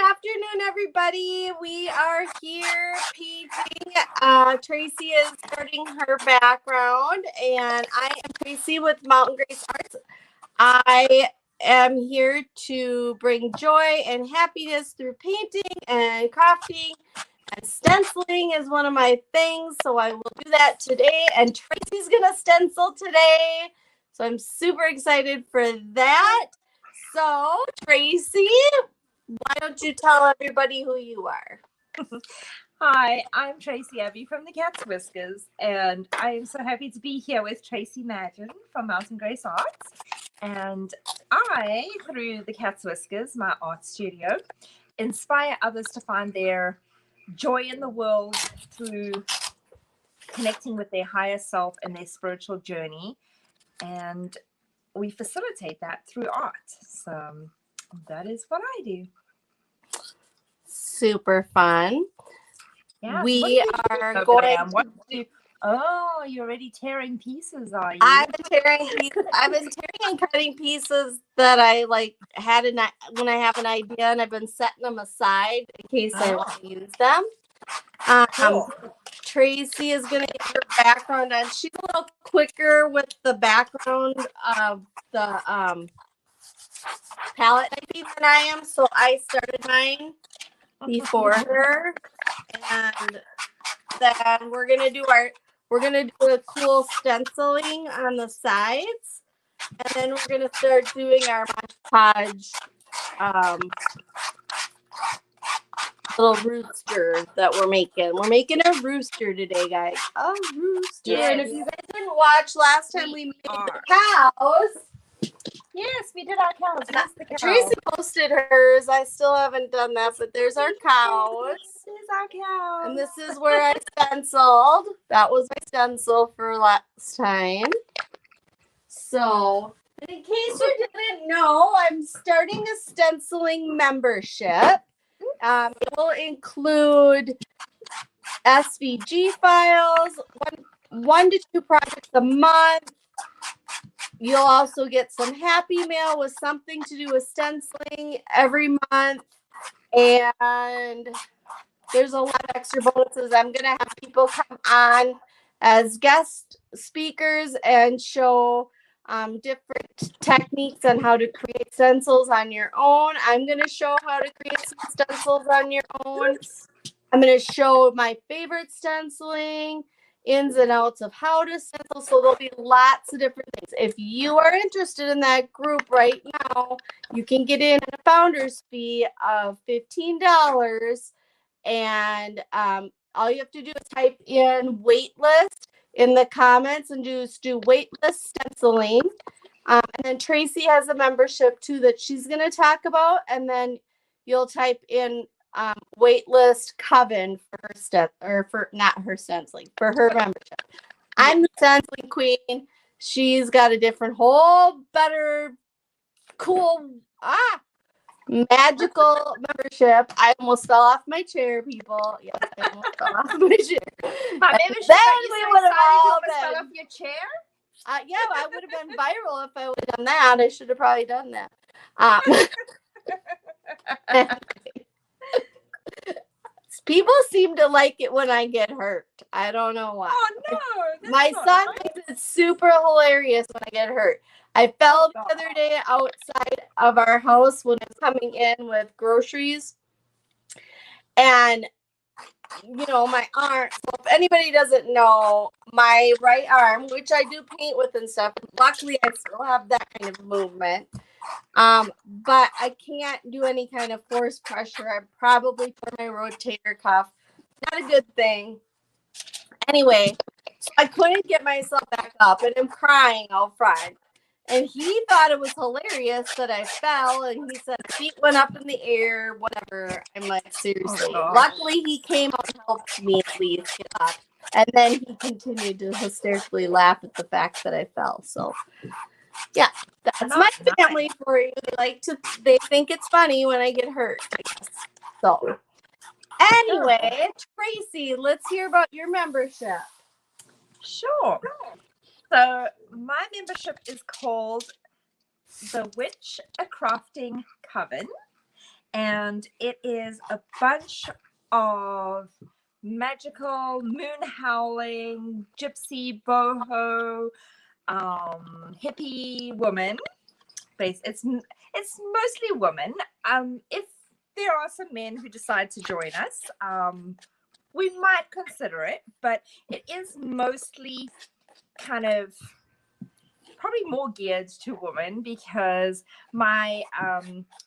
afternoon, everybody. We are here painting. Tracy is starting her background, and I am Tracy with Mountain Grace Arts. I am here to bring joy and happiness through painting and crafting. And stenciling is one of my things, so I will do that today. And Tracy's going to stencil today, so I'm super excited for that. So, Tracy, why don't you tell everybody who you are? Hi, I'm Tracy Abbey from the Cat's Whiskers, and I am so happy to be here with Tracy Madgen from Mountain Grace Arts. And I, through the Cat's Whiskers, my art studio, inspire others to find their joy in the world through connecting with their higher self and their spiritual journey. And we facilitate that through art. So that is what I do. Super fun. Yeah, we are going to... Oh, you're already tearing pieces, are you? I've been tearing and cutting pieces that I had when I have an idea, and I've been setting them aside in case I want to use them. Cool. Tracy is going to get her background on. She's a little quicker with the background of the palette than I am, so I started mine before her, and then we're gonna do a cool stenciling on the sides, and then we're gonna start doing our Mod Podge little rooster that we're making. We're making a rooster today, guys. A rooster. Yes. And if you guys didn't watch last time, we made the cows. Yes, we did our cows. That's the cow. Tracy posted hers. I still haven't done that, but there's our cows. This is our cow. And this is where I stenciled. That was my stencil for last time. So, in case you didn't know, I'm starting a stenciling membership. It will include SVG files, one to two projects a month. You'll also get some happy mail with something to do with stenciling every month. And there's a lot of extra bonuses. I'm going to have people come on as guest speakers and show different techniques on how to create stencils on your own. I'm going to show how to create some stencils on your own. I'm going to show my favorite stenciling, ins and outs of how to stencil. So there'll be lots of different things. If you are interested in that group right now, you can get in at a founder's fee of $15. And all you have to do is type in waitlist in the comments and just do waitlist stenciling. And then Tracy has a membership too that she's going to talk about. And then you'll type in waitlist coven for her for her membership. I'm the stenciling queen. She's got a different whole better cool magical membership. I almost fell off my chair, people. Yes, I almost fell off my chair. My membership. We would have all fell off your chair. Yeah, I would have been viral if I would have done that. I should have probably done that. People seem to like it when I get hurt. I don't know why. Oh no! My son thinks it's super hilarious when I get hurt. I fell the other day outside of our house when I was coming in with groceries. And, my arm. So if anybody doesn't know, my right arm, which I do paint with and stuff, luckily I still have that kind of movement. But I can't do any kind of force pressure. I probably tore my rotator cuff. Not a good thing. Anyway, so I couldn't get myself back up, and I'm crying out front. And he thought it was hilarious that I fell, and he said feet went up in the air, whatever. I'm like, seriously. Luckily, he came out and helped me at least get up. And then he continued to hysterically laugh at the fact that I fell. So, yeah, that's my family for you. They think it's funny when I get hurt, I guess. So, anyway, Tracy, let's hear about your membership. Sure. So my membership is called the Witch A Crafting Coven, and it is a bunch of magical moon howling gypsy boho hippie women. It's mostly women. If there are some men who decide to join us, we might consider it, but it is mostly kind of probably more geared to women because my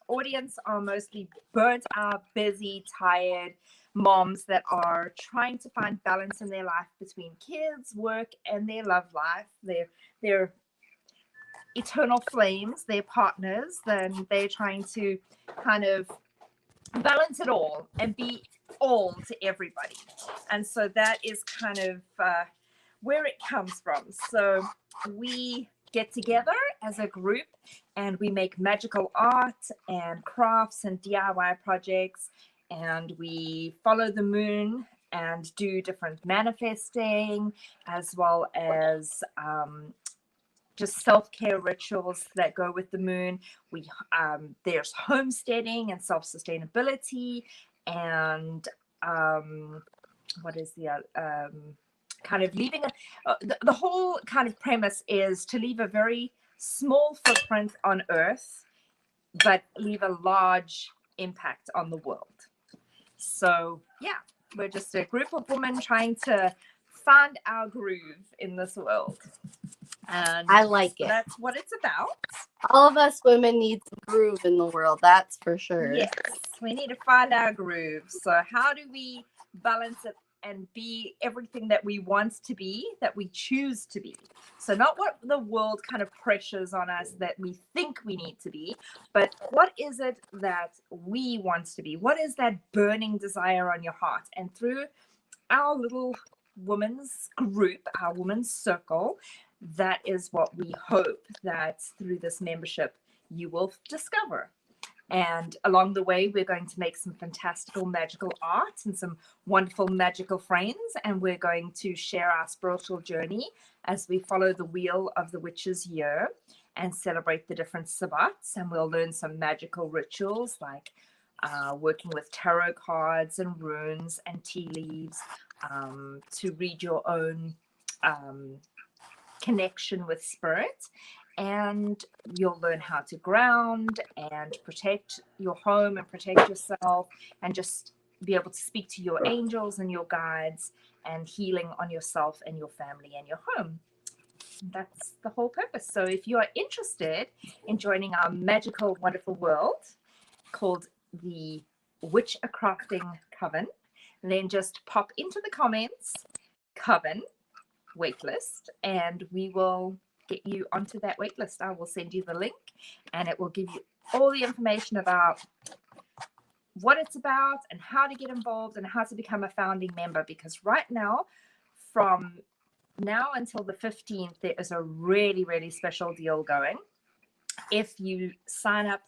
audience are mostly burnt out, busy, tired moms that are trying to find balance in their life between kids, work, and their love life. They're eternal flames, their partners, then they're trying to kind of balance it all and be all to everybody. And so that is kind of where it comes from. So we get together as a group and we make magical art and crafts and DIY projects, and we follow the moon and do different manifesting as well as just self-care rituals that go with the moon. We there's homesteading and self-sustainability, and what is the kind of leaving the whole kind of premise is to leave a very small footprint on Earth, but leave a large impact on the world. So yeah, we're just a group of women trying to find our groove in this world. And I like it. That's what it's about. All of us women need some groove in the world, that's for sure. Yes, we need to find our groove. So how do we balance it and be everything that we want to be, that we choose to be? So not what the world kind of pressures on us that we think we need to be, but what is it that we want to be? What is that burning desire on your heart? And through our little women's group, our women's circle, that is what we hope that through this membership you will discover. And along the way, we're going to make some fantastical magical art and some wonderful magical friends. And we're going to share our spiritual journey as we follow the wheel of the witch's year and celebrate the different sabbats. And we'll learn some magical rituals like working with tarot cards and runes and tea leaves, to read your own connection with spirit, and you'll learn how to ground and protect your home and protect yourself and just be able to speak to your angels and your guides and healing on yourself and your family and your home. That's the whole purpose. So if you are interested in joining our magical, wonderful world called the Witch A Crafting Coven, then just pop into the comments Coven waitlist and we will get you onto that waitlist. I will send you the link and it will give you all the information about what it's about and how to get involved and how to become a founding member, because right now, from now until the 15th, there is a really, really special deal going. If you sign up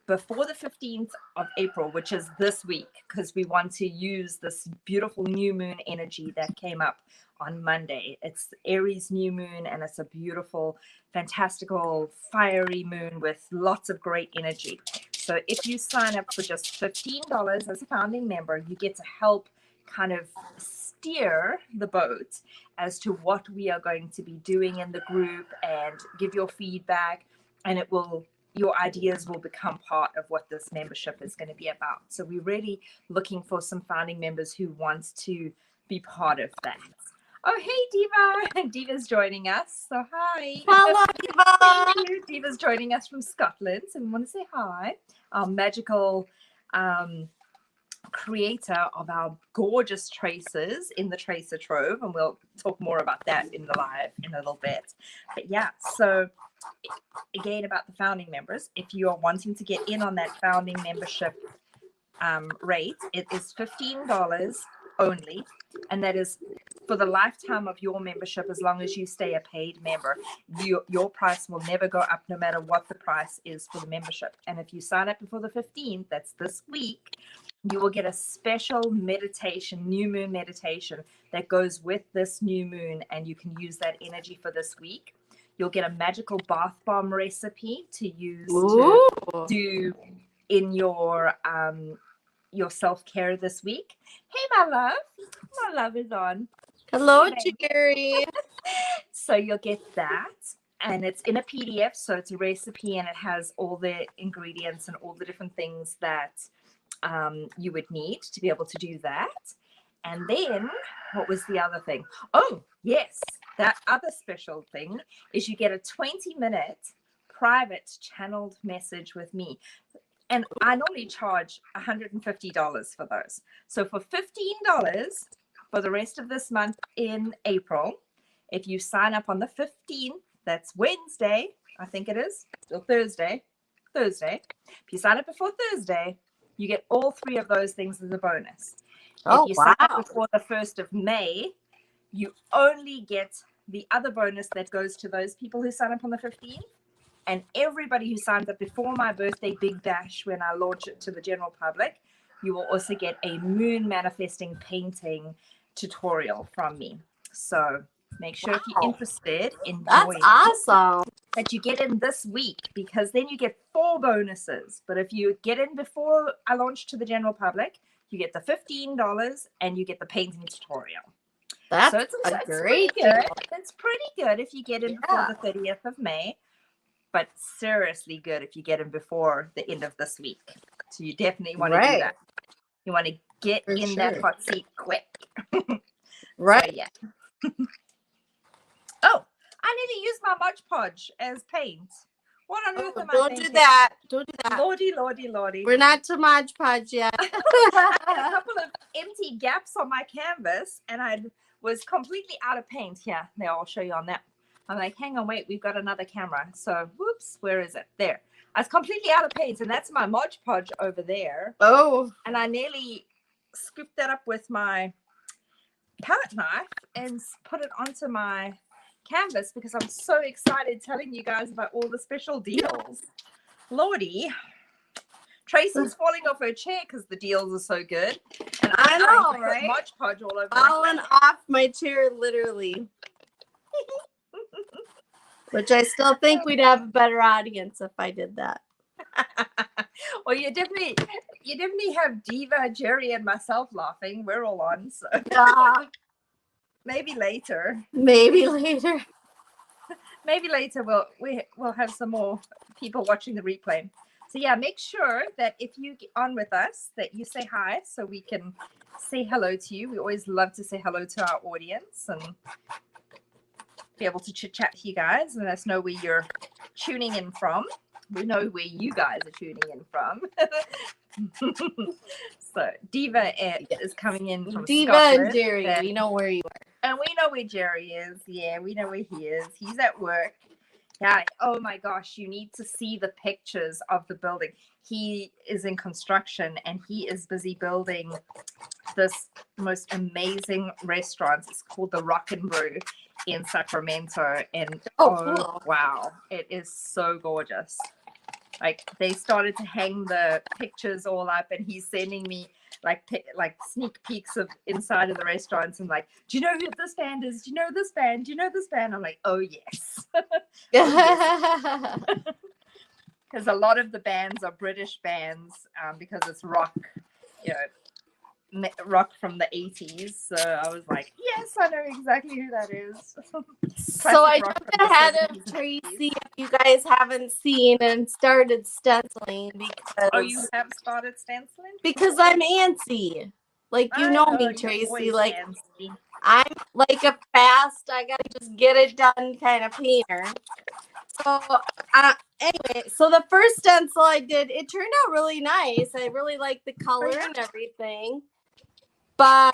before the 15th of April, which is this week, because we want to use this beautiful new moon energy that came up on Monday. It's Aries new moon, and it's a beautiful, fantastical, fiery moon with lots of great energy. So if you sign up for just $15 as a founding member, you get to help kind of steer the boat as to what we are going to be doing in the group and give your feedback, and your ideas will become part of what this membership is going to be about. So we're really looking for some founding members who want to be part of that. Oh, hey, Diva. Diva's joining us. So hi. Hello, Diva. Thank you. Diva's joining us from Scotland. So we want to say hi. Our magical creator of our gorgeous traces in the Tracer Trove. And we'll talk more about that in the live in a little bit. But yeah, so again, about the founding members, if you are wanting to get in on that founding membership rate, it is $15 only, and that is for the lifetime of your membership. As long as you stay a paid member, your price will never go up, no matter what the price is for the membership. And if you sign up before the 15th, that's this week, you will get a special meditation, new moon meditation, that goes with this new moon, and you can use that energy for this week. You'll get a magical bath bomb recipe to use to do in your self-care this week. Hey, my love. My love is on. Hello, Hey, Jerry. so you'll get that. And it's in a PDF, so it's a recipe, and it has all the ingredients and all the different things that you would need to be able to do that. And then, what was the other thing? Oh, yes, that other special thing is you get a 20-minute private channeled message with me. And I normally charge $150 for those. So for $15 for the rest of this month in April, if you sign up on the 15th, that's Wednesday, I think it is, or Thursday. If you sign up before Thursday, you get all 3 of those things as a bonus. Oh, if you sign up wow. before the 1st of May, you only get the other bonus that goes to those people who sign up on the 15th. And everybody who signs up before my birthday big bash, when I launch it to the general public, you will also get a moon manifesting painting tutorial from me. So make sure if you're interested in That's joining, awesome. that you get in this week, because then you get 4 bonuses. But if you get in before I launch to the general public, you get the $15 and you get the painting tutorial. That's so it's great pretty good. It's pretty good if you get in before Yeah. the 30th of May. But seriously good if you get in before the end of this week. So you definitely want to do Right. that. You want to get For in that sure. hot seat quick. Right. So, yeah. Oh, I need to use my Mod Podge as paint. What on earth am I Don't thinking? do that. Don't do that. Lordy. We're not to Mod Podge yet. I had a couple of empty gaps on my canvas, and I was completely out of paint. Here, I'll show you on that. I'm like, hang on, wait, we've got another camera. So, whoops, where is it? There. I was completely out of paint, and that's my Mod Podge over there. Oh. And I nearly scooped that up with my palette knife and put it onto my canvas because I'm so excited telling you guys about all the special deals. Lordy. Tracy's falling off her chair because the deals are so good. And I know, right? Mod Podge all over. Falling off my chair, literally. Which I still think we'd have a better audience if I did that. Well, you definitely have Diva, Jerry, and myself laughing. We're all on, so maybe later. Maybe later. Maybe later we'll have some more people watching the replay. So yeah, make sure that if you get on with us, that you say hi so we can say hello to you. We always love to say hello to our audience and be able to chit chat to you guys and let us know where you're tuning in from. We know where you guys are tuning in from. So Diva is coming in from Diva Scotland, and Jerry, we know where you are. and we know where Jerry is. Yeah, we know where he is. He's at work. Yeah. Oh my gosh, you need to see the pictures of the building. He is in construction and he is busy building this most amazing restaurant. It's called the Rock and Brew in Sacramento. And cool. Wow, it is so gorgeous. Like they started to hang the pictures all up and he's sending me like sneak peeks of inside of the restaurants and like, do you know who this band is? Do you know this band? Do you know this band? I'm like, oh yes. Because a lot of the bands are British bands because it's rock, rock from the 80s. So I was like, yes, I know exactly who that is. So I jumped ahead of Tracy if you guys haven't seen and started stenciling because you have started stenciling? Because I'm antsy. Like you know me, Tracy. Like antsy. I'm like a fast, I gotta just get it done kind of painter. So anyway, so the first stencil I did, it turned out really nice. I really like the color and everything. But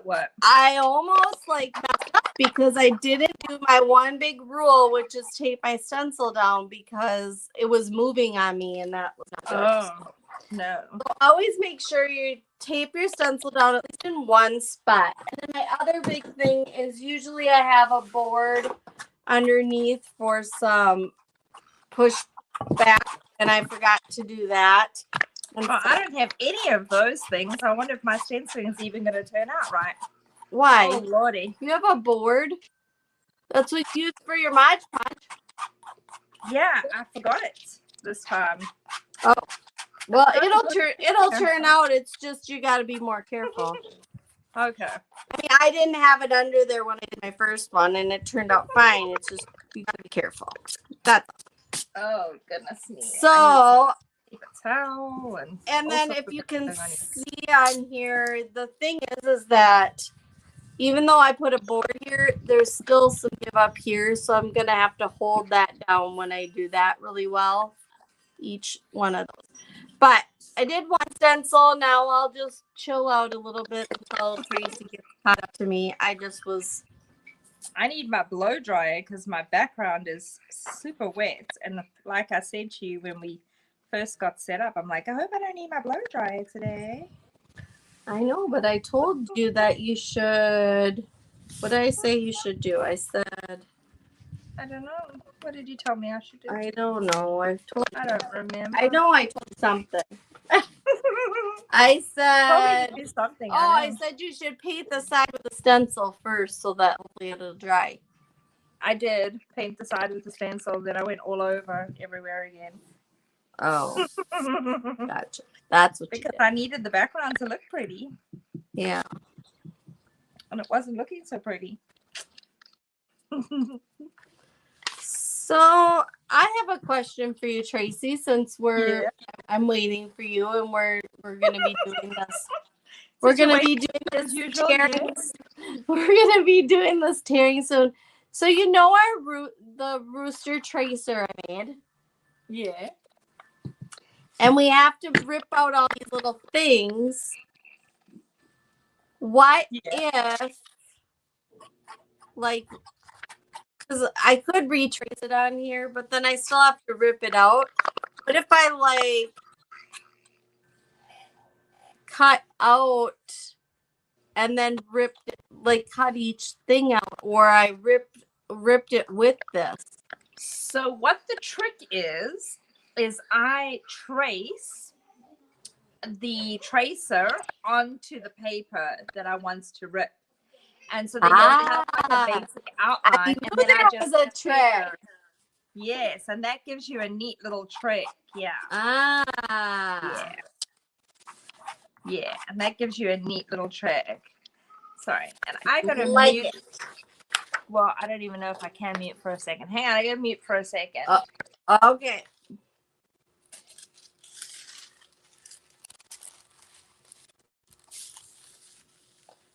what? I almost like messed up because I didn't do my one big rule, which is tape my stencil down because it was moving on me and that was not good. Oh, no. So always make sure you tape your stencil down at least in one spot. And then my other big thing is usually I have a board underneath for some push back and I forgot to do that. I don't have any of those things. I wonder if my stenciling is even going to turn out right. Why? Oh, Lordy. You have a board? That's what you use for your Mod Podge. Yeah, I forgot it this time. Oh, well, That's it'll turn out. It's just you got to be more careful. Okay. I mean, I didn't have it under there when I did my first one, and it turned out fine. It's just you got to be careful. That's Oh goodness me. so. Paper towel And then if you can see on here, the thing is that even though I put a board here, there's still some give up here. So I'm going to have to hold that down when I do that really well. Each one of those. But I did one stencil. Now I'll just chill out a little bit until Tracy gets caught up to me. I need my blow dryer because my background is super wet. And like I said to you when we first got set up, I'm like, I hope I don't need my blow dryer today. I know, but I told you that you should. What did I say you should do? I said. I don't know. What did you tell me I should do? I don't know. I don't remember. I know I told something. I said. Do something. I said you should paint the side with the stencil first so that hopefully it'll dry. I did paint the side with the stencil, then I went all over everywhere again. Oh, gotcha. That's what because I needed the background to look pretty. Yeah. And it wasn't looking so pretty. So I have a question for you, Tracy, since I'm waiting for you and we're gonna be doing this. We're gonna be doing this tearing. We're gonna be doing this tearing soon. So you know the Rooster tracer I made? Yeah. And we have to rip out all these little things. What if, like, because I could retrace it on here, but then I still have to rip it out. What if I, like, cut out and then ripped it, like, cut each thing out, or I ripped it with this? So what the trick is I trace the tracer onto the paper that I want to rip. And so then you have like a basic outline. And then I just a trick. Yes, and that gives you a neat little trick. Yeah. Yeah. Yeah, and that gives you a neat little trick. Sorry, and I gotta mute. It. Well, I don't even know if I can mute for a second. Hang on, I gotta mute for a second. Okay.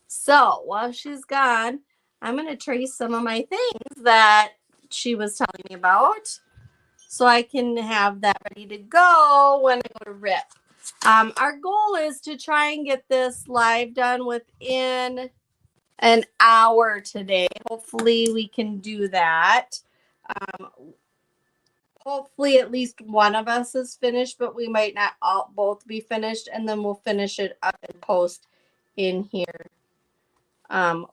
So while she's gone, I'm going to trace some of my things that she was telling me about so I can have that ready to go when I go to rip. Our goal is to try and get this live done within an hour today. Hopefully we can do that. Hopefully at least one of us is finished, but we might not both be finished, and then we'll finish it up and post in here.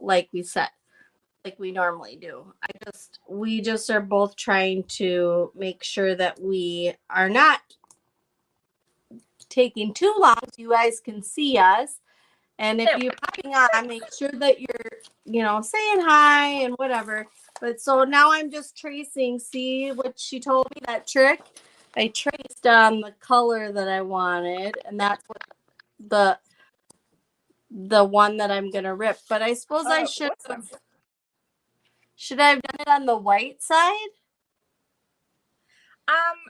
Like we said, like we normally do. We just are both trying to make sure that we are not taking too long so you guys can see us. And if you're popping on, make sure that you're, saying hi and whatever. But so now I'm just tracing. See what she told me, that trick? I traced on the color that I wanted, and that's what the one that I'm gonna rip. But I suppose I should have done it on the white side?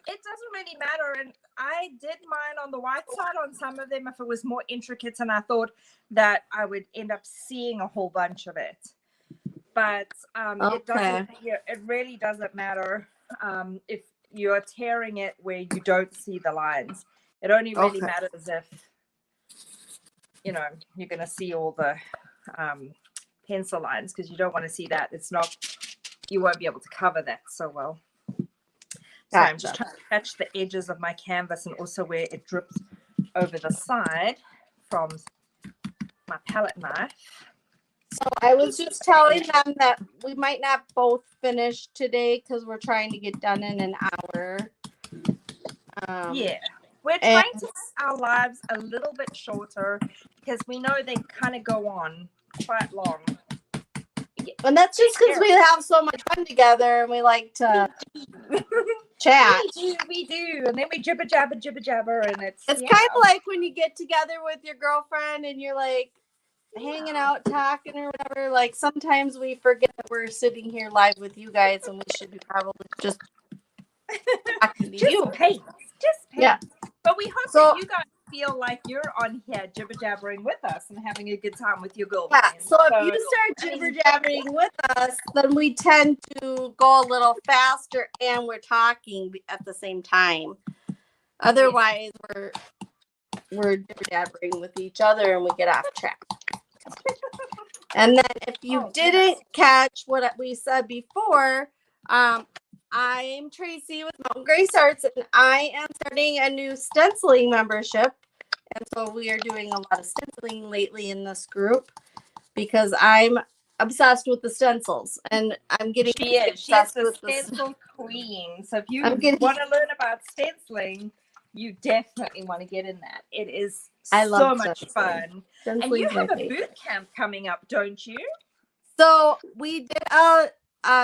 It doesn't really matter, and I did mine on the white side on some of them if it was more intricate, and I thought that I would end up seeing a whole bunch of it. But it really doesn't matter if you're tearing it where you don't see the lines. It only really matters if you're going to see all the pencil lines, because you don't want to see that. You won't be able to cover that so well. So I'm just trying to catch the edges of my canvas and also where it drips over the side from my palette knife. So I was just telling them that we might not both finish today because we're trying to get done in an hour. We're trying to make our lives a little bit shorter because we know they kind of go on quite long. And that's just because we have so much fun together and we like to chat. We do. And then we jibber jabber, and it's It's kind of like when you get together with your girlfriend and you're like hanging out, talking or whatever. Like sometimes we forget that we're sitting here live with you guys and we should be probably just talking to you. Just paint. Yeah. But we hope that you guys feel like you're on here jibber jabbering with us and having a good time with your girlfriend. Yeah. So if you start jibber jabbering with us, then we tend to go a little faster and we're talking at the same time. Otherwise, we're jibber jabbering with each other and we get off track. And then if you didn't catch what we said before, I'm Tracy with Mountain Grace Arts, and I am starting a new stenciling membership. And so we are doing a lot of stenciling lately in this group because I'm obsessed with the stencils, and I'm getting She's the stencil queen. So if you want to learn about stenciling, you definitely want to get in that. It is so much fun. And you have a boot camp coming up, don't you? So we did a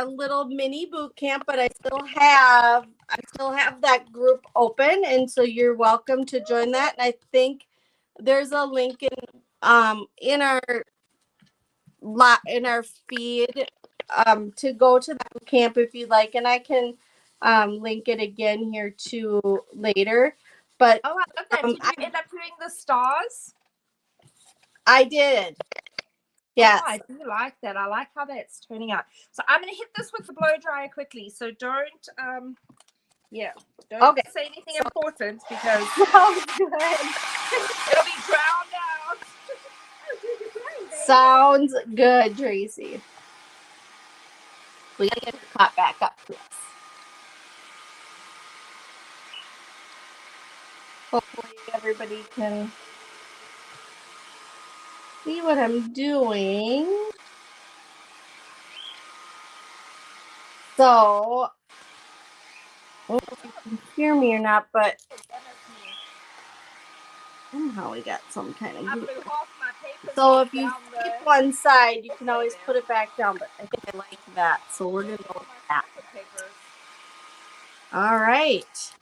little mini boot camp, but I still have that group open, and so you're welcome to join that. And I think there's a link in our feed to go to that boot camp if you'd like, and I can link it again here too later. But I love that. Did you end up doing the stars? I did. Yes. Oh, I do like that. I like how that's turning out. So I'm going to hit this with the blow dryer quickly. So don't say anything important because it'll be drowned out. Sounds good, Tracy. We got to get her caught back up to us. Hopefully everybody can see what I'm doing. So, I don't know if you can hear me or not, but somehow we got some kind of group. So if you skip one side, you can always put it back down, but I think I like that, so we're going to go with that. All right.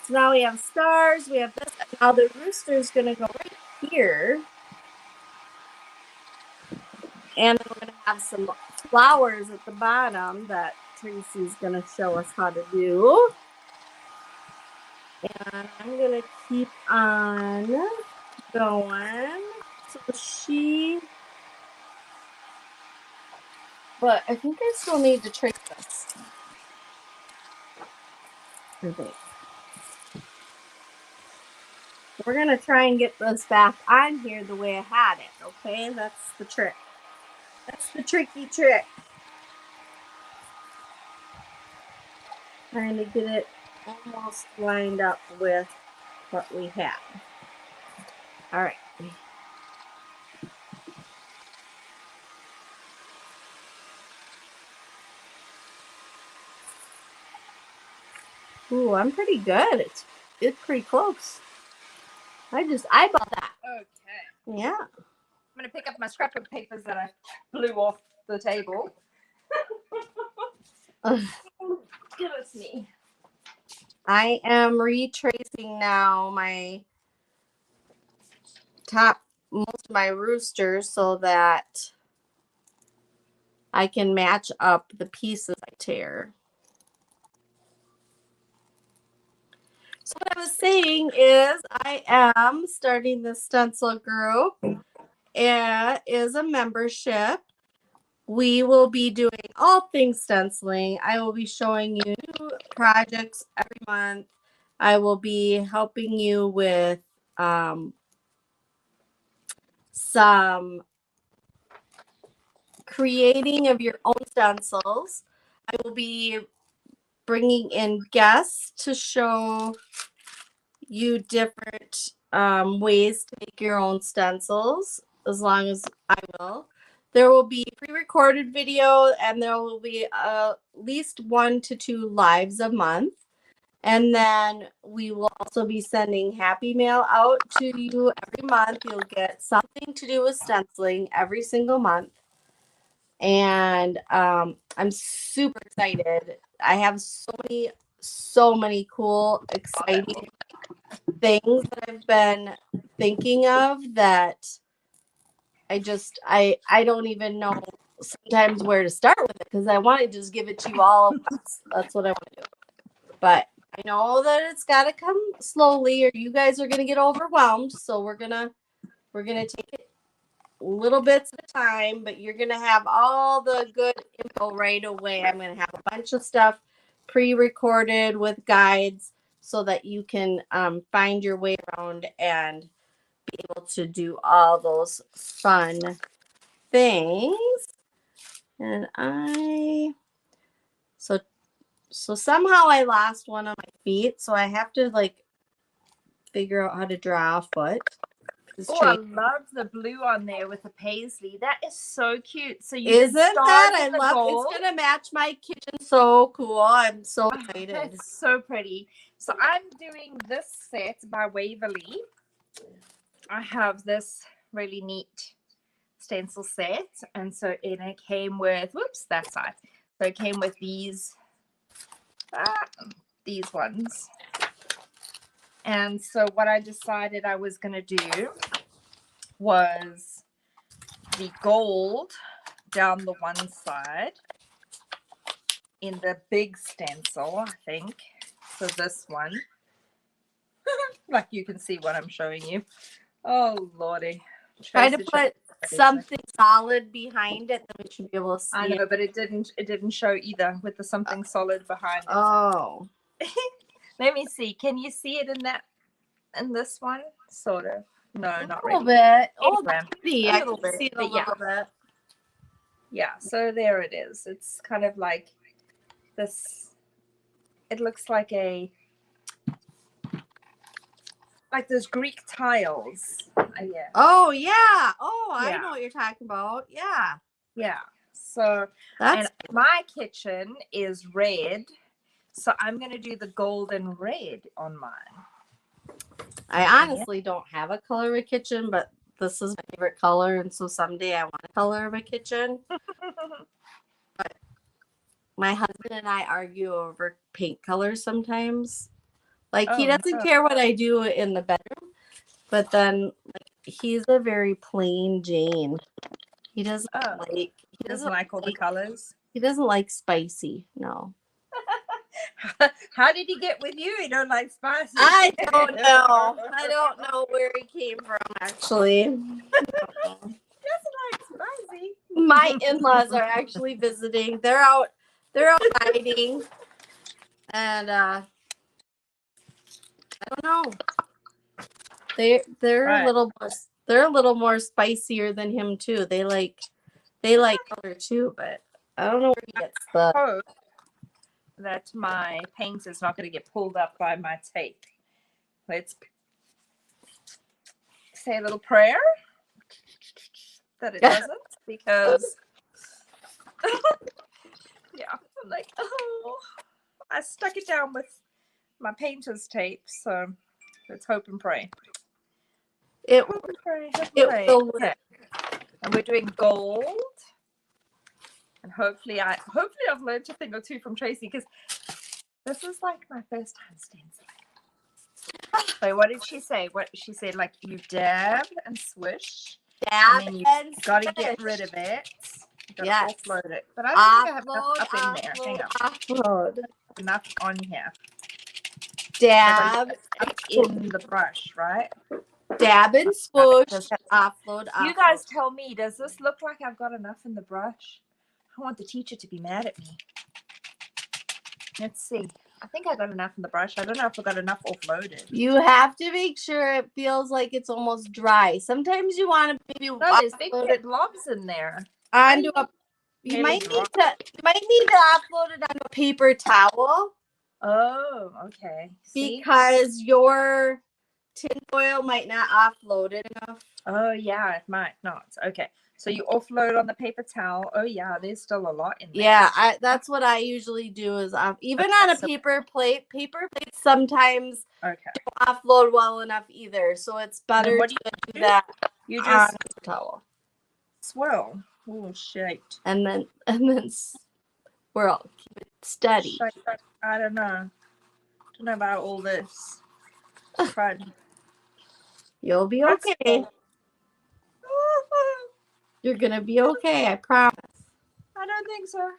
So now we have stars, we have this, and now the rooster is going to go right here. And then we're going to have some flowers at the bottom that Tracy's going to show us how to do. And I'm going to keep on going. But I think I still need to trace this. We're going to try and get this back on here the way I had it, okay? That's the trick. That's the tricky trick. Trying to get it almost lined up with what we have. All right. Ooh, I'm pretty good. It's pretty close. I just eyeballed that. Okay. Yeah. I'm going to pick up my scrapbook papers that I blew off the table. Goodness me. I am retracing now most of my roosters so that I can match up the pieces I tear. So what I was saying is I am starting the stencil group. It is a membership. We will be doing all things stenciling. I will be showing you new projects every month. I will be helping you with some creating of your own stencils. I will be bringing in guests to show you different ways to make your own stencils, as long as I will. There will be pre-recorded video, and there will be at least 1 to 2 lives a month. And then we will also be sending Happy Mail out to you every month. You'll get something to do with stenciling every single month. And I'm super excited. I have so many so many cool, exciting things that I've been thinking of that I don't even know sometimes where to start with it because I want to just give it to you all at once. That's what I want to do. But I know that it's got to come slowly or you guys are going to get overwhelmed. So we're going to take it little bits at a time, but you're going to have all the good info right away. I'm going to have a bunch of stuff pre-recorded with guides so that you can find your way around and be able to do all those fun things. And so somehow I lost one of my feet, so I have to like figure out how to draw a foot. Oh, I love the blue on there with the paisley. That is so cute. So you Isn't did that? stars I in the love gold. it's gonna match my kitchen. So cool. I'm so excited. That's so pretty. So I'm doing this set by Waverly. I have this really neat stencil set, and so it came with that side. So it came with these ones. And so what I decided I was going to do was the gold down the one side in the big stencil, I think. So this one, like you can see what I'm showing you. Oh, Lordy. Try to put something solid behind it that we should be able to see. I know, but it didn't show either with the something solid behind it. Oh. Let me see. Can you see it in this one? Sort of. No, not really. A little bit. Oh, pretty. I can see it a little bit. Yeah, so there it is. It's kind of like this. It looks like those Greek tiles. Yeah. Oh yeah. Oh, I know what you're talking about. Yeah. Yeah. So and my kitchen is red. So I'm going to do the gold and red on mine. I honestly don't have a color of a kitchen, but this is my favorite color. And so someday I want a color of a kitchen. But my husband and I argue over paint colors sometimes. Like he doesn't care what I do in the bedroom, but then like he's a very plain Jane. He doesn't like all the colors. He doesn't like spicy. No. How did he get with you? He don't like spicy. I don't know. I don't know where he came from actually. Doesn't like spicy. My in-laws are actually visiting. They're out hiding. And I don't know. They're a little more spicier than him too. They like color too, but I don't know where he gets the hope that my paint is not going to get pulled up by my tape. Let's say a little prayer that it doesn't, because I'm like, oh, I stuck it down with my painter's tape, so let's hope and pray. It will work. And we're doing gold. And hopefully I've learned a thing or two from Tracy, because this is like my first time stenciling. So what did she say? She said, like, you dab and swish. Dab and then and you got to get rid of it. You got to offload it. But I don't think I have enough up in there. Hang on. Offload. Enough on here. Dab in the brush, right? Dab and swoosh. Offload. You guys tell me, does this look like I've got enough in the brush? I want the teacher to be mad at me. Let's see. I think I got enough in the brush. I don't know if I got enough offloaded. You have to make sure it feels like it's almost dry. Sometimes you want to maybe there's big blobs in there. Onto a. You might need to offload it on a paper towel. Oh, okay. Because your tinfoil might not offload it enough. Oh yeah, it might not. Okay. So you offload on the paper towel. Oh yeah, there's still a lot in there. Yeah, that's what I usually do is even on a paper plate. Paper plates sometimes don't offload well enough either. So it's better to do that. You just a towel. Swirl. Oh shit. And then swirl. Keep it steady. I don't know. Don't know about all this. Fun. You'll be okay. You're gonna be okay. I promise. I don't think so.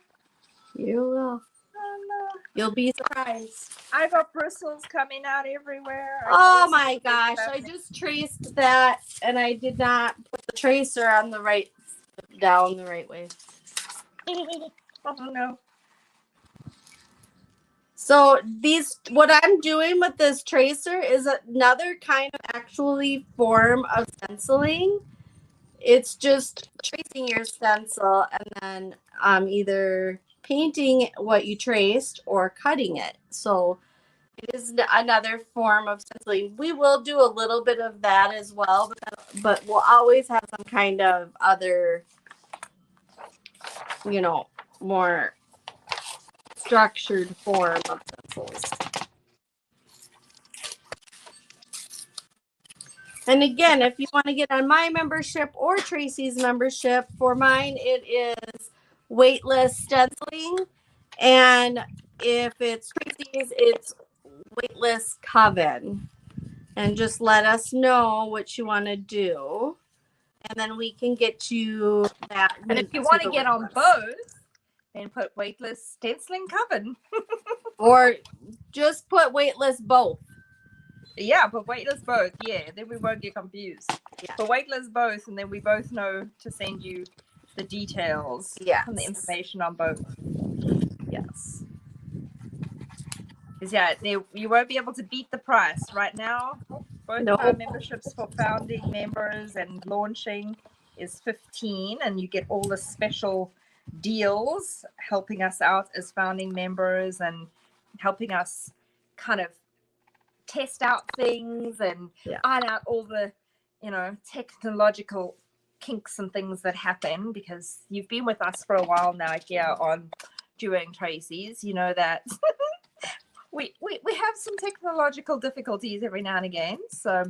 You will. Oh, no. You'll be surprised. I got bristles coming out everywhere. Oh my gosh! I just traced that, and I did not put the tracer on the right down the right way. Oh no. So what I'm doing with this tracer is another kind of actually form of stenciling. It's just tracing your stencil and then either painting what you traced or cutting it. So it is another form of stenciling. We will do a little bit of that as well, but we'll always have some kind of other, more structured form of stencils. And again, if you want to get on my membership or Tracy's membership, for mine it is weightless stenciling, and if it's Tracy's, it's weightless coven. And just let us know what you want to do, and then we can get you that. And if you want to get on both, then put weightless stenciling coven. Or just put weightless both. Yeah, but weightless both. Yeah, then we won't get confused. Yeah. But weightless both, and then we both know to send you the details and the information on both. Yes. Because you won't be able to beat the price right now. Both of our memberships for founding members and launching is $15, and you get all the special deals helping us out as founding members and helping us kind of test out things and iron out all the technological kinks and things that happen, because you've been with us for a while now here on Doing Tracy's. You know that we have some technological difficulties every now and again, so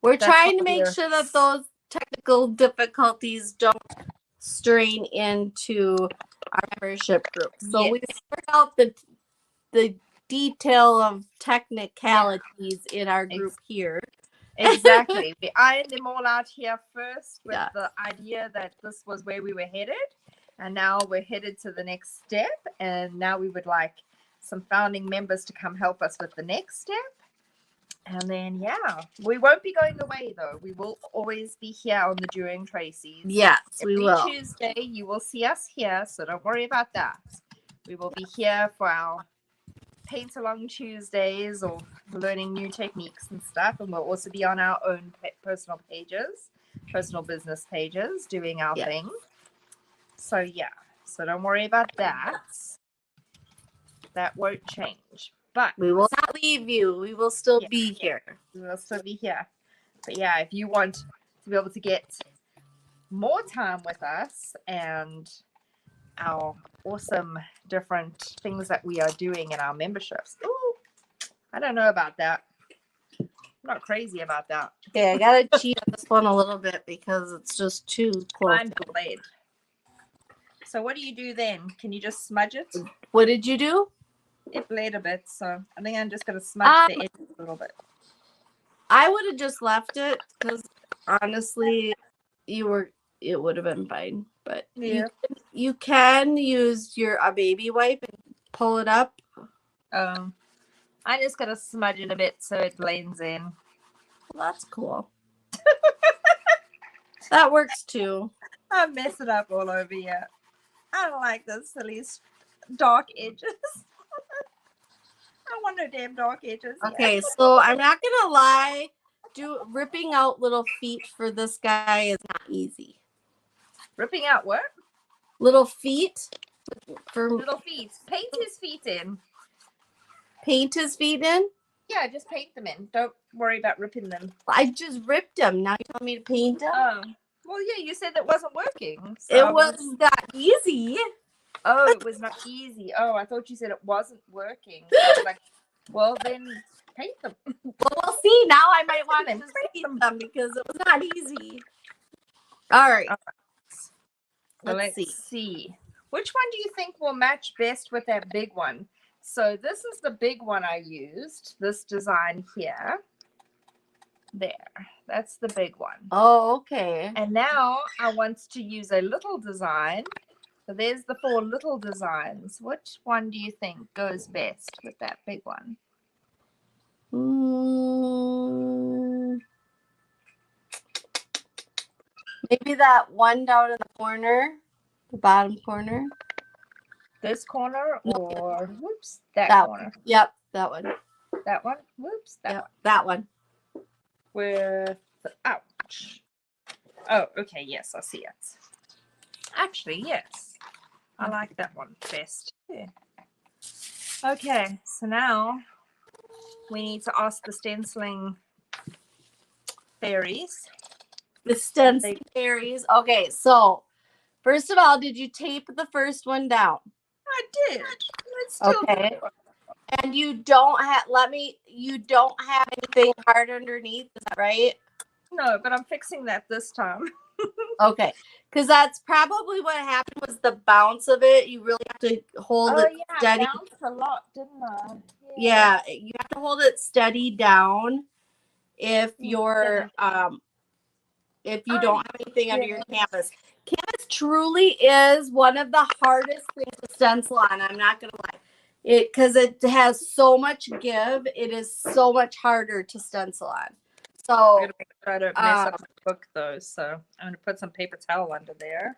we're trying to make sure that those technical difficulties don't strain into our membership group. So we sort out the detail of technicalities in our group here. Exactly. We ironed them all out here first with the idea that this was where we were headed, and now we're headed to the next step, and now we would like some founding members to come help us with the next step. And then we won't be going away though. We will always be here on the Doing Tracy's. Yes, we will. Every Tuesday you will see us here, so don't worry about that. We will be here for our paint along Tuesdays or learning new techniques and stuff, and we'll also be on our own personal business pages doing our thing. So don't worry about that. That won't change. But we will not leave you. We will still be here. We will still be here. But if you want to be able to get more time with us and our awesome different things that we are doing in our memberships. Ooh, I don't know about that. I'm not crazy about that. Okay, I gotta cheat on this one a little bit because it's just too close. I'm delayed. So what do you do then? Can you just smudge it? What did you do? It bled a bit, so I think I'm just gonna smudge the edge a little bit. I would have just left it because honestly, it would have been fine. But you can use a baby wipe and pull it up. I'm just gonna smudge it a bit so it blends in. Well, that's cool. That works too. I mess it up all over here. I don't like those silly dark edges. I want no damn dark edges. Okay, so I'm not gonna lie. Ripping out little feet for this guy is not easy. Ripping out what? Little feet. Little feet. Paint his feet in. Paint his feet in? Yeah, just paint them in. Don't worry about ripping them. I just ripped them. Now you want me to paint them? Oh. Well, yeah, you said it wasn't working. So it was not easy. Oh, it was not easy. Oh, I thought you said it wasn't working. So I was like, well, then paint them. Well, we'll see. Now I might want to paint them because it was not easy. All right. Let's see. Which one do you think will match best with that big one? So this is the big one I used, this design here. There, that's the big one. Oh, okay. And now I want to use a little design. So there's the 4 little designs. Which one do you think goes best with that big one? Maybe that one down in the corner, the bottom corner. This corner or whoops, that corner? One. Yep, that one. That one? Whoops, that Yep, one. that one. With ouch. Oh, okay, yes, I see it. Actually, yes. I like that one best. Yeah. Okay, so now we need to ask the stenciling fairies. The stenciling fairies. Okay, so first of all, did you tape the first one down? I did. Let's still Okay. do it. And you don't have anything hard underneath, is that right? No, but I'm fixing that this time. Okay. Because that's probably what happened was the bounce of it. You really have to hold it steady. I bounced a lot, didn't I? Yeah, you have to hold it steady down if you're if you don't have anything under your canvas. Canvas truly is one of the hardest things to stencil on. I'm not gonna lie. Because it has so much give, it is so much harder to stencil on. So I'm gonna make sure I don't mess up the book though. So I'm gonna put some paper towel under there.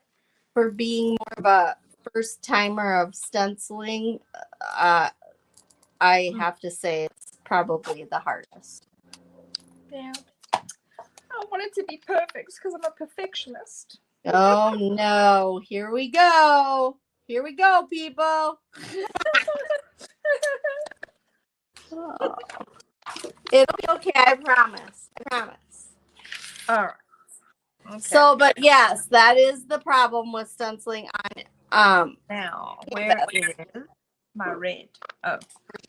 For being more of a first timer of stenciling, I have to say it's probably the hardest. Yeah. I want it to be perfect because I'm a perfectionist. Oh no, here we go. Here we go, people. Oh. It'll be okay, I promise. I promise. All right. Okay. So, but yes, that is the problem with stenciling on now where is my red? Oh,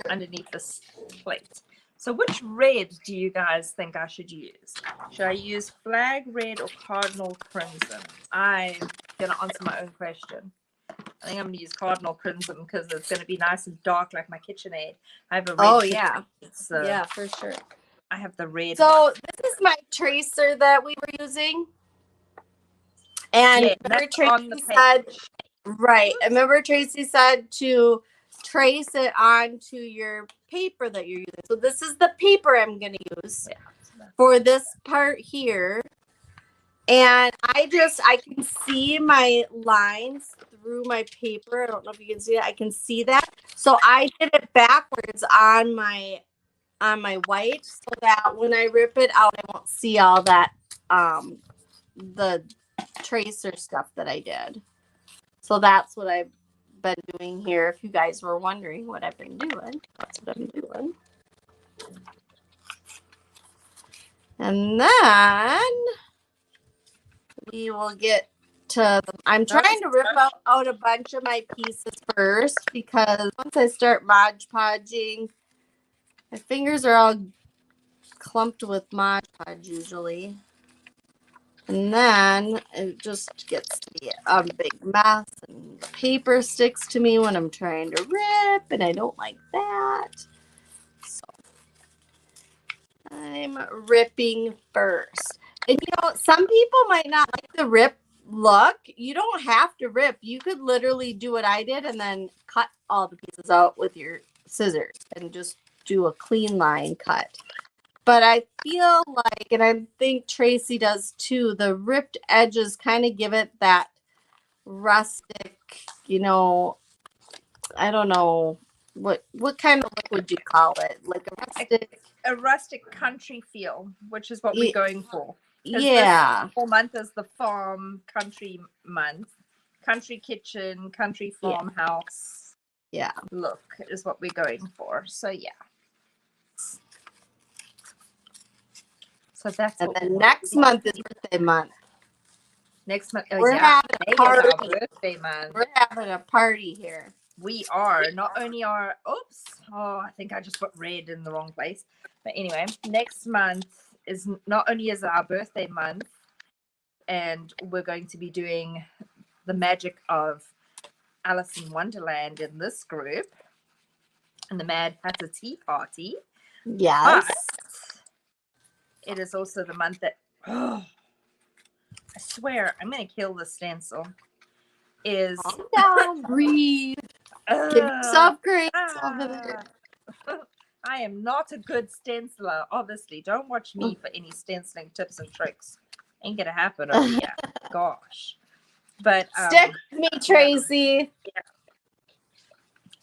underneath this plate. So which red do you guys think I should use? Should I use flag red or cardinal crimson? I'm gonna answer my own question. I think I'm gonna use cardinal crimson because it's gonna be nice and dark like my KitchenAid. I have a red. Yeah. So yeah, for sure. I have the red. So this is my tracer that we were using. And remember Tracy said, right. I remember Tracy said to trace it onto your paper that you're using. So this is the paper I'm going to use for this part here. And I can see my lines through my paper. I don't know if you can see that. I can see that. So I did it backwards on my white so that when I rip it out, I won't see all that the tracer stuff that I did. So that's what I've been doing here. If you guys were wondering what I've been doing, that's what I'm doing. And then we will get to, I'm trying to rip out a bunch of my pieces first because once I start Mod Podging, my fingers are all clumped with Mod Podge usually. And then it just gets to be a big mess and the paper sticks to me when I'm trying to rip and I don't like that. So I'm ripping first. And you know, some people might not like the rip look. You don't have to rip. You could literally do what I did and then cut all the pieces out with your scissors and just do a clean line cut. But I feel like, and I think Tracy does too, the ripped edges kind of give it that rustic, you know, I don't know, what kind of look would you call it? Like a rustic country feel, which is what we're going for. Yeah. This whole month is the farm country month. Country kitchen, country farmhouse. Yeah. Look is what we're going for. So yeah. So that's and then next month is birthday month. Next month, we're having a party. Birthday month. We're having a party here. We are. Not only are, oops, I think I just put red in the wrong place. But anyway, next month is not only is our birthday month, and we're going to be doing the magic of Alice in Wonderland in this group. and the Mad Hatter Tea Party. Yes. But it is also the month that, I swear, I'm going to kill the stencil. Calm down, breathe. Give yourself grace over there. I am not a good stenciler, obviously. Don't watch me for any stenciling tips and tricks. Ain't gonna happen over here. Gosh. But Stick with me, Tracy. Yeah.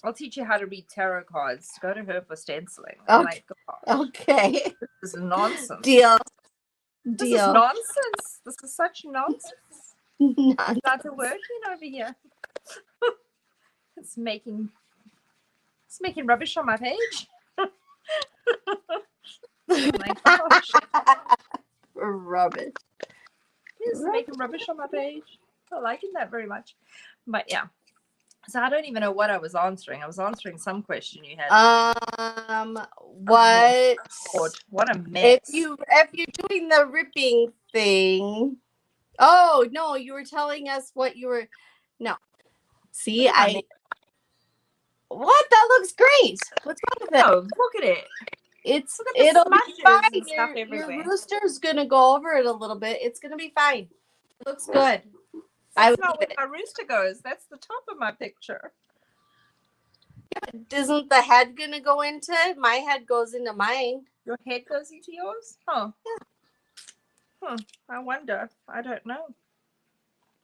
I'll teach you how to read tarot cards. Go to her for stenciling. Okay. I'm like, gosh, Okay. this is nonsense. Deal. This is nonsense. This is such nonsense. Nonsense. Not working over here. It's making rubbish on my page. Oh my gosh. Rubbish. It's making rubbish on my page. Not liking that very much. But yeah. So I don't even know what I was answering. I was answering some question you had. What? God, what a mess. If you're doing the ripping thing. Oh no, you were telling us what you were. No. See, What? That looks great. What's wrong with it? Oh, look at it. It'll be fine. And Your rooster's gonna go over it a little bit. It's gonna be fine. It looks good. That's not where my rooster goes. That's the top of my picture. Yeah, isn't the head gonna go into it? My head goes into mine. Your head goes into yours? Oh. Yeah. I wonder. I don't know.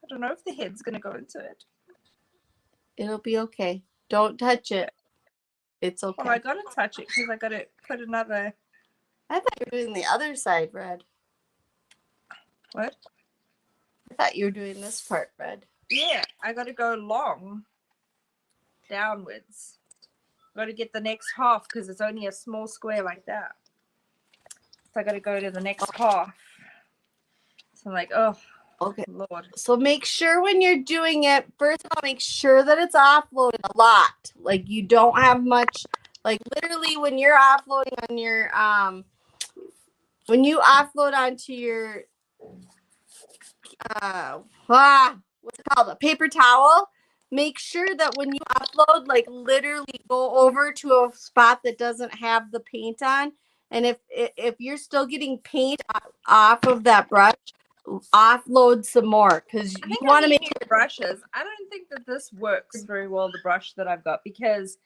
I don't know if the head's gonna go into it. It'll be okay. Don't touch it. It's okay. Well, I gotta touch it because I gotta put another. I thought you were doing the other side, Red. What? I thought you were doing this part, Red. Yeah, I gotta go long downwards. Gotta get the next half because it's only a small square like that. So I gotta go to the next half. So I'm like, oh, okay, Lord. So make sure when you're doing it, first of all, make sure that it's offloaded a lot. Like you don't have much. Like literally, when you're offloading on your when you offload onto your what's it called, a paper towel, make sure that when you upload, like literally go over to a spot that doesn't have the paint on, and if you're still getting paint off of that brush, offload some more because you want to make sure brushes. I don't think that this works very well, the brush that I've got, because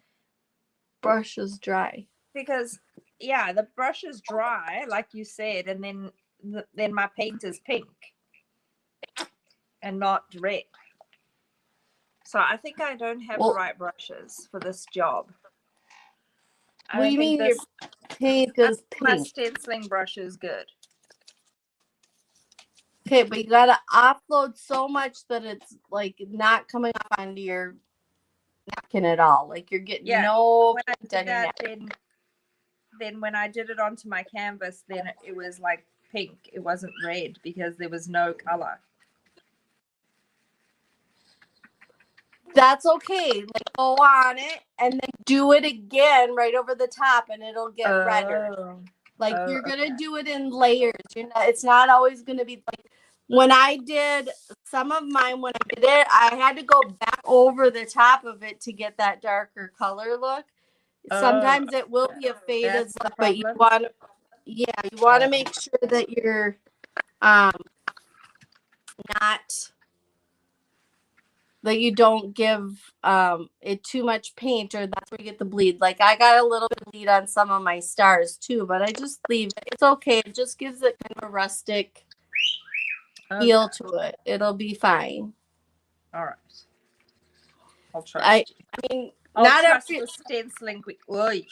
brush is dry. Because yeah, the brush is dry, like you said, and then my paint is pink and not red. So I think I don't have the right brushes for this job. What do you mean your paint is pink? My stenciling brush is good. Okay, but you gotta offload so much that it's like not coming up onto your napkin at all. Like you're getting no when I did that, then when I did it onto my canvas, then it was like pink. It wasn't red because there was no color. That's okay. Like go on it and then do it again right over the top and it'll get redder. Like you're gonna do it in layers. It's not always gonna be like when I did some of mine, when I did it, I had to go back over the top of it to get that darker color look. Sometimes it will be a faded look, but you want to make sure that you're not that you don't give it too much paint, or that's where you get the bleed. Like I got a little bit of bleed on some of my stars too, but I just leave it. It's okay. It just gives it kind of a rustic feel to it. It'll be fine. All right. I'll try. I mean, not every the stenciling quick. Also,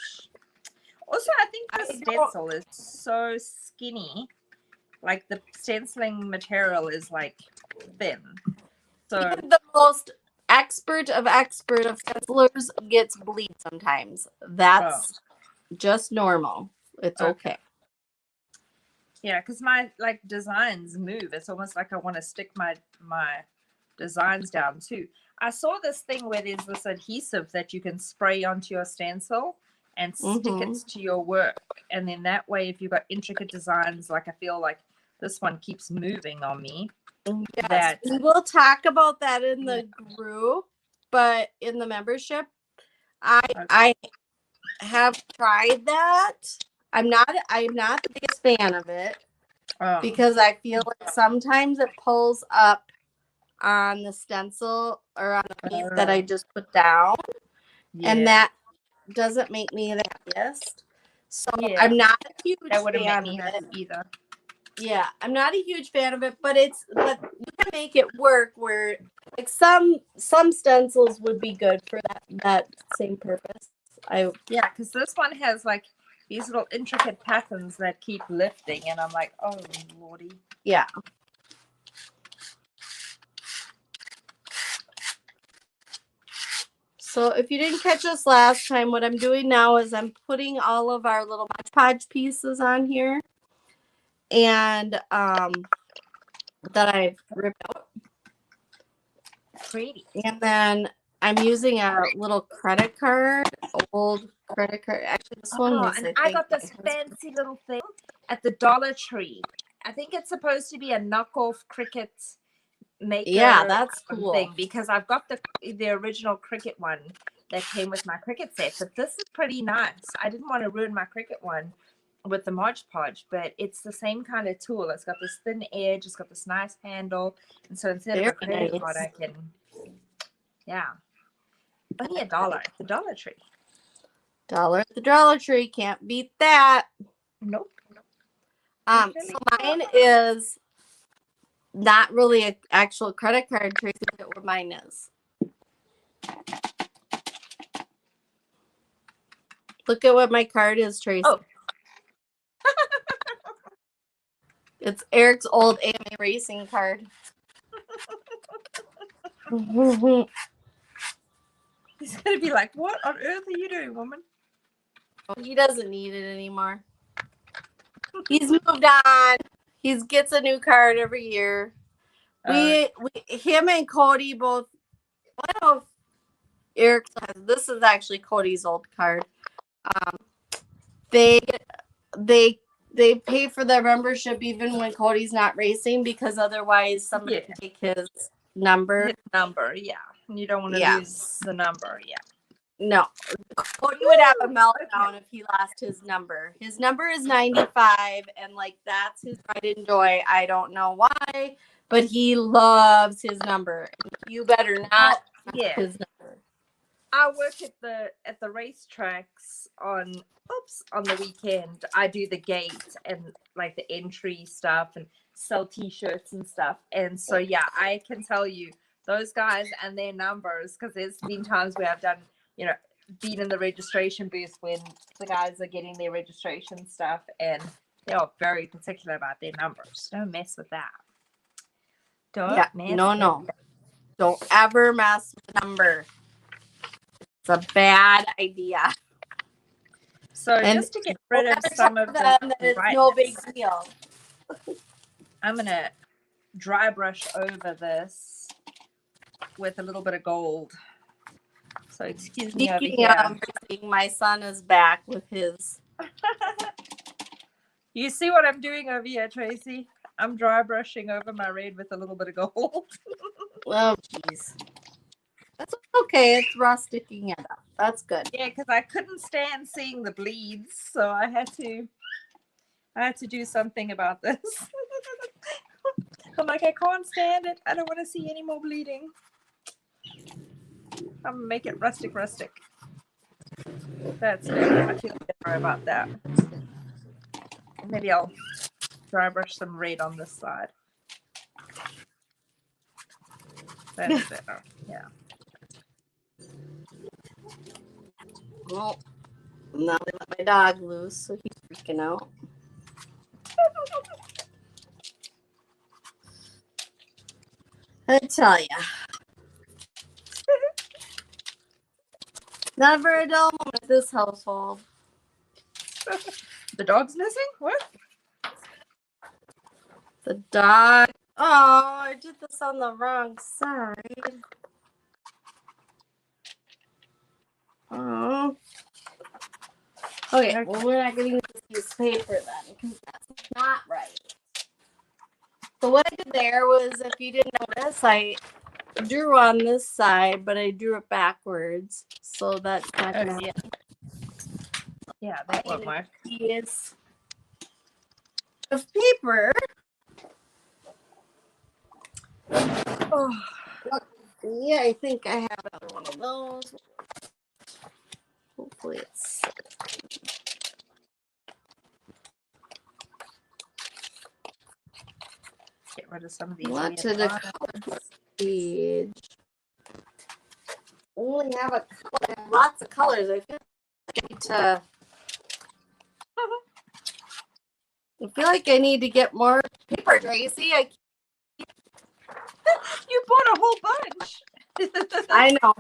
I think the stencil is so skinny. Like the stenciling material is like thin. So even the most expert of stencilers gets bleed sometimes. That's just normal. It's okay. Yeah, because my designs move. It's almost like I want to stick my designs down too. I saw this thing where there's this adhesive that you can spray onto your stencil and stick it to your work. And then that way, if you've got intricate designs, like I feel like this one keeps moving on me. Yes, we will talk about that in the group, but in the membership, I have tried that. I'm not the biggest fan of it because I feel like sometimes it pulls up on the stencil or on the piece that I just put down, and that doesn't make me the happiest. So I'm not a huge fan of it either. Yeah, I'm not a huge fan of it, but you can make it work where like some stencils would be good for that same purpose. Because this one has like these little intricate patterns that keep lifting, and I'm like, oh lordy. Yeah. So if you didn't catch us last time, what I'm doing now is I'm putting all of our little Mod Podge pieces on here, and that I've ripped out. Pretty. And then I'm using a little credit card, old credit card. Actually, this one was. And I got this fancy little thing at the Dollar Tree. I think it's supposed to be a knockoff Cricut maker. Yeah, that's cool. Thing because I've got the original Cricut one that came with my Cricut set, but this is pretty nice. I didn't want to ruin my Cricut one with the Mod Podge, but it's the same kind of tool. It's got this thin edge, it's got this nice handle, and so instead of a credit card, I can, only $1 at the Dollar Tree. $1 at the Dollar Tree, can't beat that. Nope. So mine is not really an actual credit card, Tracy. Look at what mine is. Look at what my card is, Tracy. Oh. It's Eric's old AMA racing card. He's gonna be like, "What on earth are you doing, woman?" He doesn't need it anymore. He's moved on. He gets a new card every year. Him and Cody both. I don't know if Eric has. This is actually Cody's old card. They pay for their membership even when Cody's not racing because otherwise somebody can take his number. And you don't want to lose the number. No, Cody would have a meltdown if he lost his number. His number is 95, and like that's his pride and joy. I don't know why, but he loves his number. You better not. His number. I work at the racetracks on the weekend. I do the gate and like the entry stuff and sell T-shirts and stuff. And so I can tell you those guys and their numbers because there's been times where I've done. Being in the registration booth when the guys are getting their registration stuff and they're very particular about their numbers. Don't mess with that. Don't ever mess with the number. It's a bad idea. So just to get rid of some of them, it's no big deal. I'm going to dry brush over this with a little bit of gold. So excuse me over here. My son is back with his. You see what I'm doing over here, Tracy? I'm dry brushing over my red with a little bit of gold. Oh, jeez. That's okay. It's raw sticking it up. That's good. Yeah, because I couldn't stand seeing the bleeds, so I had to do something about this. I'm like, I can't stand it. I don't want to see any more bleeding. I'm gonna make it rustic. That's better. I feel better about that. Maybe I'll dry brush some red on this side. That's better. Yeah. Well, now they let my dog loose, so he's freaking out. I tell ya. Never a dull moment in this household. The dog's missing? What? The dog. Oh, I did this on the wrong side. Oh. Okay, well, we're not getting this piece of paper then, because that's not right. So what I did there was, if you didn't notice, I drew on this side, but I drew it backwards, so that's not gonna Yeah, that won't work. Piece of paper. Oh, Yeah, I think I have another one of those. Hopefully it's. get rid of some of these What weird to the lines. color page? Only have lots of colors. I feel like I need to. I feel like I need to get more paper, Tracy. You bought a whole bunch. I know,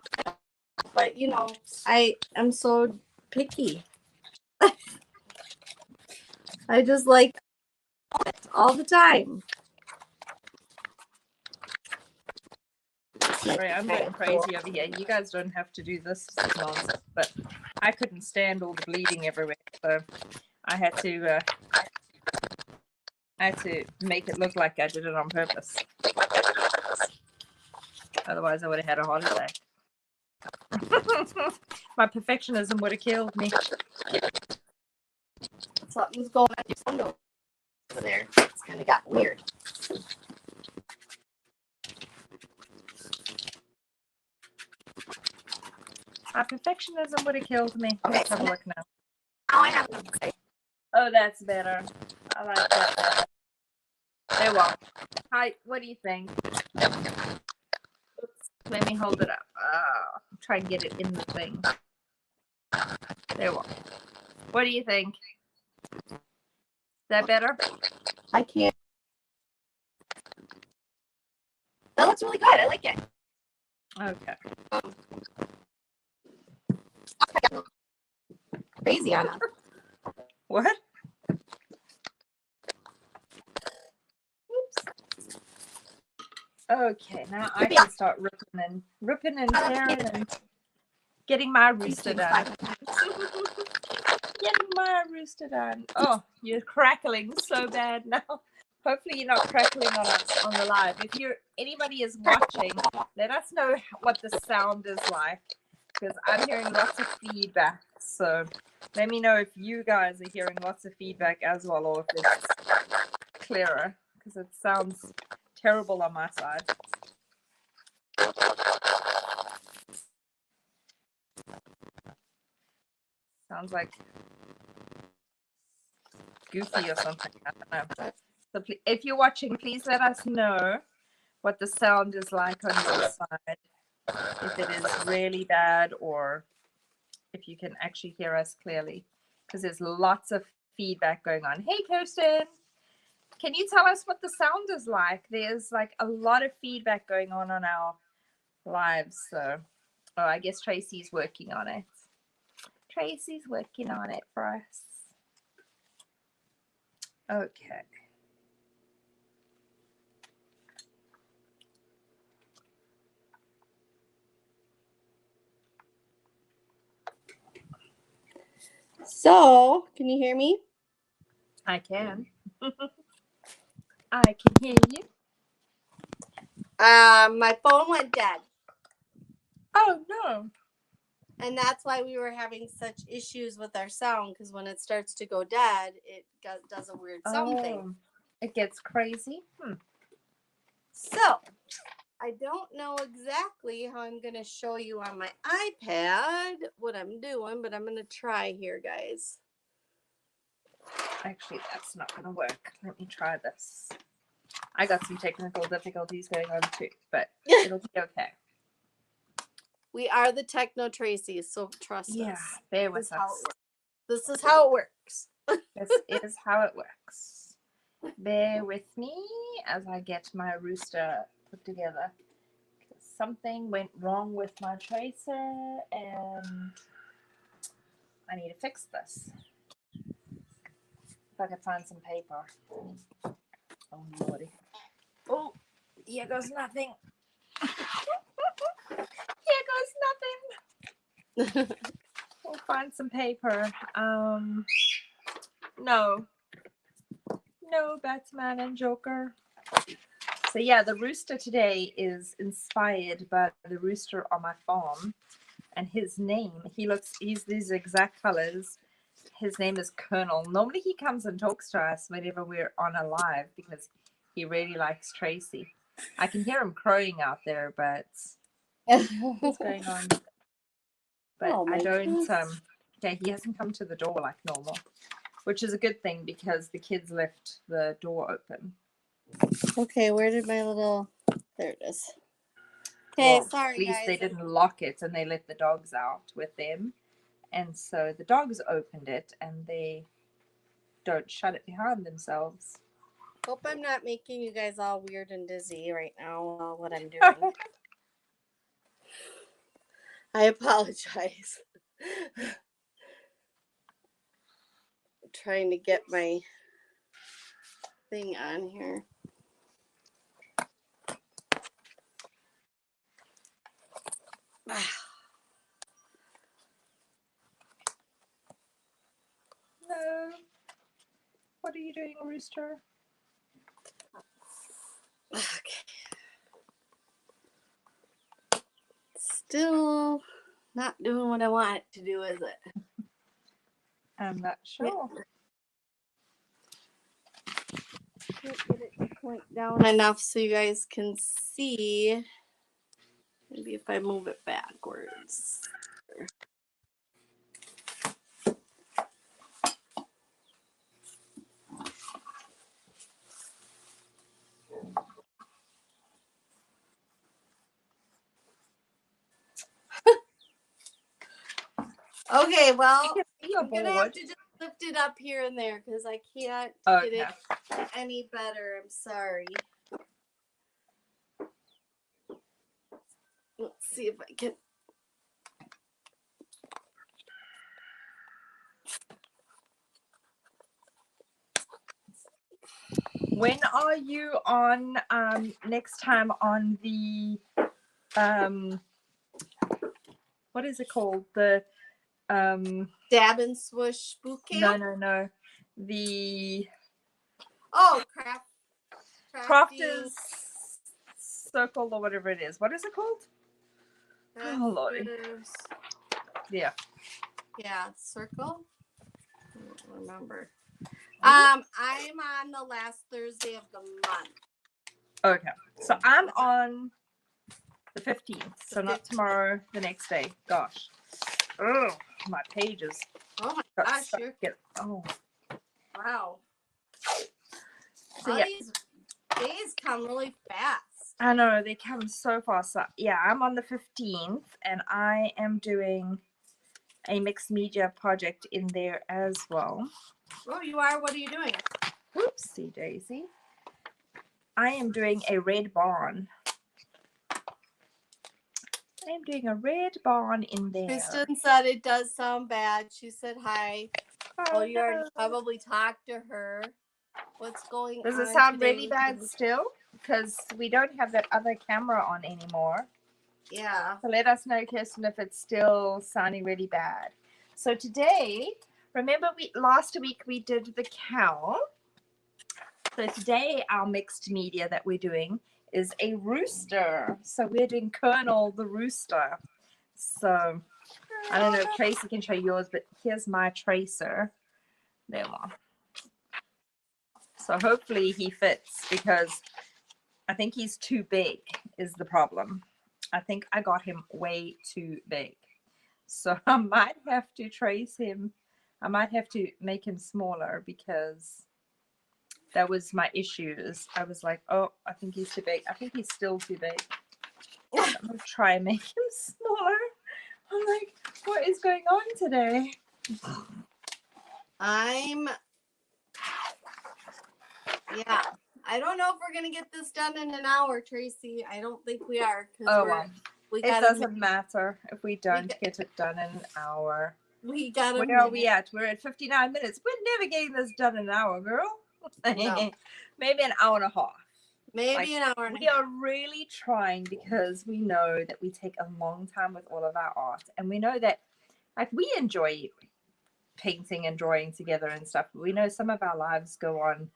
but you know, I am so picky. I just like it all the time. Sorry, I'm going crazy over here. You guys don't have to do this nonsense, but I couldn't stand all the bleeding everywhere, so I had to make it look like I did it on purpose. Otherwise, I would have had a heart attack. My perfectionism would have killed me. Something's going on your window over there. It's kind of got weird. My perfectionism would have killed me. Okay, Let's have a look now. Now I have another side. Oh, that's better. I like that better. There we go. Hi, what do you think? Oops, let me hold it up. Try and get it in the thing. There we go. What do you think? Is that better? I can't. That looks really good. I like it. Okay. Crazy on us. What? Oops. Okay, now I can start ripping and tearing and getting my rooster done. Getting my rooster done. Oh, you're crackling so bad now. Hopefully you're not crackling on us on the live. If anybody is watching, let us know what the sound is like, because I'm hearing lots of feedback. So let me know if you guys are hearing lots of feedback as well, or if it's clearer, because it sounds terrible on my side. Sounds like goofy or something. I don't know. So if you're watching, please let us know what the sound is like on your side. If it is really bad, or if you can actually hear us clearly, because there's lots of feedback going on. Hey, Kirsten, can you tell us what the sound is like? There's like a lot of feedback going on our lives. So, I guess Tracy's working on it. Tracy's working on it for us. Okay. So, can you hear me? I can. I can hear you. My phone went dead. Oh, no. And that's why we were having such issues with our sound, because when it starts to go dead, it does a weird sound thing. It gets crazy. So, I don't know exactly how I'm going to show you on my iPad what I'm doing, but I'm going to try here, guys. Actually, that's not going to work. Let me try this. I got some technical difficulties going on too, but it'll be okay. We are the Techno Tracy's, so trust us. Yeah, bear with us. This is how it works. This is how it works. Bear with me as I get my rooster put together. Something went wrong with my tracer and I need to fix this. If I could find some paper. Oh, lordy. Oh, here goes nothing. Here goes nothing. We'll find some paper. No, Batman and Joker. So yeah, the rooster today is inspired by the rooster on my farm, and his name. He's these exact colors. his name is Colonel. Normally he comes and talks to us whenever we're on a live because he really likes Tracy. I can hear him crowing out there, but what's going on? But Oh, I my don't, goodness. yeah, he hasn't come to the door like normal, which is a good thing because the kids left the door open. Okay, where did my little... There it is. Okay, Well, sorry, at least guys. they didn't lock it and they let the dogs out with them. And so the dogs opened it and they don't shut it behind themselves. Hope I'm not making you guys all weird and dizzy right now what I'm doing. I apologize. I'm trying to get my thing on here. No. What are you doing, Rooster? Okay. Still not doing what I want it to do, is it? I'm not sure. Can't get it to point down enough so you guys can see. Maybe if I move it backwards. Okay, well, You're I'm gonna have bored. to just lift it up here and there because I can't Okay. get it any better. I'm sorry. Let's see if I can. When are you on next time on the what is it called? The Dab and swoosh boot camp? no. The Oh, crafting. Crafters Circle or whatever it is. What is it called? Oh Lordy. Yeah. Yeah, circle. I don't remember. Mm-hmm. I'm on the last Thursday of the month. Okay. So I'm on the 15th. So not 15th. tomorrow, the next day. Gosh. Oh, my pages. Oh my got gosh, stuck. Oh. Wow. So All yeah. these days come really fast. I know, they come so fast. So, yeah, I'm on the 15th and I am doing a mixed media project in there as well. Oh, you are? What are you doing? Whoopsie daisy. I am doing a red barn. I am doing a red barn in there. Kristen said it does sound bad. She said hi. Oh, you already no. probably talked to her. What's going on? Does it sound today? really bad still? Because we don't have that other camera on anymore. Yeah. So let us know, Kirsten, if it's still sounding really bad. So today, remember last week we did the cow. So today our mixed media that we're doing is a rooster. So we're doing Colonel the Rooster. So I don't know if Tracy can show yours, but here's my tracer. There we are. So hopefully he fits because I think he's too big is the problem. I think I got him way too big. So I might have to trace him. I might have to make him smaller because that was my issues. I was like, oh, I think he's too big. I think he's still too big. I'm going to try and make him smaller. I'm like, what is going on today? Yeah. I don't know if we're going to get this done in an hour, Tracy. I don't think we are. Oh, well. We It doesn't matter if we don't get it done in an hour. Where are we at? We're at 59 minutes. We're never getting this done in an hour, girl. No. Maybe an hour and a half. Maybe an hour and a half. We are really trying because we know that we take a long time with all of our art. And we know that we enjoy painting and drawing together and stuff. But we know some of our lives go on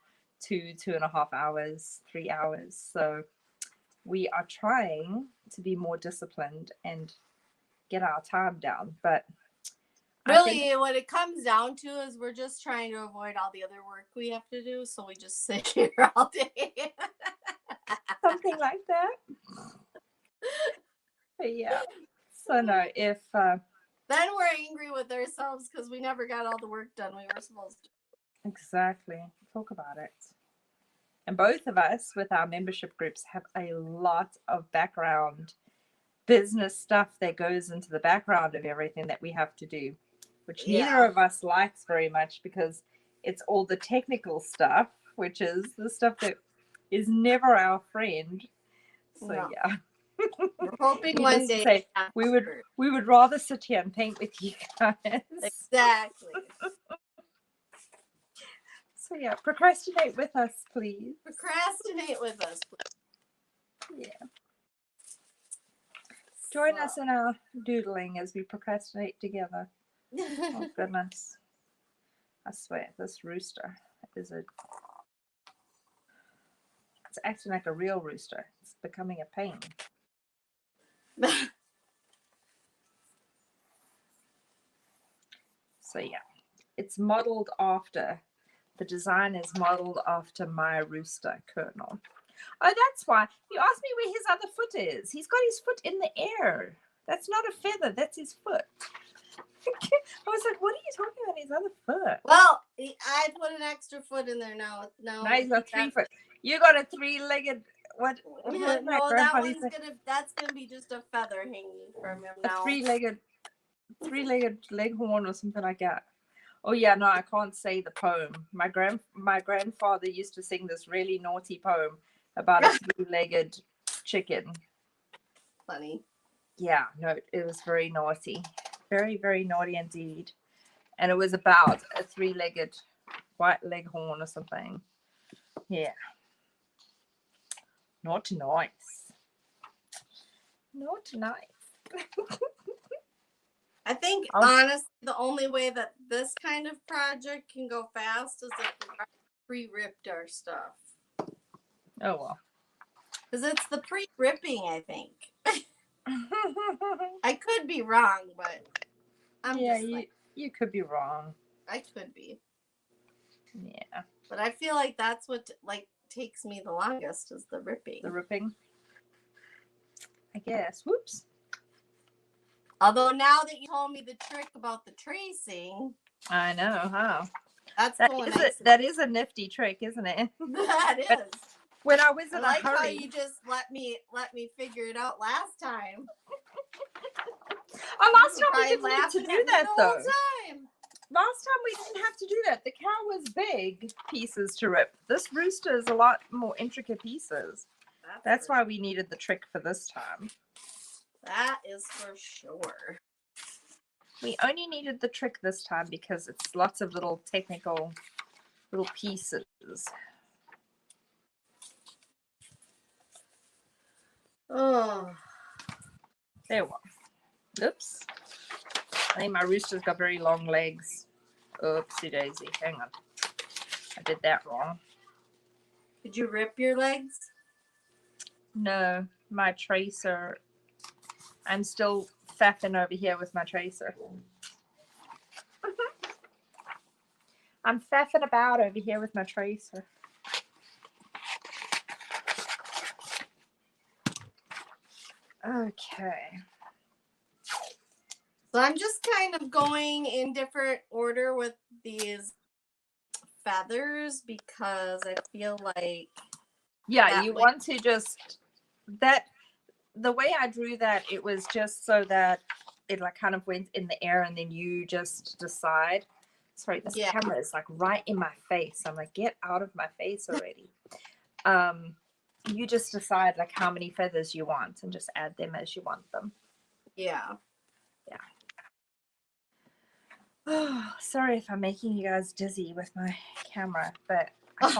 2.5 hours, 3 hours. So we are trying to be more disciplined and get our time down. But Really, what it comes down to is we're just trying to avoid all the other work we have to do, so we just sit here all day. Something like that. But yeah. So no, if then we're angry with ourselves because we never got all the work done we were supposed to. exactly, talk about it. And both of us with our membership groups have a lot of background business stuff that goes into the background of everything that we have to do, which neither of us likes very much because it's all the technical stuff, which is the stuff that is never our friend. So No. yeah. We're hoping Needless one to day say, we would rather sit here and paint with you guys. Exactly. So yeah, procrastinate with us, please. Procrastinate with us, please. Yeah. Join us in our doodling as we procrastinate together. Oh goodness. I swear, this rooster is it's acting like a real rooster. It's becoming a pain. So yeah, it's modeled after, the design is modeled after my rooster Colonel. Oh, that's why. You asked me where his other foot is. He's got his foot in the air. That's not a feather, that's his foot. I was like, what are you talking about, his other foot? Well, I put an extra foot in there now. Now he's got 3 foot. You got a 3-legged, what no, that's gonna be just a feather hanging from him now. A three-legged leghorn or something like that. Oh yeah, no, I can't say the poem. My grandfather used to sing this really naughty poem about a 3-legged chicken. Funny. Yeah, no, it was very naughty. Very, very naughty indeed. And it was about a 3-legged white leghorn or something. Yeah. Not nice. Not nice. I think, honestly, the only way that this kind of project can go fast is if we pre-ripped our stuff. Oh, well. Because it's the pre-ripping, I think. I could be wrong, but you could be wrong. I could be. Yeah. But I feel like that's what takes me the longest is the ripping. The ripping? I guess. Whoops. Although now that you told me the trick about the tracing. I know, huh? That is a nifty trick, isn't it? That is. When I was in a hurry. How you just let me figure it out last time. Last time we didn't have to do that though. Time. Last time we didn't have to do that. The cow was big pieces to rip. This rooster is a lot more intricate pieces. That's why we needed the trick for this time. That is for sure. We only needed the trick this time because it's lots of little technical little pieces. Oh. There we go. Oops. I think my rooster's got very long legs. Oopsie daisy. Hang on. I did that wrong. Did you rip your legs? No, my tracer. I'm still faffing over here with my tracer. I'm faffing about over here with my tracer. Okay. So I'm just kind of going in different order with these feathers because I feel like you want to just the way I drew that, it was just so that it kind of went in the air and then you just decide. Sorry, this camera is right in my face. I'm like, get out of my face already. You just decide how many feathers you want and just add them as you want them. Yeah. Oh, sorry if I'm making you guys dizzy with my camera, but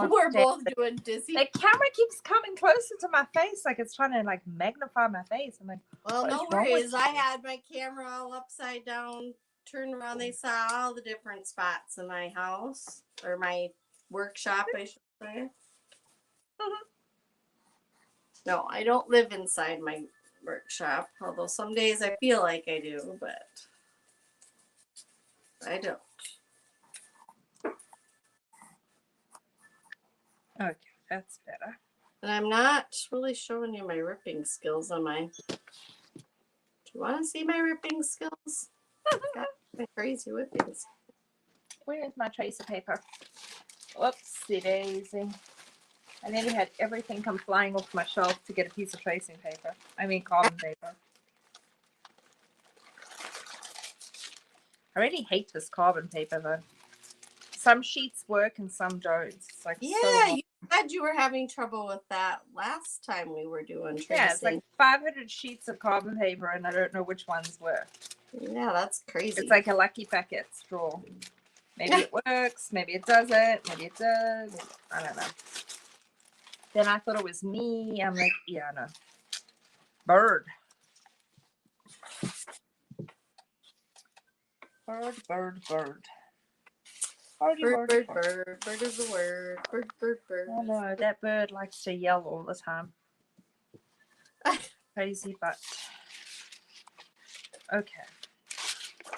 we're both doing dizzy. The camera keeps coming closer to my face, it's trying to magnify my face. I'm like, well, no worries. I had my camera all upside down, turned around. They saw all the different spots in my house or my workshop, I should say. No, I don't live inside my workshop, although some days I feel like I do, but I don't. Okay, that's better. And I'm not really showing you my ripping skills, am I? Do you want to see my ripping skills? Got my crazy whippings. Where is my tracer paper? Whoopsie daisy. I nearly had everything come flying off my shelf to get a piece of tracing paper. I mean carbon paper. I really hate this carbon paper though. Some sheets work and some don't. It's like Yeah, so you said you were having trouble with that last time we were doing tracing. yeah, it's like 500 sheets of carbon paper and I don't know which ones work. Yeah, that's crazy. It's like a lucky packet straw. Maybe it works, maybe it doesn't, maybe it does. I don't know. Then I thought it was me. I'm like, yeah, no. Bird. Bird, bird, bird. Birdie, bird, birdie, bird, bird. Bird is a word. Bird, bird, bird. Oh no, that bird likes to yell all the time. Crazy, but okay.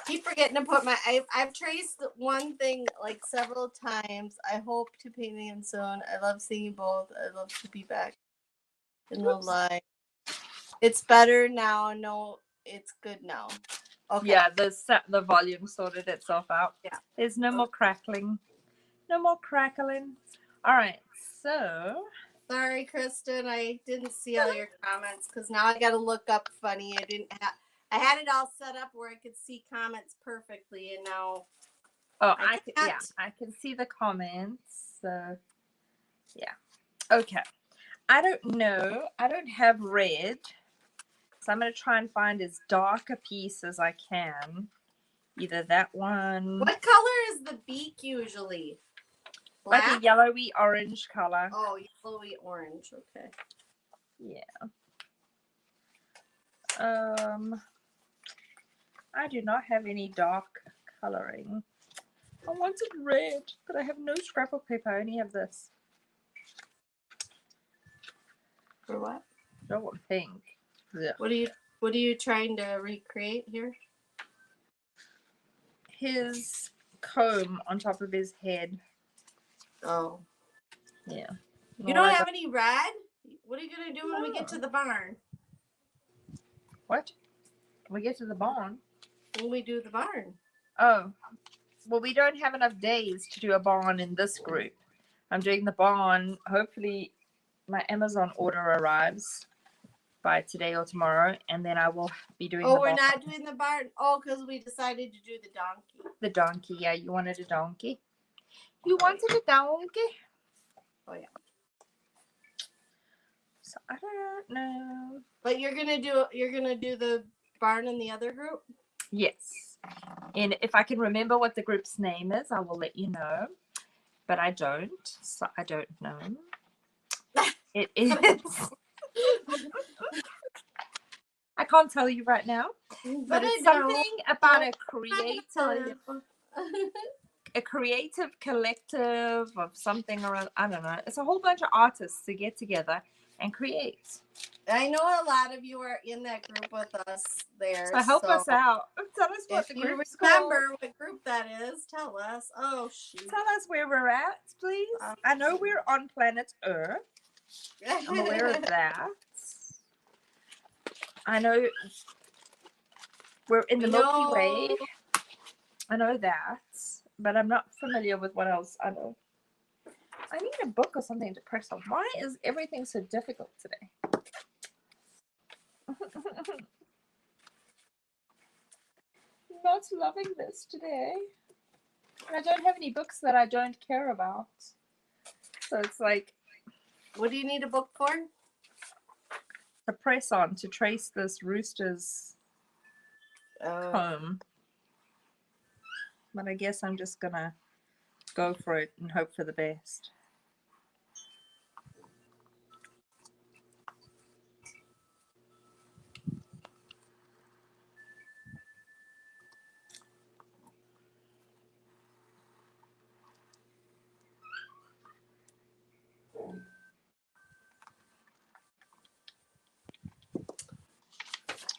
Keep forgetting to put my. I've traced one thing like several times. I hope to paint them soon. I love seeing you both. I love to be back in the live. It's better now. No, it's good now. Okay. Yeah, the volume sorted itself out. Yeah. There's no more crackling. No more crackling. All right, so. Sorry, Kristen. I didn't see all your comments because now I got to look up funny. I had it all set up where I could see comments perfectly, and now. Oh, I can see the comments. So, yeah. Okay. I don't know. I don't have red. So I'm going to try and find as dark a piece as I can. Either that one. What color is the beak usually? Black? Like a yellowy orange color. Oh, yellowy orange. Okay. Yeah. I do not have any dark coloring. I wanted red, but I have no scrapbook paper. I only have this. For what? I don't want pink. Yeah. What are you trying to recreate here? His comb on top of his head. Oh. Yeah. You don't have any red? What are you gonna do when we get to the barn? What? When we get to the barn? When we do the barn. Oh. Well, we don't have enough days to do a barn in this group. I'm doing the barn. Hopefully my Amazon order arrives by today or tomorrow, and then I will be doing the barn. Oh, we're not doing the barn? Oh, because we decided to do the donkey. The donkey, yeah. You wanted a donkey? You wanted a donkey? Oh, yeah. So I don't know. But you're gonna do the barn in the other group? Yes. And if I can remember what the group's name is, I will let you know. But I don't, so I don't know. It is. I can't tell you right now. But it's something about a creative collective of something, or I don't know. It's a whole bunch of artists to get together and create. I know a lot of you are in that group with us there. So help us out. Tell us what the group's called. Remember what group that is, tell us. Oh, shoot. Tell us where we're at, please. I know we're on planet Earth. I'm aware of that. I know we're in the Milky Way. I know that. But I'm not familiar with what else I know. I need a book or something to press on. Why is everything so difficult today? Not loving this today. I don't have any books that I don't care about. So it's like... What do you need a book for? To press on, to trace this rooster's comb. But I guess I'm just going to go for it and hope for the best.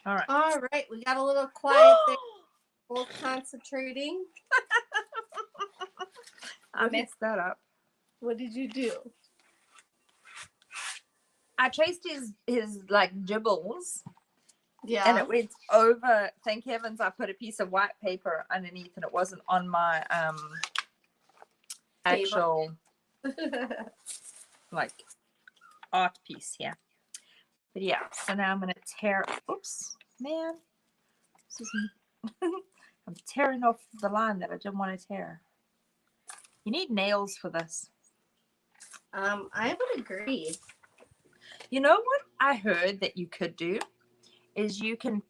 All right. All right. We got a little quiet there. Both concentrating. I messed that up. What did you do? I traced his like gibbles. Yeah. And it went over. Thank heavens I put a piece of white paper underneath and it wasn't on my actual like art piece here. But yeah, so now I'm gonna tear. Oops, man. This is I'm tearing off the line that I didn't want to tear. You need nails for this. I would agree. You know what I heard that you could do is you can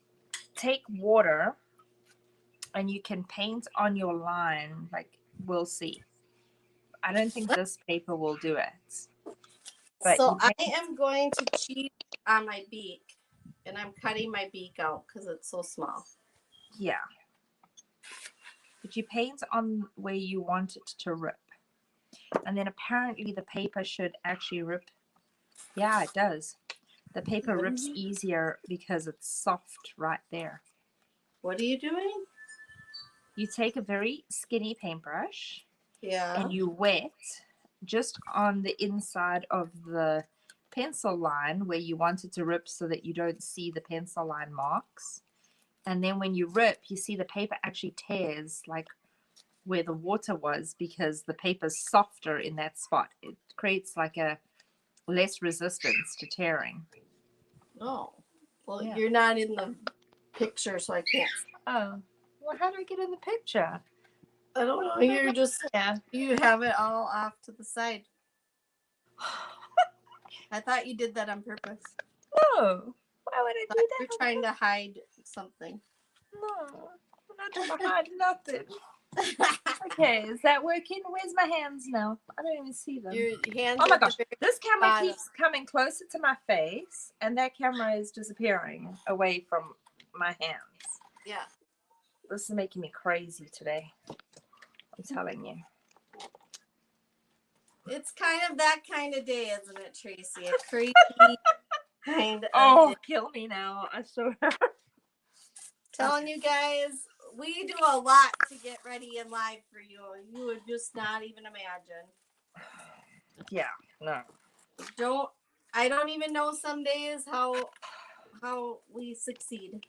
take water and you can paint on your line. Like, we'll see. I don't think this paper will do it. But so I am going to cheat on my beak, and I'm cutting my beak out because it's so small. Yeah. But you paint on where you want it to rip. And then apparently the paper should actually rip. Yeah, it does. The paper rips easier because it's soft right there. What are you doing? You take a very skinny paintbrush. Yeah. And you wet just on the inside of the pencil line where you want it to rip so that you don't see the pencil line marks. And then when you rip, you see the paper actually tears like where the water was because the paper's softer in that spot. It creates like a less resistance to tearing. Oh. Well, Yeah. you're not in the picture, so I can't. Oh. Well, how do I get in the picture? I don't know. You're just, you have it all off to the side. I thought you did that on purpose. No. Why would I do that? You're trying to hide something. No. I'm not trying to hide nothing. Okay, is that working? Where's my hands now? I don't even see them. Your hands. Oh my gosh, this camera bottom. keeps coming closer to my face, and that camera is disappearing away from my hands. Yeah. This is making me crazy today. I'm telling you. It's kind of that kind of day, isn't it, Tracy? A crazy kind of day. Kill me now. I swear. Telling you guys, we do a lot to get ready and live for you. You would just not even imagine. Yeah, no. I don't even know some days how we succeed.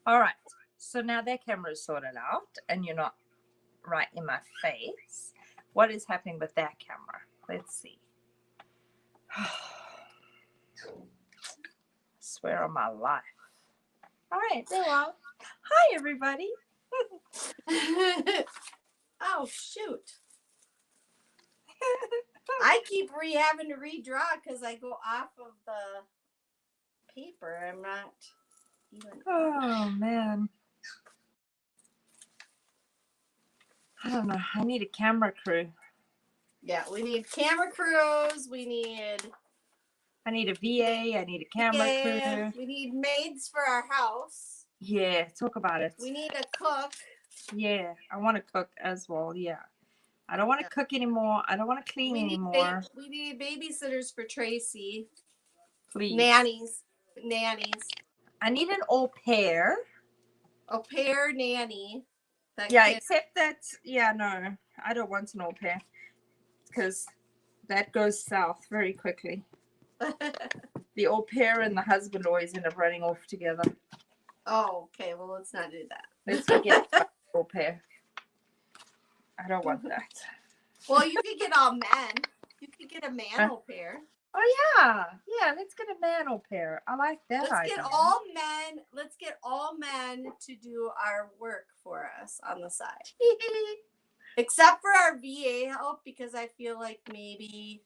All right. So now that camera is sorted out and you're not right in my face. What is happening with that camera? Let's see. I swear on my life. All right, there you are. Hi, everybody. Oh, shoot. I keep having to redraw because I go off of the paper. I'm not even. Oh, man. I don't know. I need a camera crew. Yeah, we need camera crews. I need a VA. I need a camera crew. We need maids for our house. Yeah, talk about it. We need a cook. Yeah, I want to cook as well. Yeah. I don't want to cook anymore. I don't want to clean anymore. We need babysitters for Tracy. Please. Nannies. I need an au pair. Au pair nanny. Except that, no, I don't want an au pair because that goes south very quickly. The au pair and the husband always end up running off together. Oh, okay. Well, let's not do that. Let's forget au pair. I don't want that. Well, you could get all men. You could get a man au pair. Oh yeah, let's get a man au pair. I like that idea. Let's get all men to do our work for us on the side. Except for our VA help, because I feel like maybe.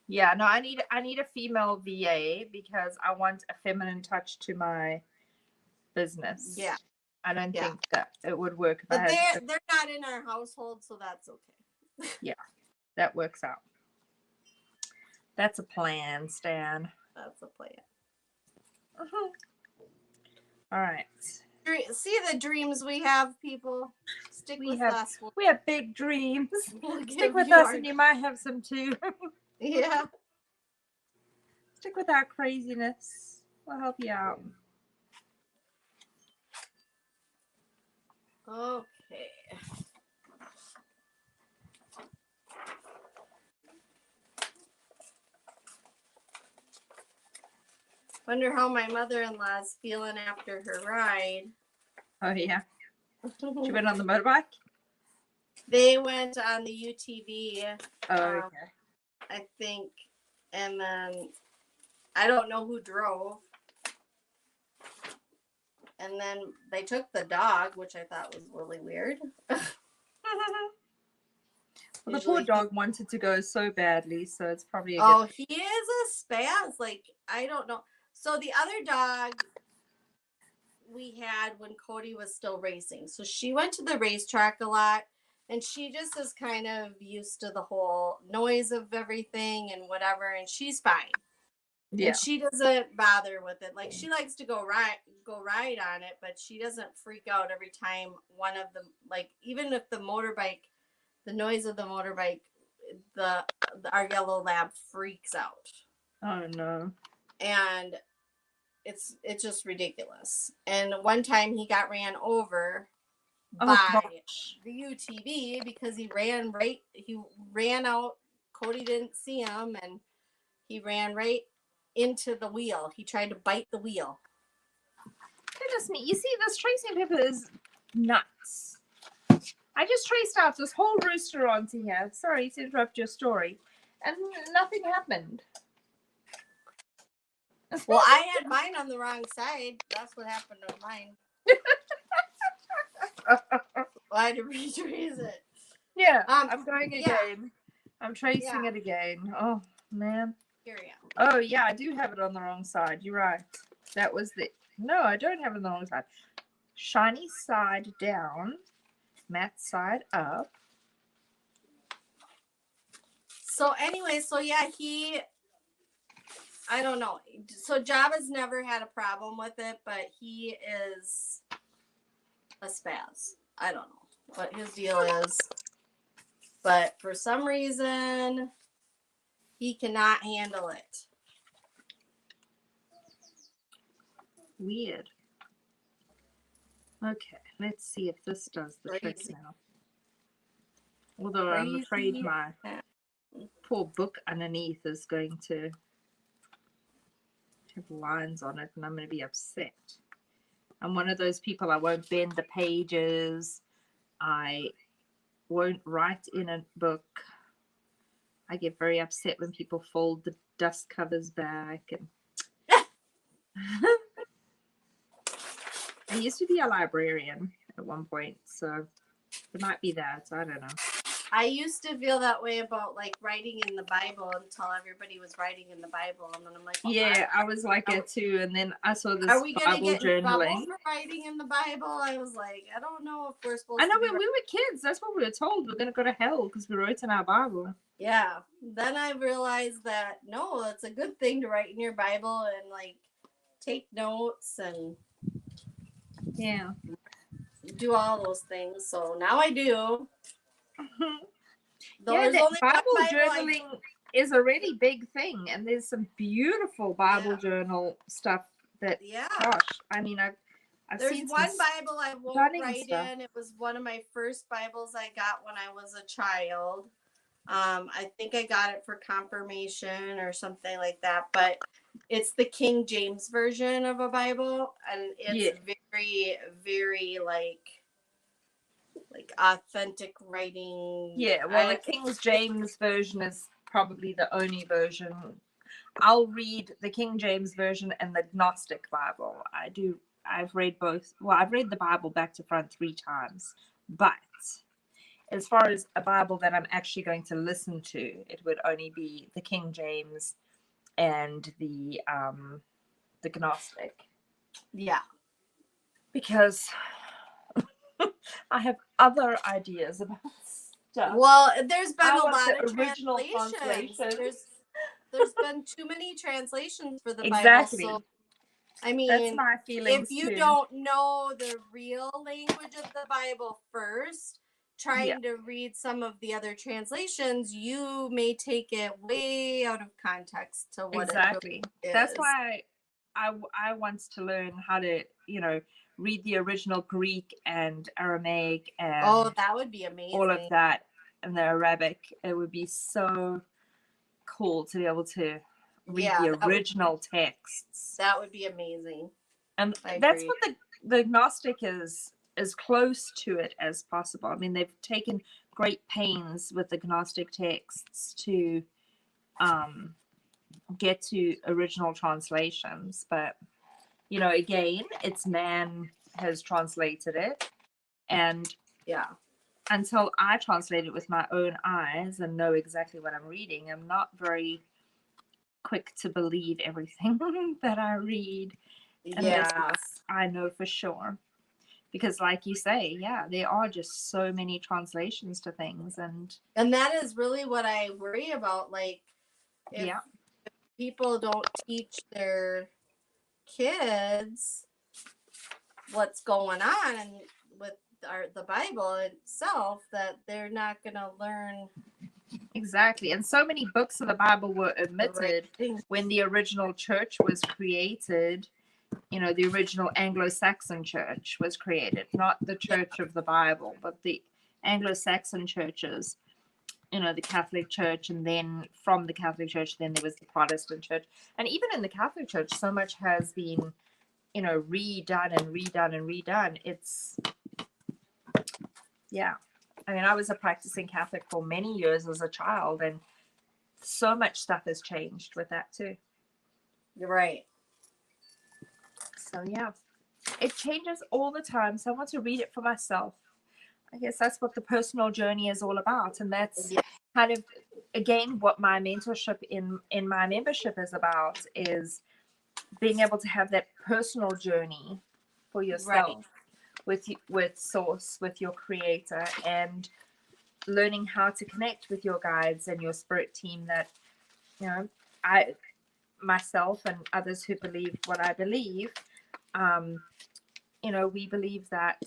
Yeah, no, I need a female VA because I want a feminine touch to my business. Yeah. I don't think that it would work. But they're not in our household, so that's okay. Yeah, that works out. That's a plan, Stan. That's a plan. All right. See the dreams we have, people. Stick with us. We have big dreams. Stick with us, and you might have some too. Yeah. Stick with our craziness. We'll help you out. Okay. Wonder how my mother-in-law's feeling after her ride. Oh, yeah. She went on the motorbike? They went on the UTV, Oh, okay. I think, and then I don't know who drove. And then they took the dog, which I thought was really weird. Well, the poor dog wanted to go so badly, so it's probably a Oh, he is a spaz. Like, I don't know. So the other dog we had when Cody was still racing. So she went to the racetrack a lot, and she just is kind of used to the whole noise of everything and whatever, and she's fine. Yeah. And she doesn't bother with it. Like, she likes to go ride on it, but she doesn't freak out every time one of them, like, even if the motorbike, the noise of the motorbike, our yellow lab freaks out. Oh no. And it's just ridiculous. And one time he got ran over by the UTV because he ran out. Cody didn't see him, and he ran right into the wheel. He tried to bite the wheel. Goodness me. You see, this tracing paper is nuts. I just traced out this whole rooster onto here. Sorry to interrupt your story. And nothing happened. Well, I had mine on the wrong side. That's what happened to mine. I had to retrace it. Yeah, I'm going again. Yeah. I'm tracing it again. Oh, man. Here we go. Oh, yeah, I do have it on the wrong side. You're right. That was the... No, I don't have it on the wrong side. Shiny side down. Matte side up. So anyway, I don't know. So Java's never had a problem with it, but he is a spaz. I don't know what his deal is. But for some reason, he cannot handle it. Weird. Okay, let's see if this does the trick now. Although I'm afraid my poor book underneath is going to have lines on it, and I'm going to be upset. I'm one of those people, I won't bend the pages. I won't write in a book. I get very upset when people fold the dust covers back. And I used to be a librarian at one point, so it might be that. I don't know. I used to feel that way about like writing in the Bible until everybody was writing in the Bible, and then I'm like, well, yeah, I was like that too. And then I saw this. Are we gonna get in trouble journaling for writing in the Bible? I was like, I don't know if we're supposed. I know when we were kids, that's what we were told. We're gonna go to hell because we wrote in our Bible. Yeah. Then I realized that no, it's a good thing to write in your Bible and like take notes and do all those things. So now I do. Bible journaling is a really big thing, and there's some beautiful Bible journal stuff that gosh, I mean I've seen one Bible I won't write in. It was one of my first Bibles I got when I was a child. I think I got it for confirmation or something like that, but it's the King James version of a Bible, and it's very, very like authentic writing. Yeah, well, the King James version is probably the only version. I'll read the King James version and the Gnostic Bible. I've read both. Well, I've read the Bible back to front 3 times, but as far as a Bible that I'm actually going to listen to, it would only be the King James and the Gnostic. Yeah. Because I have other ideas about stuff. Well, there's been a lot of original translations. There's been too many translations for the Bible. So, I mean, that's my feelings if you don't know the real language of the Bible first, trying to read some of the other translations, you may take it way out of context to what it really is. That's why I want to learn how to, read the original Greek and Aramaic and that would be amazing. All of that and the Arabic. It would be so cool to be able to read the original texts. That would be amazing. And I that's agree. what the Gnostic is as close to it as possible. I mean, they've taken great pains with the Gnostic texts to get to original translations, but again, it's man has translated it, and until I translate it with my own eyes and know exactly what I'm reading, I'm not very quick to believe everything that I read. Unless I know for sure. Because like you say, there are just so many translations to things, and that is really what I worry about. Like, if people don't teach their kids what's going on with the Bible itself, that they're not gonna learn. Exactly. And so many books of the Bible were omitted when the original church was created. The original Anglo-Saxon church was created, not the church of the Bible, but the Anglo-Saxon churches, the Catholic Church, and then from the Catholic Church, then there was the Protestant Church. And even in the Catholic Church, so much has been, redone and redone and redone. It's, I mean, I was a practicing Catholic for many years as a child, and so much stuff has changed with that too. You're right. So, it changes all the time. So I want to read it for myself. I guess that's what the personal journey is all about. And that's kind of, again, what my mentorship in my membership is about, is being able to have that personal journey for yourself with Source, with your creator, and learning how to connect with your guides and your spirit team that, I myself and others who believe what I believe, we believe that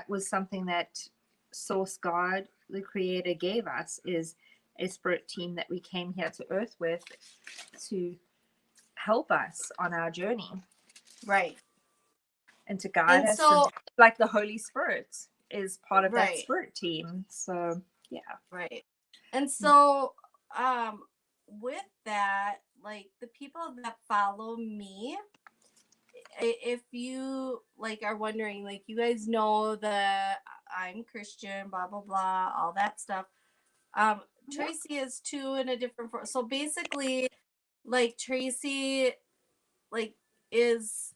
was something that Source God, the creator, gave us, is a spirit team that we came here to earth with to help us on our journey. Right. And to guide us. So, like the Holy Spirit is part of that spirit team. So, Right. And so, with that, like the people that follow me, if you are wondering, like, you guys know that I'm Christian, blah blah blah, all that stuff. Tracy is too, in a different form. So basically, like, Tracy is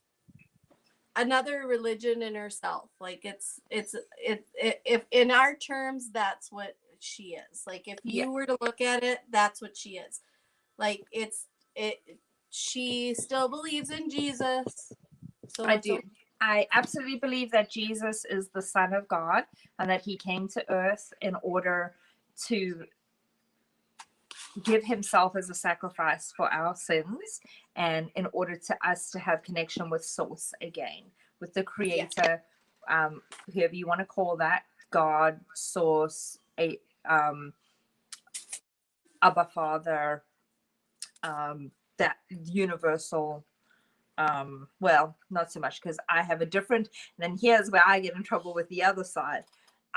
another religion in herself. Like, if in our terms, that's what she is. Like, if you were to look at it, that's what she is. Like, she still believes in Jesus. So I do. I absolutely believe that Jesus is the Son of God, and that he came to earth in order to give himself as a sacrifice for our sins, and in order to us to have connection with Source again, with the creator, whoever you want to call that, God, Source, Abba Father, that universal, well, not so much, because I have a different, and then here's where I get in trouble with the other side.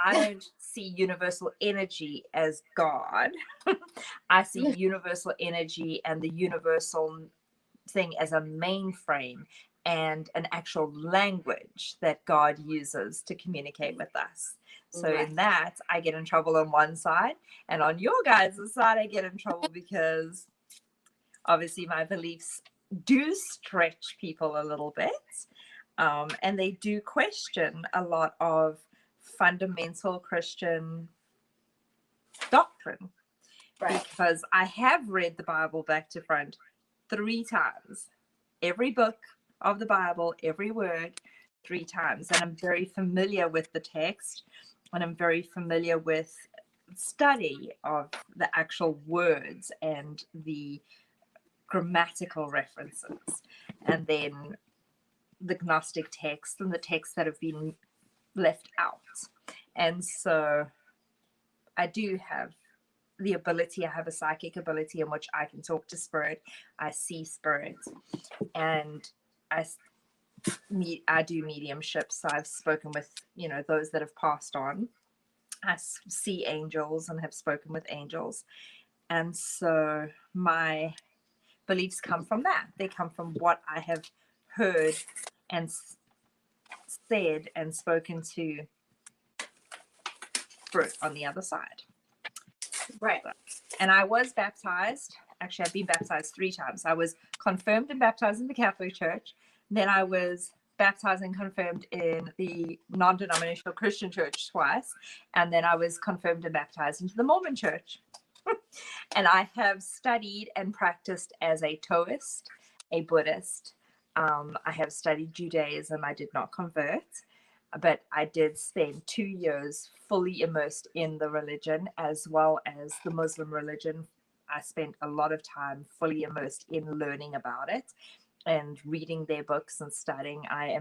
I don't see universal energy as God. I see universal energy and the universal thing as a mainframe and an actual language that God uses to communicate with us. So in that, I get in trouble on one side, and on your guys' side, I get in trouble because obviously my beliefs do stretch people a little bit, and they do question a lot of fundamental Christian doctrine, because I have read the Bible back to front 3 times, every book of the Bible, every word, 3 times, and I'm very familiar with the text, and I'm very familiar with study of the actual words and the grammatical references, and then the Gnostic text and the texts that have been left out. And so I do have the ability, I have a psychic ability in which I can talk to spirit, I see spirit, and I do mediumship. So I've spoken with, those that have passed on. I see angels and have spoken with angels. And so my beliefs come from that. They come from what I have heard and said and spoken to fruit on the other side. Right. And I was baptized. Actually, I've been baptized 3 times. I was confirmed and baptized in the Catholic Church. Then I was baptized and confirmed in the non-denominational Christian Church twice. And then I was confirmed and baptized into the Mormon Church. And I have studied and practiced as a Taoist, a Buddhist. I have studied Judaism. I did not convert, but I did spend 2 years fully immersed in the religion as well as the Muslim religion. I spent a lot of time fully immersed in learning about it and reading their books and studying. I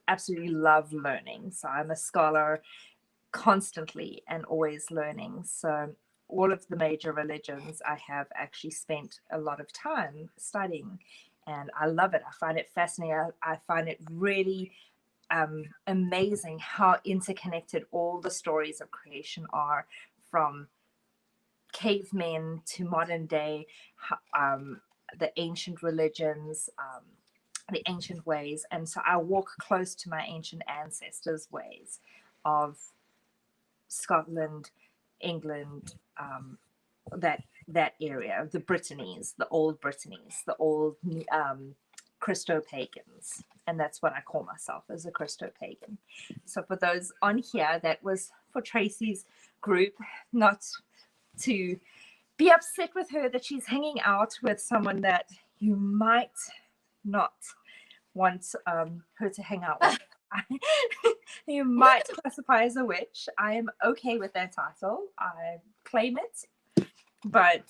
absolutely love learning. So I'm a scholar constantly and always learning. So all of the major religions I have actually spent a lot of time studying, and I love it. I find it fascinating. I find it really amazing how interconnected all the stories of creation are, from cavemen to modern day, the ancient religions, the ancient ways. And so I walk close to my ancient ancestors' ways of Scotland, England, that area, the Brittanies, the old Brittanies, the old Christo-pagans. And that's what I call myself, as a Christo-pagan. So for those on here, that was for Tracy's group, not to be upset with her that she's hanging out with someone that you might not want her to hang out with. You might classify as a witch. I am okay with that title. I claim it, but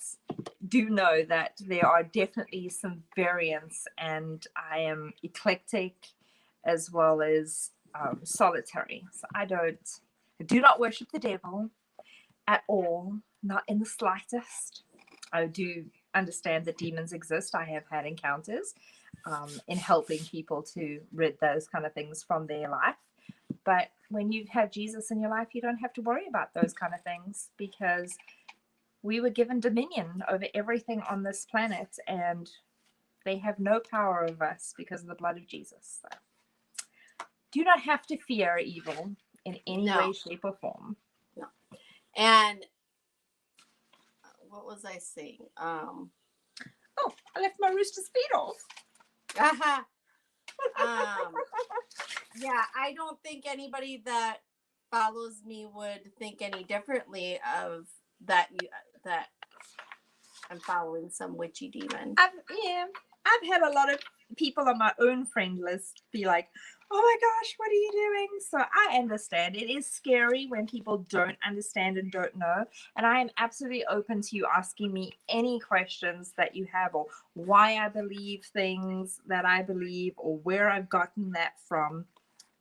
do know that there are definitely some variants, and I am eclectic as well as solitary. So I do not worship the devil at all, not in the slightest. I do understand that demons exist. I have had encounters in helping people to rid those kind of things from their life. But when you have Jesus in your life, you don't have to worry about those kind of things, because we were given dominion over everything on this planet, and they have no power over us because of the blood of Jesus. So do not have to fear evil in any way, shape, or form. No. And what was I saying? Oh, I left my rooster's feet off. Yeah, I don't think anybody that follows me would think any differently of that. That I'm following some witchy demon. I've had a lot of people on my own friend list be like, "Oh my gosh, what are you doing?" So I understand. It is scary when people don't understand and don't know. And I am absolutely open to you asking me any questions that you have, or why I believe things that I believe, or where I've gotten that from.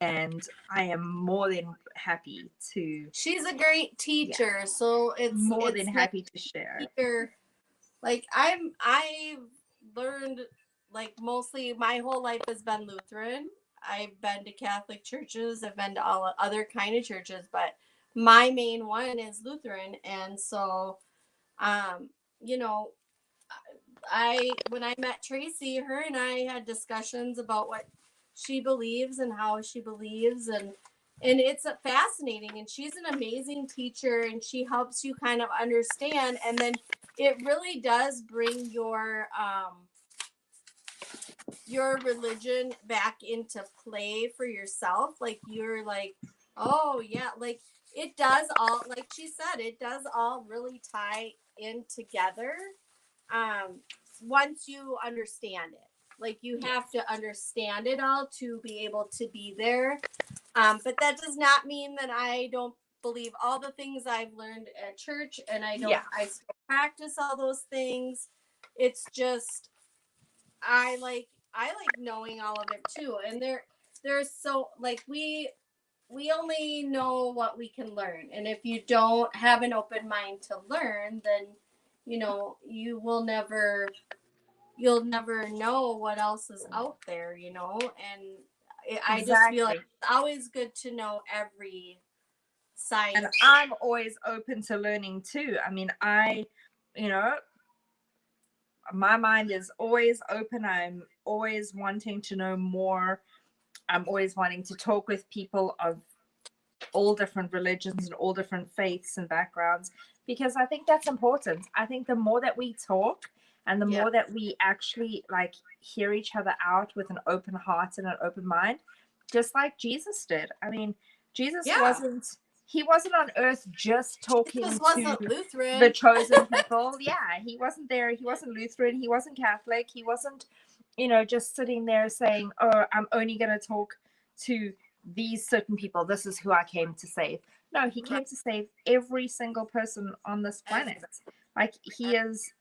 And I am more than happy to. She's a great teacher, so it's more than happy to share. Like I've learned, like, mostly my whole life has been Lutheran. I've been to Catholic churches. I've been to all other kind of churches, but my main one is Lutheran. And so, you know, when I met Tracy, her and I had discussions about what she believes and how she believes, and it's fascinating. And she's an amazing teacher, and she helps you kind of understand. And then it really does bring your religion back into play for yourself. Like, you're like, oh yeah, like it does all, like she said, it does all really tie in together. Once you understand it, like, you have to understand it all to be able to be there. But that does not mean that I don't believe all the things I've learned at church, and I still practice all those things. It's just, I like knowing all of it too. And there's so, like, we only know what we can learn. And if you don't have an open mind to learn, then, you'll never know what else is out there, And I just feel like it's always good to know every side. And I'm always open to learning too. I mean, I you know, my mind is always open. I'm always wanting to know more. I'm always wanting to talk with people of all different religions and all different faiths and backgrounds, because I think that's important. I think the more that we talk and the more that we actually like hear each other out with an open heart and an open mind, just like Jesus did. I mean, Jesus he wasn't on earth just talking Jesus to wasn't Lutheran. the chosen people. Yeah, he wasn't there. He wasn't Lutheran. He wasn't Catholic. He wasn't, just sitting there saying, "Oh, I'm only going to talk to these certain people. This is who I came to save." No, he came to save every single person on this planet. Like he is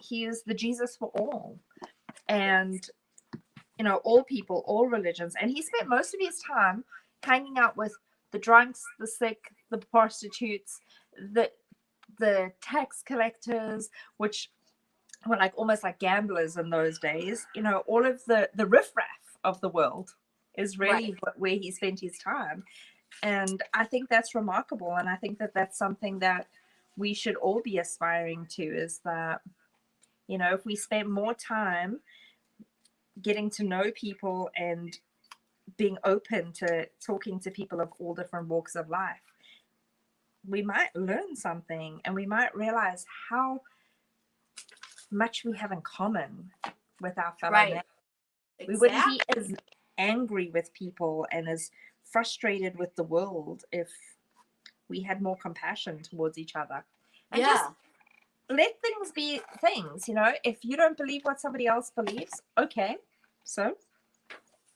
the Jesus for all, and all people, all religions. And he spent most of his time hanging out with the drunks, the sick, the prostitutes, the tax collectors, which were like almost like gamblers in those days. All of the riffraff of the world is really where he spent his time. And I think that's remarkable. And I think that that's something that we should all be aspiring to, is that, if we spend more time getting to know people and being open to talking to people of all different walks of life, we might learn something, and we might realize how much we have in common with our fellow men. Exactly. We wouldn't be as angry with people and as frustrated with the world if we had more compassion towards each other. And just let things be things. If you don't believe what somebody else believes, okay, so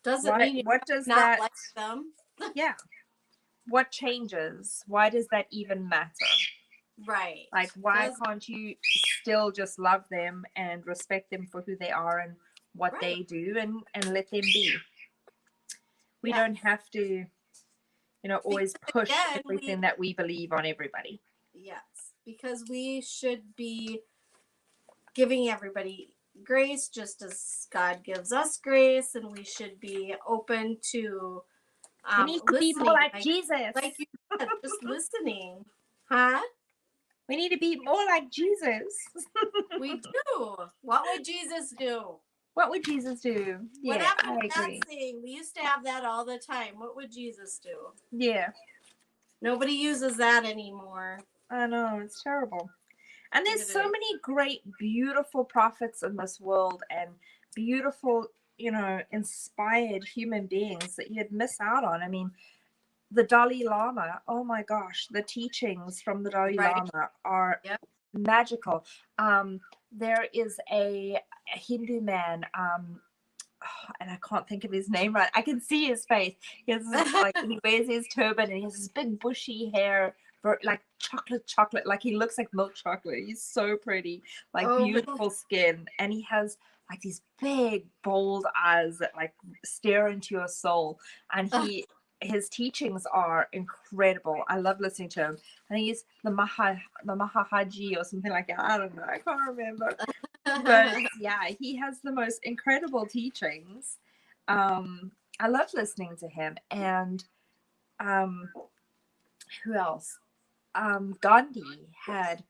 doesn't mean what does not that like them. Yeah, what changes? Why does that even matter? Right. Like, why can't you still just love them and respect them for who they are and what they do, and let them be? We don't have to, always push everything that we believe on everybody. Yes, because we should be giving everybody grace just as God gives us grace, and we should be open to we need to be more like Jesus. Like you said, just listening. Huh? We need to be more like Jesus. We do. What would Jesus do? What would Jesus do? Yeah, what happened I to that agree. saying? We used to have that all the time. What would Jesus do? Yeah. Nobody uses that anymore. I know, it's terrible. And there's so many great, beautiful prophets in this world, and beautiful, inspired human beings that you'd miss out on. I mean, the Dalai Lama, oh my gosh, the teachings from the Dalai Lama are magical. There is a Hindu man, and I can't think of his name right. I can see his face. He has he wears his turban and he has this big bushy hair, like chocolate, like he looks like milk chocolate. He's so pretty, like beautiful skin, and he has like these big bold eyes that like stare into your soul. And his teachings are incredible. I love listening to him. And he's the Mahahaji or something like that. I don't know. I can't remember. But yeah, he has the most incredible teachings. I love listening to him. And who else? Gandhi had,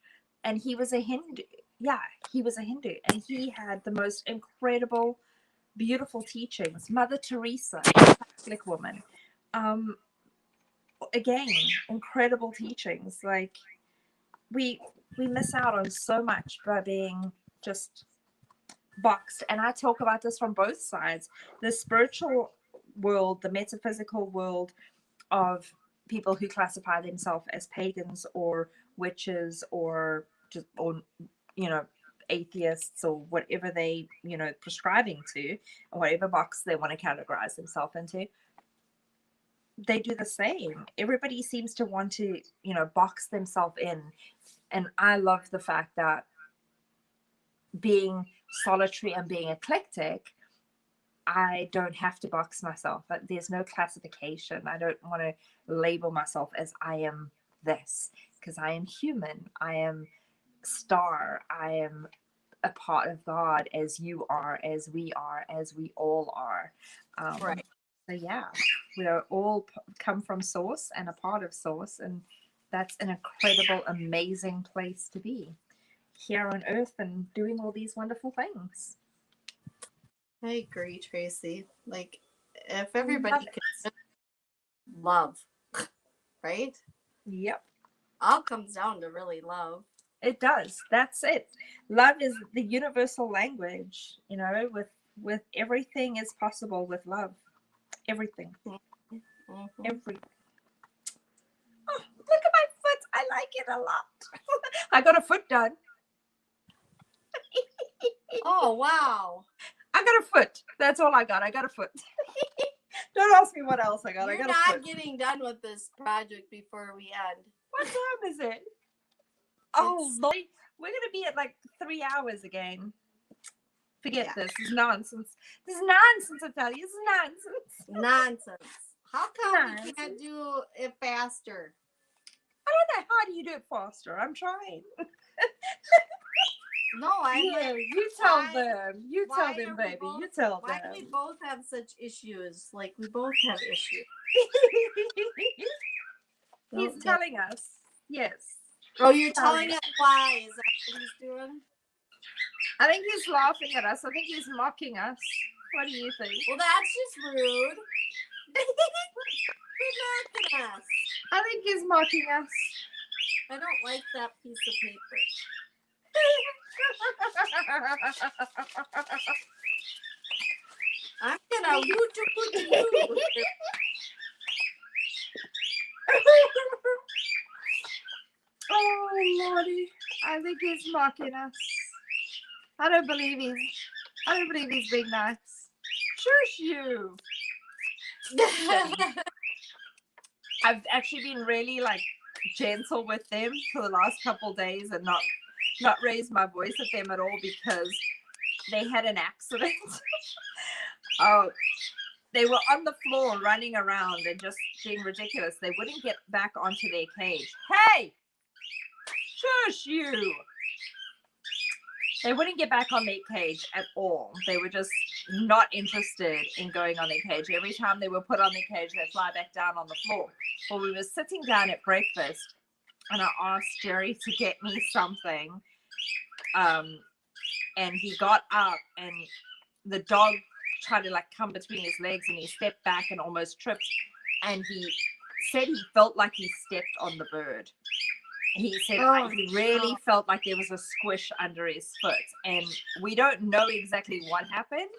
and he was a Hindu. Yeah, he was a Hindu, and he had the most incredible, beautiful teachings. Mother Teresa, a Catholic woman. Again, incredible teachings. Like we miss out on so much by being just boxed. And I talk about this from both sides: the spiritual world, the metaphysical world of people who classify themselves as pagans or witches or atheists or whatever they prescribing to, or whatever box they want to categorize themselves into. They do the same. Everybody seems to want to box themselves in. And I love the fact that being solitary and being eclectic, I don't have to box myself. There's no classification. I don't want to label myself as I am this, because I am human. I am star. I am a part of God, as you are, as we are, as we all are. So yeah, we are all come from source and a part of source, and that's an incredible, amazing place to be. here on Earth and doing all these wonderful things. I agree, Tracy. Like, if everybody could just love, right? Yep. All comes down to really love. It does. That's it. Love is the universal language, you know, with everything is possible with love. Everything. Mm-hmm. Everything. Oh, look at my foot. I like it a lot. I got a foot done. Oh, wow. I got a foot. That's all I got. I got a foot. Don't ask me what else I got. You're I got a not foot. getting done with this project before we end. What time is it? Oh, Lord. We're going to be at like 3 hours again. Forget this. This is nonsense. This is nonsense, I tell you. This is nonsense. Nonsense. How come Nonsense. we can't do it faster? I don't know. How do you do it faster? I'm trying. No, I'm Yeah, like, you tell why- them. You tell why them, are we baby. both- You tell Why do them. we both have such issues? Like, we both have issues. He's Okay. telling us. Yes. Oh, you're telling us why? Is that what he's doing? I think he's laughing at us. I think he's mocking us. What do you think? Well, that's just rude. Who's mocking us? I think he's mocking us. I don't like that piece of paper. I'm gonna woo. Oh, Lordy. I think he's mocking us. I don't believe he's being nice. Shush you. I've actually been really like gentle with them for the last couple days and not raise my voice at them at all because they had an accident. Oh, they were on the floor running around and just being ridiculous. They wouldn't get back onto their cage. Hey! Shush you! They wouldn't get back on their cage at all. They were just not interested in going on their cage. Every time they were put on their cage, they'd fly back down on the floor. Well, we were sitting down at breakfast, and I asked Jerry to get me something. And he got up, and the dog tried to like come between his legs, and he stepped back and almost tripped. And he said he felt like he stepped on the bird. He said he really felt like there was a squish under his foot, and we don't know exactly what happened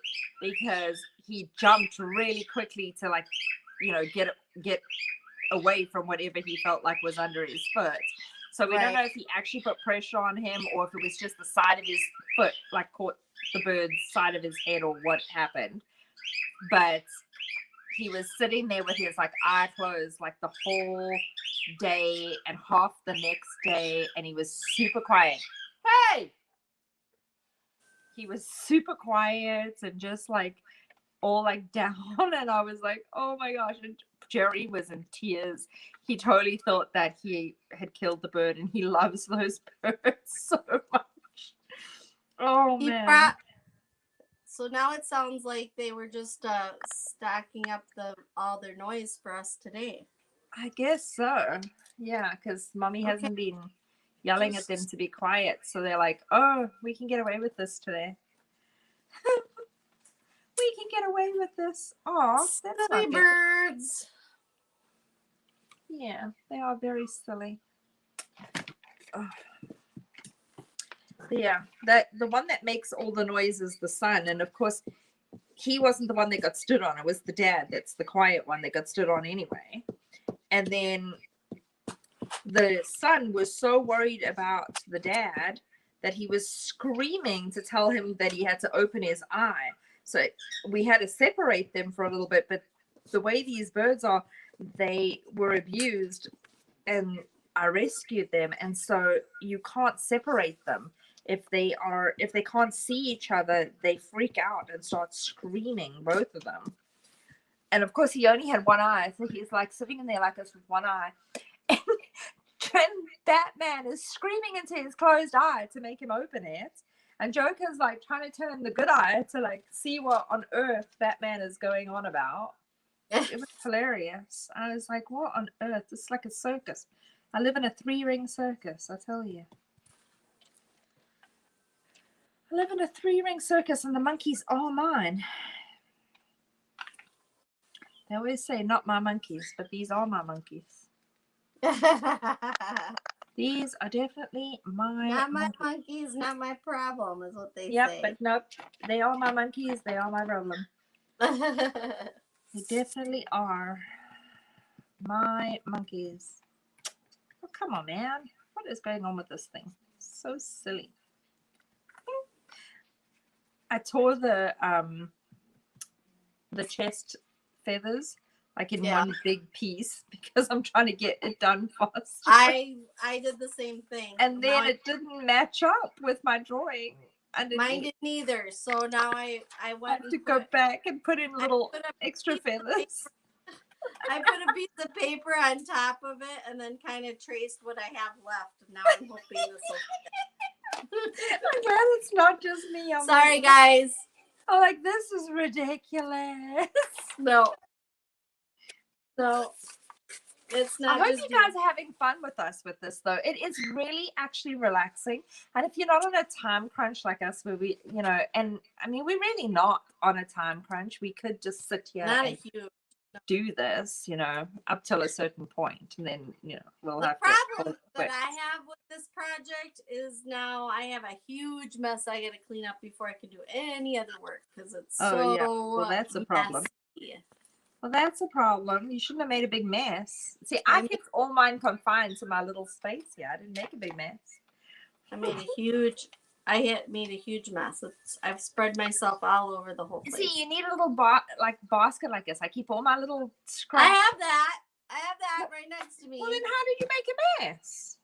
because he jumped really quickly to like, you know, get away from whatever he felt like was under his foot. So we don't know if he actually put pressure on him or if it was just the side of his foot like caught the bird's side of his head or what happened. But he was sitting there with his like eye closed like the whole day and half the next day, and he was super quiet. Hey! He was super quiet and just like all like down, and I was like, oh my gosh. And Jerry was in tears. He totally thought that he had killed the bird, and he loves those birds so much. Oh man. So now it sounds like they were just stacking up all their noise for us today. I guess so. Yeah, because Mommy hasn't been yelling at them to be quiet. So they're like, oh, we can get away with this today. We can get away with this. Oh, that's silly not birds. Yeah, they are very silly. Oh. Yeah, the one that makes all the noise is the son, and of course, he wasn't the one that got stood on. It was the dad. That's the quiet one that got stood on anyway. And then the son was so worried about the dad that he was screaming to tell him that he had to open his eye. So we had to separate them for a little bit. But the way these birds are, they were abused, and I rescued them. And so you can't separate them. If they can't see each other, they freak out and start screaming, both of them. And of course, he only had one eye, so he's like sitting in there like this with one eye. And Batman is screaming into his closed eye to make him open it. And Joker's like trying to turn the good eye to like see what on earth Batman is going on about. It was hilarious. I was like, what on earth? It's like a circus. I live in a 3-ring circus, I tell you. I live in a 3-ring circus and the monkeys are mine. They always say not my monkeys, but these are my monkeys. These are definitely my Not my monkeys, not my problem, is what they Yep, say. but nope. They are my monkeys. They are my problem. They definitely are my monkeys. Oh, come on, man. What is going on with this thing? So silly. I tore the chest feathers like in one big piece because I'm trying to get it done fast. I did the same thing. And then it didn't match up with my drawing. Mine didn't either. So now I went have to go back and put in little extra feathers. I put a piece of paper on top of it and then kind of traced what I have left. And now I'm hoping this will. I'm glad it's not just me. Sorry, guys. I'm like, this is ridiculous. No, it's not. I hope you guys are having fun with us with this, though. It is really actually relaxing. And if you're not on a time crunch like us, where we, and I mean, we're really not on a time crunch. We could just sit here and do this, up till a certain point, and then, we'll have to. The problem that I have with this project is now I have a huge mess I got to clean up before I can do any other work because it's well, that's a problem. Messy. Well, that's a problem. You shouldn't have made a big mess. See, I kept all mine confined to my little space here. I didn't make a big mess. I made a huge mess. I've spread myself all over the whole place. See, you need a little basket like this. I keep all my little scraps. I have that right next to me. Well, then how did you make a mess?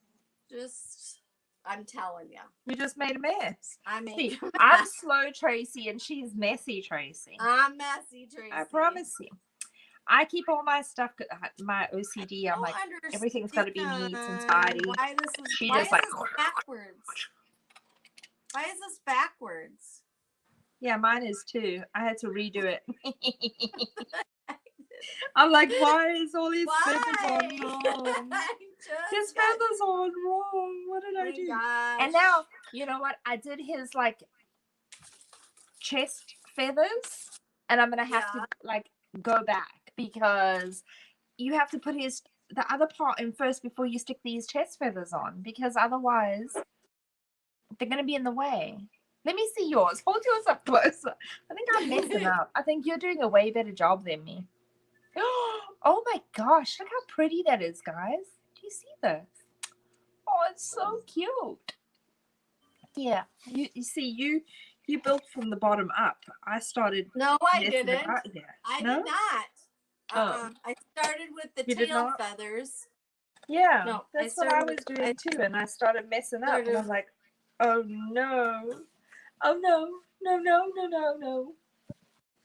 I'm telling you. You just made a mess. I'm slow Tracy and she's messy Tracy. I'm messy Tracy. I promise you. I keep all my stuff, my OCD. I'm like, everything's got to be neat and tidy. Why is this backwards? Why is this backwards? Yeah, mine is too. I had to redo it. I'm like, why is all these feathers on wrong? His feathers are on wrong. What did I do? Gosh. And now, you know what? I did his chest feathers, and I'm gonna have to go back because you have to put the other part in first before you stick these chest feathers on, because otherwise they're gonna be in the way. Let me see yours. Hold yours up closer. I think I'm messing up. I think you're doing a way better job than me. Oh my gosh, look how pretty that is, guys. Do you see this? Oh, it's so cute. Yeah, you see, you built from the bottom up. I started. No, I didn't. I did not. I started with the tail feathers. Yeah, no, that's what I was doing too, and I started messing up, and I'm like, oh no, no.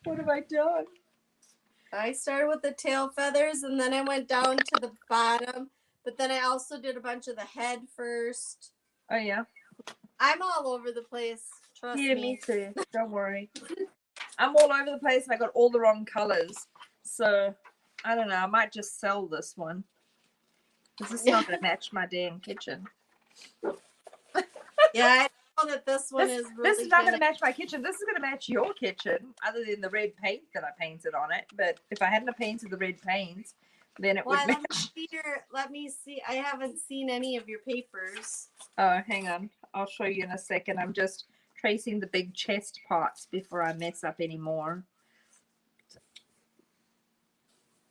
What have I done? I started with the tail feathers, and then I went down to the bottom, but then I also did a bunch of the head first. Oh, yeah? I'm all over the place. Trust me. Yeah, me too. Don't worry. I'm all over the place, and I got all the wrong colors. So, I don't know. I might just sell this one. Because this is not going to match my damn kitchen. Yeah, I know that this one is really This is not going to match my kitchen. This is going to match your kitchen, other than the red paint that I painted on it. But if I hadn't painted the red paint, then it would match. Let me see. I haven't seen any of your papers. Oh, hang on. I'll show you in a second. I'm just tracing the big chest parts before I mess up any more.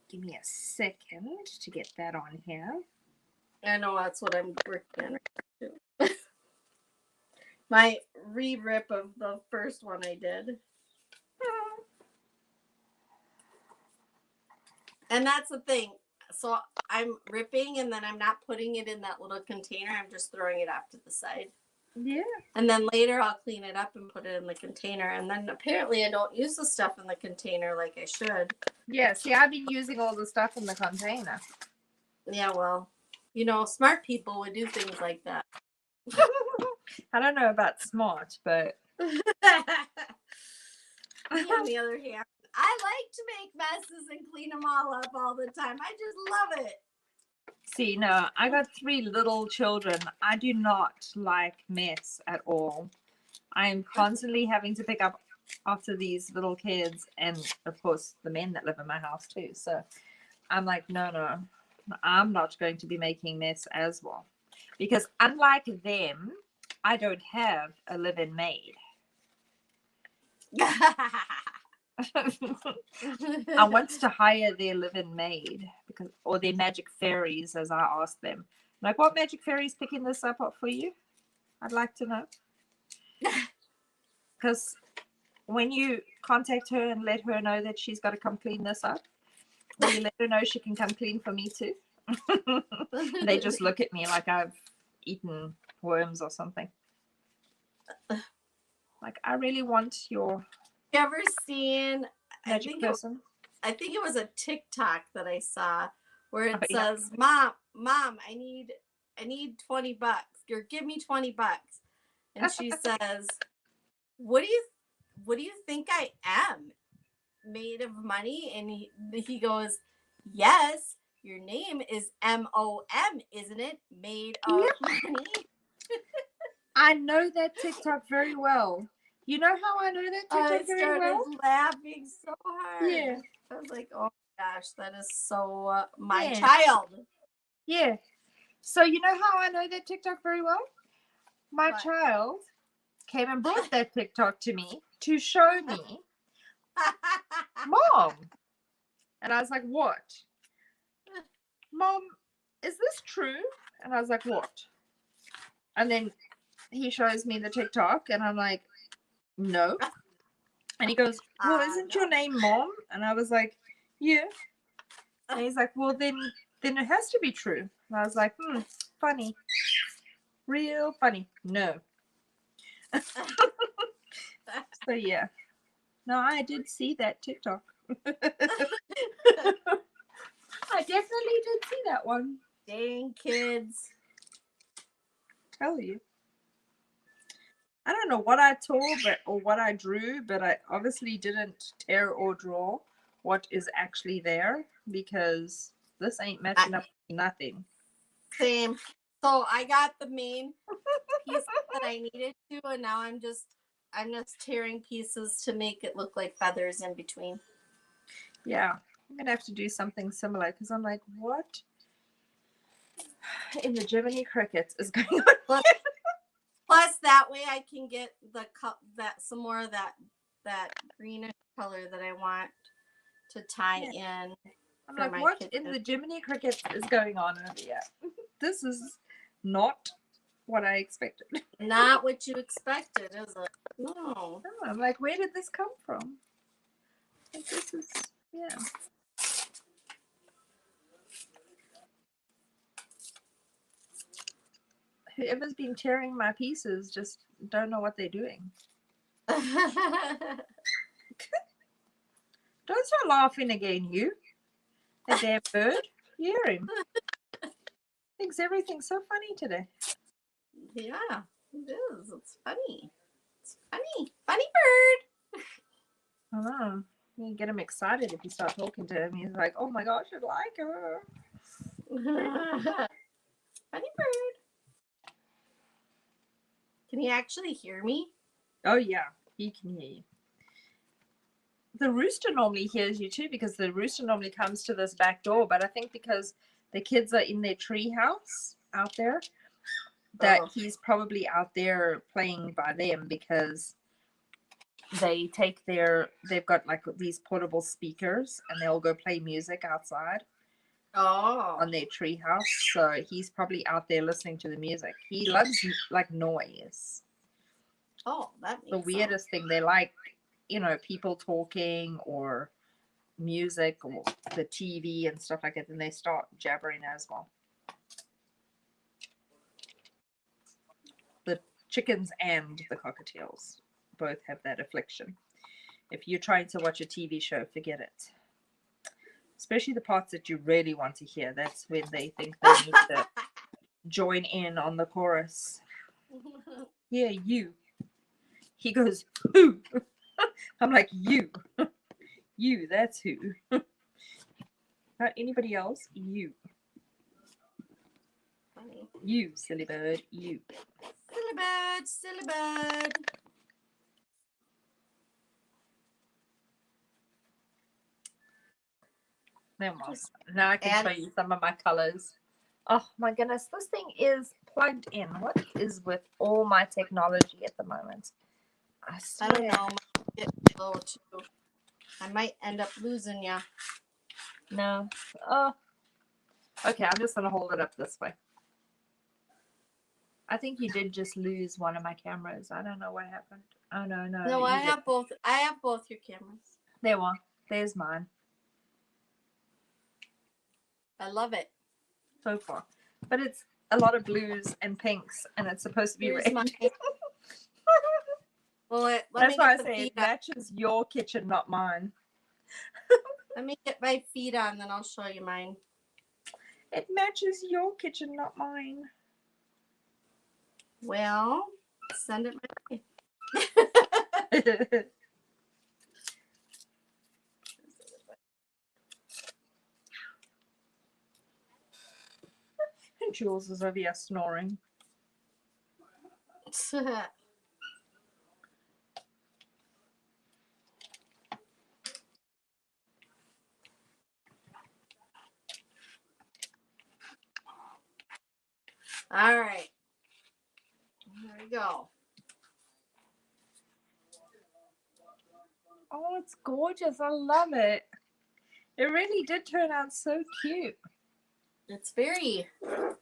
Give me a second to get that on here. I know that's what I'm working on right now. My re-rip of the first one I did. And that's the thing. So I'm ripping and then I'm not putting it in that little container. I'm just throwing it off to the side. Yeah. And then later I'll clean it up and put it in the container. And then apparently I don't use the stuff in the container like I should. Yeah, see, I've been using all the stuff in the container. Yeah, well, smart people would do things like that. I don't know about smart, but on the other hand, I like to make messes and clean them all up all the time. I just love it. See, no, I got 3 little children. I do not like mess at all. I'm constantly having to pick up after these little kids, and of course the men that live in my house too. So I'm like, no, I'm not going to be making mess as well, because unlike them, I don't have a live-in maid. I want to hire their live-in maid or their magic fairies, as I asked them. Like, what magic fairies picking this up for you? I'd like to know. Because when you contact her and let her know that she's got to come clean this up, will you let her know she can come clean for me too? They just look at me like I've eaten worms or something. Like, I really want your You ever seen? magic person. I think it was a TikTok that I saw where it Yeah. says, "Mom, I need $20, or give me $20." And she says, what do you think I am? Made of money? And he goes, yes, your name is MOM, isn't it? Made of money. I know that TikTok very well. You know how I know that TikTok very well? I started laughing so hard. Yeah. I was like, oh my gosh, that is so my Yeah. child. Yeah. So you know how I know that TikTok very well? My What? child came and brought that TikTok to me to show me, Mom. And I was like, what? Mom, is this true? And I was like, what? And then he shows me the TikTok and I'm like, no. And he goes, well, isn't your name Mom? And I was like, yeah. And he's like, well, then it has to be true. And I was like, funny. Real funny. No. So yeah. No, I did see that TikTok. I definitely did see that one. Dang kids. Tell you. I don't know what I tore or what I drew, but I obviously didn't tear or draw what is actually there, because this ain't matching up to nothing. Same. So I got the main piece that I needed to, and now I'm just tearing pieces to make it look like feathers in between. Yeah, I'm gonna have to do something similar, because I'm like, what in the Jiminy Crickets is going on? Plus, that way I can get some more of that greenish color that I want to tie in. I'm like, what in the Jiminy Crickets is going on over here? This is not what I expected. Not what you expected, is it? No. I'm like, where did this come from? Like, this is, yeah. Whoever's been tearing my pieces just don't know what they're doing. Don't start laughing again, you. That damn bird. You hear him. Thinks everything's so funny today. Yeah, it is. It's funny. It's funny. Funny bird. I know. You get him excited if you start talking to him. He's like, oh my gosh, I like her. Funny bird. Can he actually hear me? Oh, yeah. He can hear you. The rooster normally hears you too, because the rooster normally comes to this back door. But I think because the kids are in their tree house out there, that he's probably out there playing by them, because they've got like these portable speakers and they'll go play music outside on their tree house. So he's probably out there listening to the music. He loves like noise. Oh, that makes the weirdest thing. They like, people talking or music or the TV and stuff like that, and they start jabbering as well. The chickens and the cockatiels both have that affliction. If you're trying to watch a TV show, forget it. Especially the parts that you really want to hear. That's when they think they need to join in on the chorus. Yeah, you. He goes, who? I'm like, you. You, that's who. Not anybody else. You. Funny. You, silly bird. You. Silly bird, silly bird. Never mind. Just Now I can add- show you some of my colors. Oh my goodness, this thing is plugged in. What is with all my technology at the moment? I swear. I don't know. Might get low too. I might end up losing you. No. Oh. Okay, I'm just gonna hold it up this way. I think you did just lose one of my cameras. I don't know what happened. Oh no, no. No, I have both. I have both your cameras. There one. There's mine. I love it. So far. But it's a lot of blues and pinks, and it's supposed to be Here's red. mine. Well, let That's me why I get the say feet it on. matches your kitchen, not mine. Let me get my feet on, then I'll show you mine. It matches your kitchen, not mine. Well, send it my way. And Jules is over here snoring. All right. There we go. Oh, it's gorgeous. I love it. It really did turn out so cute. It's very. I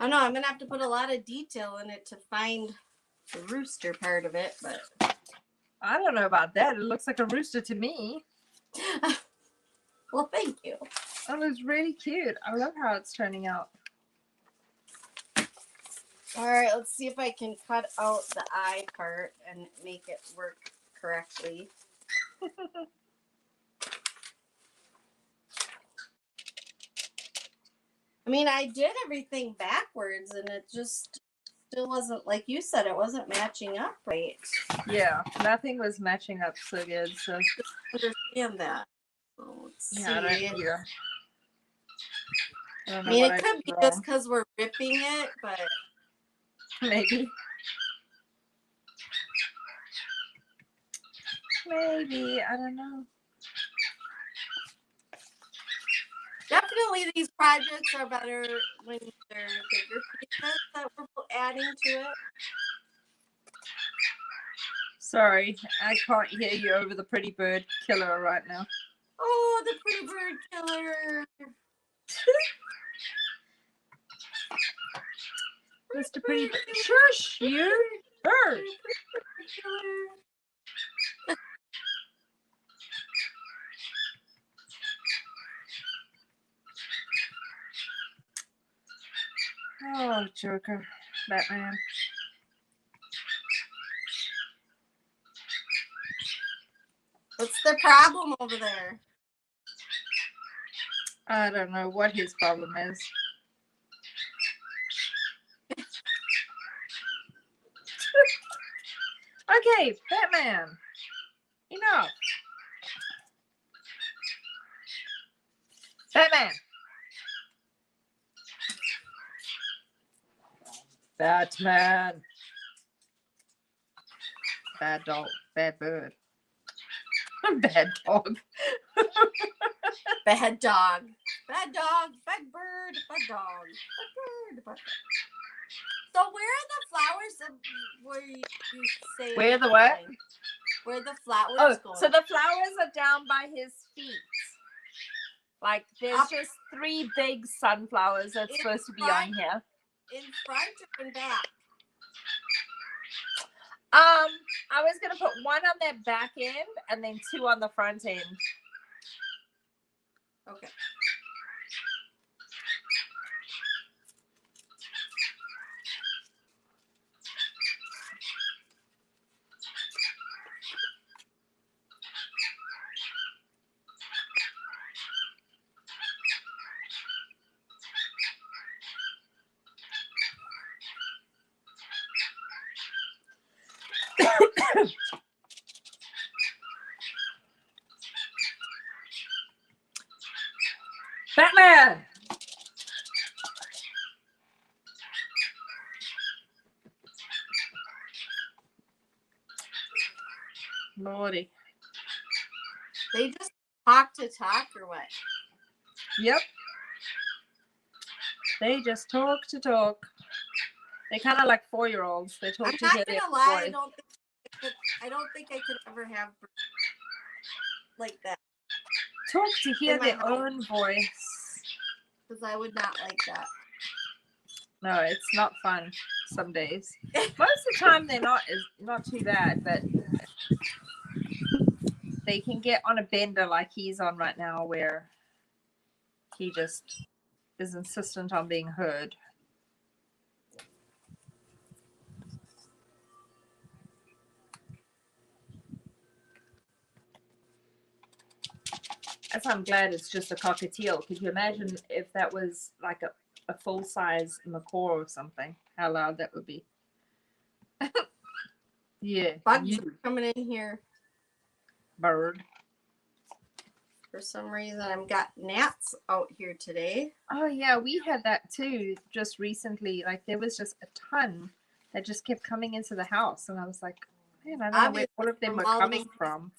don't know. I'm gonna have to put a lot of detail in it to find the rooster part of it, but I don't know about that. It looks like a rooster to me. well, thank you. Oh, it's really cute. I love how it's turning out. All right, let's see if I can cut out the eye part and make it work correctly. I mean, I did everything backwards and it just still wasn't, like you said, it wasn't matching up right. Yeah, nothing was matching up so good. So Understand that. So let's yeah, see. I don't either. I don't I know mean, what it I could did be wrong. just because we're ripping it, but Maybe. Maybe. I don't know. definitely these projects are better when they're bigger pieces that we're adding to it. Sorry, I can't hear you over the pretty bird killer right now. Oh, the pretty bird killer. Mr. Pretty Bird. Shush, you bird. Oh, Joker. Batman. What's the problem over there? I don't know what his problem is. Okay, Batman. Enough. Batman. Batman. Bad dog. Bad bird. Bad dog. Bad dog. Bad dog. Bad bird. Bad dog. Bad bird. Bad dog. So where are the flowers where you say Where the what? Where the flowers Oh, going? so the flowers are down by his feet. Like there's Up. just 3 big sunflowers that's In supposed to be front. on here. In front or in back? I was gonna put 1 on that back end and then 2 on the front end. Okay. Batman! Lordy. They just talk to talk or what? Yep. They just talk to talk. They're kind of like 4-year-olds. They talk I'm to not hear their gonna lie. voice. I don't think I could ever have like that Talk to hear in my their house. own voice. because I would not like that. No, it's not fun some days. Most of the time they're not too bad, but they can get on a bender like he's on right now where he just is insistent on being heard. That's why I'm glad it's just a cockatiel. Could you imagine if that was like a full-size macaw or something? How loud that would be. Yeah. Bugs are coming in here Bird. for some reason. I've got gnats out here today. Oh yeah, we had that too just recently. Like there was just a ton that just kept coming into the house, and I was like, man, I don't know where all of them were coming from.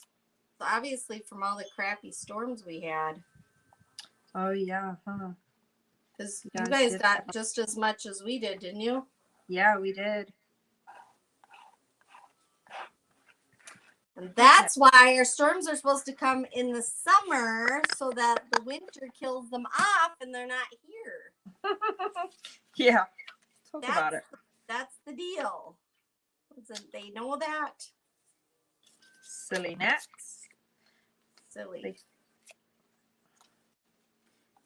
Obviously, from all the crappy storms we had. Oh yeah, huh? Because you guys got just as much as we did, didn't you? Yeah, we did. And that's why our storms are supposed to come in the summer so that the winter kills them off and they're not here. Yeah. Talk about it. That's the deal. They know that. Silly gnats. Silly.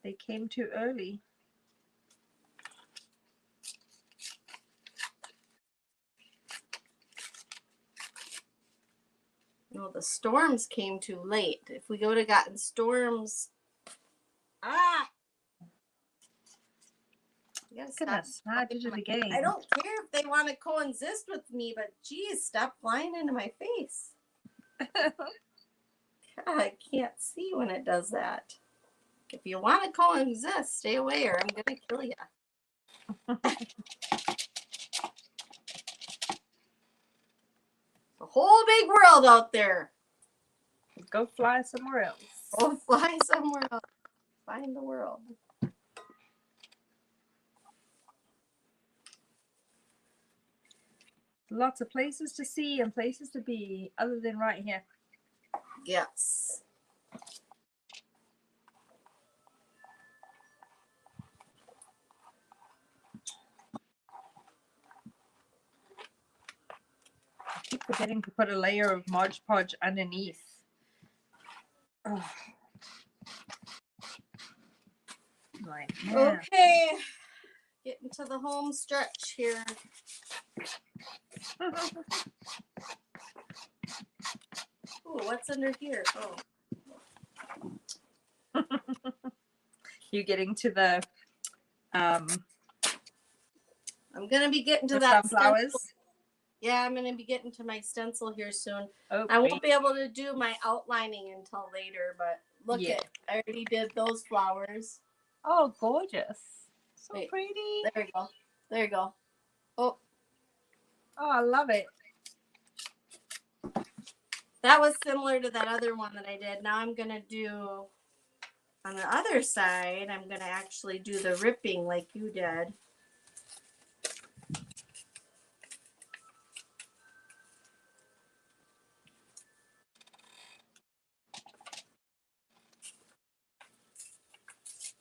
They came too early. No, the storms came too late. If we would have gotten storms. Goodness, I did it again. I don't care if they want to coexist with me, but geez, stop flying into my face. God, I can't see when it does that. If you want to coexist, stay away or I'm going to kill you. A whole big world out there. Go fly somewhere else. Go fly somewhere else. Find the world. Lots of places to see and places to be other than right here. Yes. I keep forgetting to put a layer of Mod Podge underneath. Oh. Right. Yeah. Okay. Getting to the home stretch here. Ooh, what's under here? Oh. You getting to the I'm gonna be getting to the that sunflowers? stencil. Yeah, I'm gonna be getting to my stencil here soon. Oh, I won't be able to do my outlining until later, but look Yeah. at I already did those flowers. Oh, gorgeous. So Wait, pretty. there you go. There you go. Oh. Oh, I love it. That was similar to that other one that I did. Now I'm gonna do on the other side, I'm gonna actually do the ripping like you did.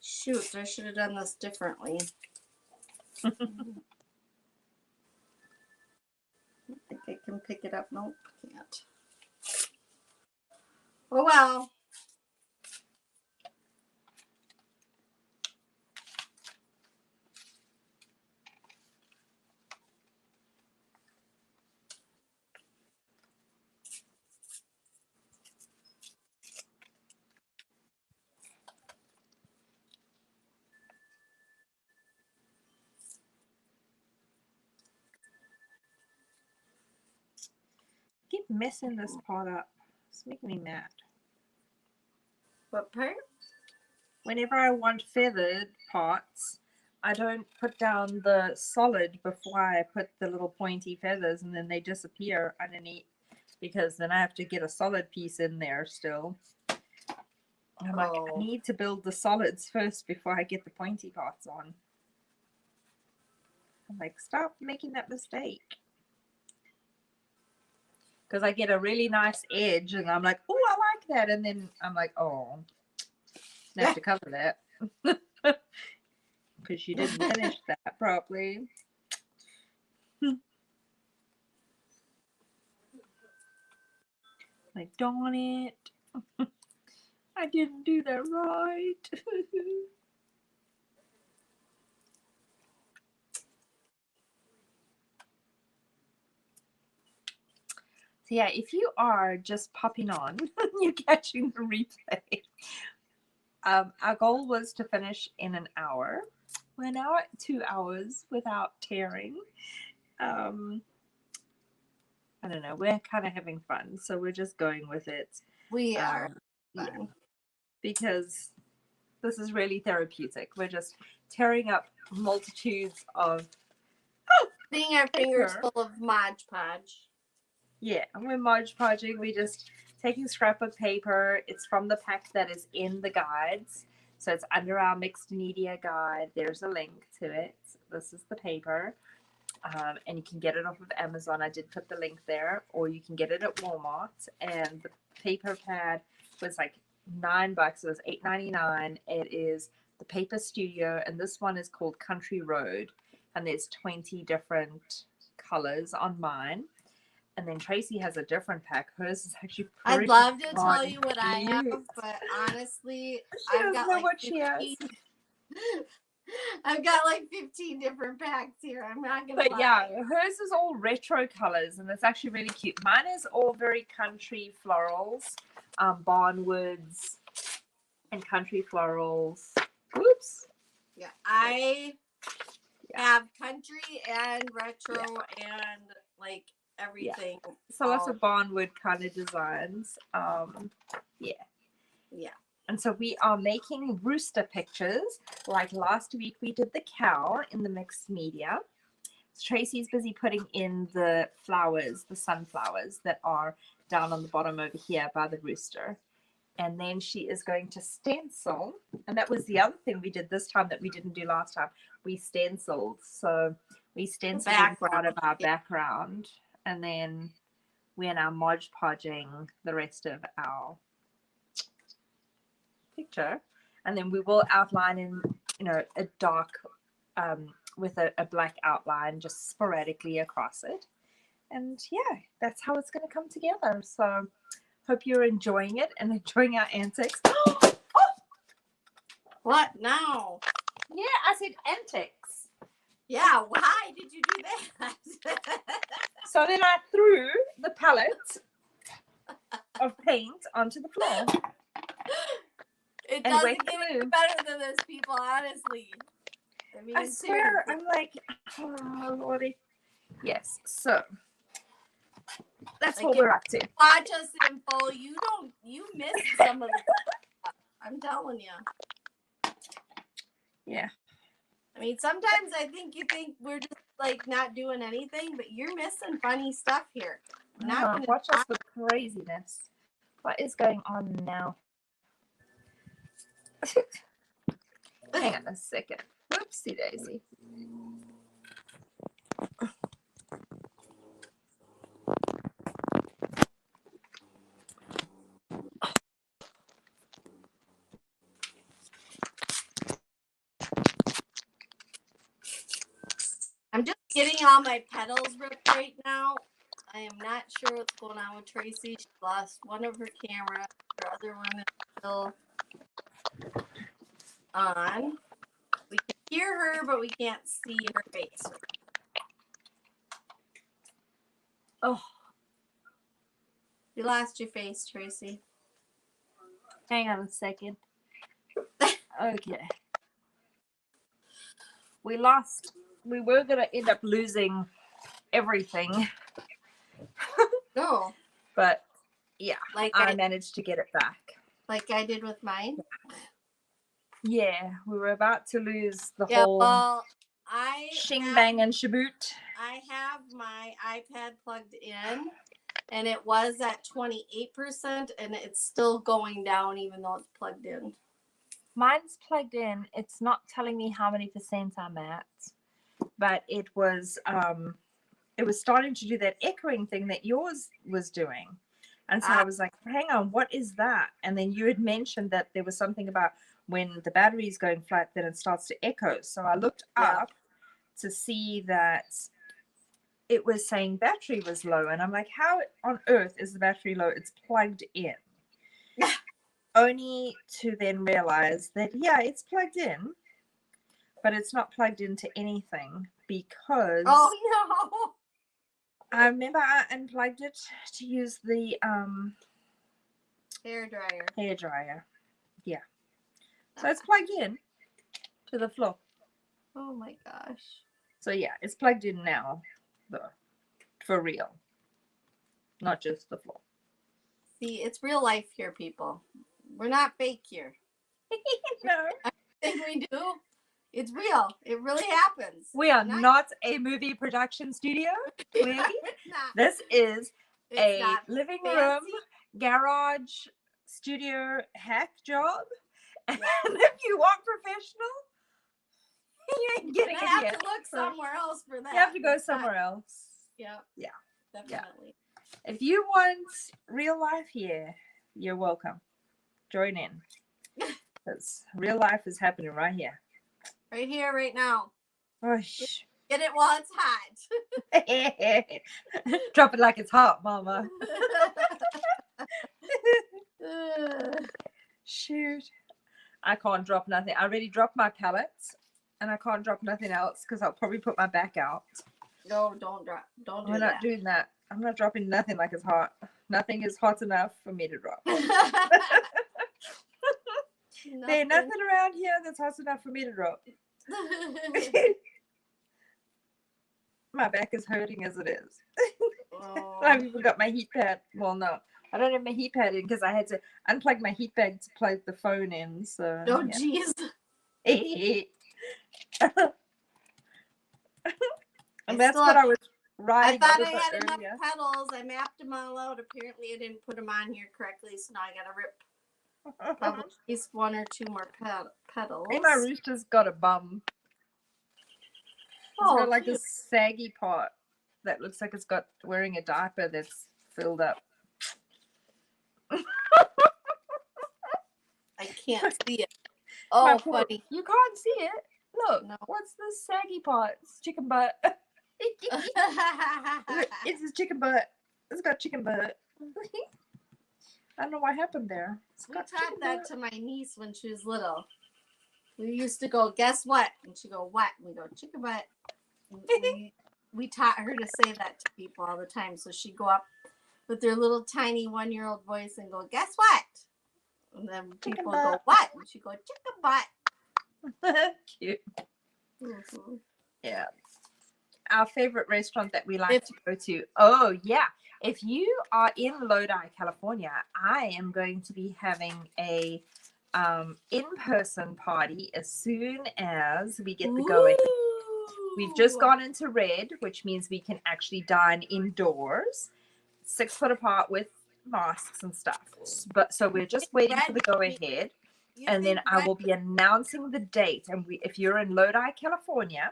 Shoot, I should have done this differently. I think I can pick it up. Nope, can't. Oh well. Keep messing this pot up. It's making me mad. What part? Whenever I want feathered pots, I don't put down the solid before I put the little pointy feathers, and then they disappear underneath because then I have to get a solid piece in there still. I'm like, I need to build the solids first before I get the pointy parts on. I'm like, stop making that mistake. Because I get a really nice edge and I'm like, oh, I like that. And then I'm like, oh, I have to cover that. Because you didn't finish that properly. Like, darn it. I didn't do that right. So yeah, if you are just popping on, you're catching the replay. Our goal was to finish in an hour. We're now at 2 hours without tearing. I don't know. We're kind of having fun, so we're just going with it. We are. Yeah, because this is really therapeutic. We're just tearing up multitudes of. Getting our fingers full of Mod Podge. Yeah, and we're Mod Podging. We just taking scrap of paper. It's from the pack that is in the guides. So it's under our mixed media guide. There's a link to it. This is the paper. And you can get it off of Amazon. I did put the link there. Or you can get it at Walmart. And the paper pad was like $9. It was $8.99. It is the Paper Studio. And this one is called Country Road. And there's 20 different colors on mine. And then Tracy has a different pack. Hers is actually I'd love to tell you what I have, but honestly, I've got like 15. I've got like 15 different packs here. I'm not gonna lie. Yeah, hers is all retro colors, and it's actually really cute. Mine is all very country florals, barnwoods, and country florals. Oops. Yeah, I have country and retro and like everything. Yeah. So lots of barnwood kind of designs. Yeah. And so we are making rooster pictures. Like last week we did the cow in the mixed media. Tracy's busy putting in the flowers, the sunflowers that are down on the bottom over here by the rooster. And then she is going to stencil. And that was the other thing we did this time that we didn't do last time. We stenciled. So we stenciled in part of our background. And then we are now Mod Podging the rest of our picture. And then we will outline in, a dark, with a black outline just sporadically across it. And yeah, that's how it's going to come together. So hope you're enjoying it and enjoying our antics. What now? Yeah, I said antics. Yeah, why did you do that? So then I threw the palette of paint onto the floor. It doesn't get any better than this, people, honestly. I swear, I'm like, oh, Lordy. Yes, so that's like what we're up to. Watch us in full. You missed some of the stuff. I'm telling you. Yeah. I mean, sometimes I think you think we're just like not doing anything, but you're missing funny stuff here. Watch us with craziness. What is going on now? Hang on a second. Whoopsie daisy. I'm just getting all my petals ripped right now. I am not sure what's going on with Tracy. She lost one of her cameras. Her other one is still on. We can hear her, but we can't see her face. Oh. You lost your face, Tracy. Hang on a second. Okay. We were going to end up losing everything. No. But, yeah, like I managed to get it back. Like I did with mine? Yeah, we were about to lose the whole shing bang and shaboot. I have my iPad plugged in, and it was at 28%, and it's still going down even though it's plugged in. Mine's plugged in. It's not telling me how many percent I'm at, but it was starting to do that echoing thing that yours was doing. And so I was like, hang on, what is that? And then you had mentioned that there was something about when the battery is going flat, then it starts to echo. So I looked up to see that it was saying battery was low. And I'm like, how on earth is the battery low? It's plugged in. Only to then realize that, yeah, it's plugged in, but it's not plugged into anything because... Oh, no! I remember I unplugged it to use the hair dryer. Yeah. So it's plugged in to the floor. Oh my gosh. So yeah, it's plugged in now, though, for real. Not just the floor. See, it's real life here, people. We're not fake here. No. Everything we do, it's real. It really happens. We are not a movie production studio. Clearly. This is a living room, garage, studio hack job. And if you want professional, you ain't getting it have here. to look somewhere else for that. You have to go somewhere else. Yeah. Yeah. Definitely. Yeah. If you want real life here, you're welcome. Join in. Because real life is happening right here. Right here, right now. Gosh. Get it while it's hot. Drop it like it's hot, mama. Shoot. I can't drop nothing. I already dropped my pellets, and I can't drop nothing else because I'll probably put my back out. No, don't drop. Don't do that. I'm not doing that. I'm not dropping nothing like it's hot. Nothing is hot enough for me to drop. There's nothing around here that's hot enough for me to drop. My back is hurting as it is. Oh. I've even got my heat pad. Well, no, I don't have my heat pad in because I had to unplug my heat pad to plug the phone in. So. Oh, jeez. And that's what I was writing. I thought I had enough pedals. I mapped them all out. Apparently, I didn't put them on here correctly, so now I got to rip probably at least one or two more pedals. Hey, my rooster's got a bum. It's got like a saggy part that looks like it's got wearing a diaper that's filled up. I can't see it. Oh, funny. You can't see it. Look, what's this saggy part? It's chicken butt. It's his chicken butt. It's got chicken butt. I don't know what happened there. We taught that to my niece when she was little. We used to go, guess what? And she'd go, what? And we go, chicken butt. We taught her to say that to people all the time. So she'd go up with their little tiny 1-year-old voice and go, guess what? And then people go, what? And she'd go, chicken butt. Cute. Mm-hmm. Yeah. Our favorite restaurant that we like to go to. Oh, yeah. If you are in Lodi, California, I am going to be having a in-person party as soon as we get the go-ahead. We've just gone into red, which means we can actually dine indoors, 6 foot apart with masks and stuff. But so we're just waiting for the go-ahead, and then I will be announcing the date. And if you're in Lodi, California,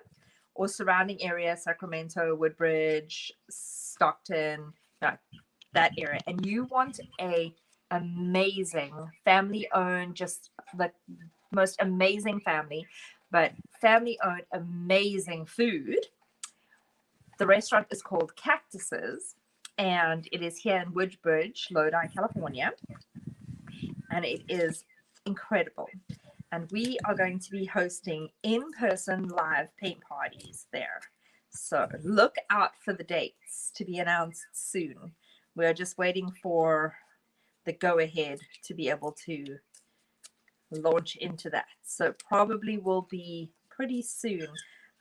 or surrounding area, Sacramento, Woodbridge, Stockton, that area, and you want a amazing family-owned, just the most amazing family, but family-owned, amazing food. The restaurant is called Cactuses, and it is here in Woodbridge, Lodi, California, and it is incredible. And we are going to be hosting in-person live paint parties there. So look out for the dates to be announced soon. We're just waiting for the go-ahead to be able to launch into that. So probably will be pretty soon.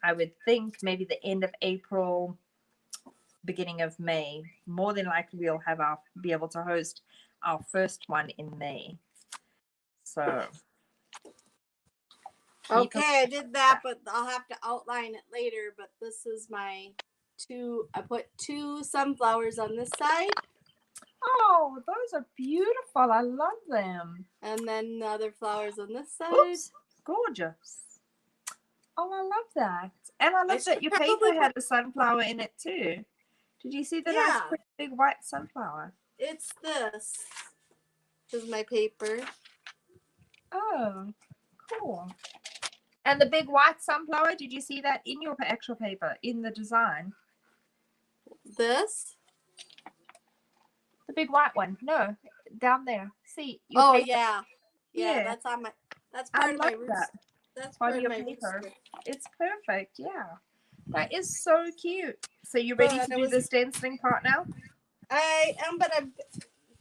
I would think maybe the end of April, beginning of May. More than likely we'll have be able to host our first one in May. So okay, I did that, but I'll have to outline it later. But this is my I put 2 sunflowers on this side Oh, those are beautiful. I love them. And then the other flowers on this side. Oops, gorgeous. Oh, I love that. And I love should that your probably paper had a sunflower in it too. Did you see the nice Yeah. pretty big white sunflower? It's this. This is my paper. Oh, cool. And the big white sunflower, did you see that in your actual paper, in the design? This? The big white one. No, down there. See, your Oh, paper. yeah. Yeah. That's on my, that's I part of my love roots. that. That's Part part of of your my paper. rooster. It's perfect. Yeah. That is so cute. So you ready to do the stenciling part now? I am, but I'm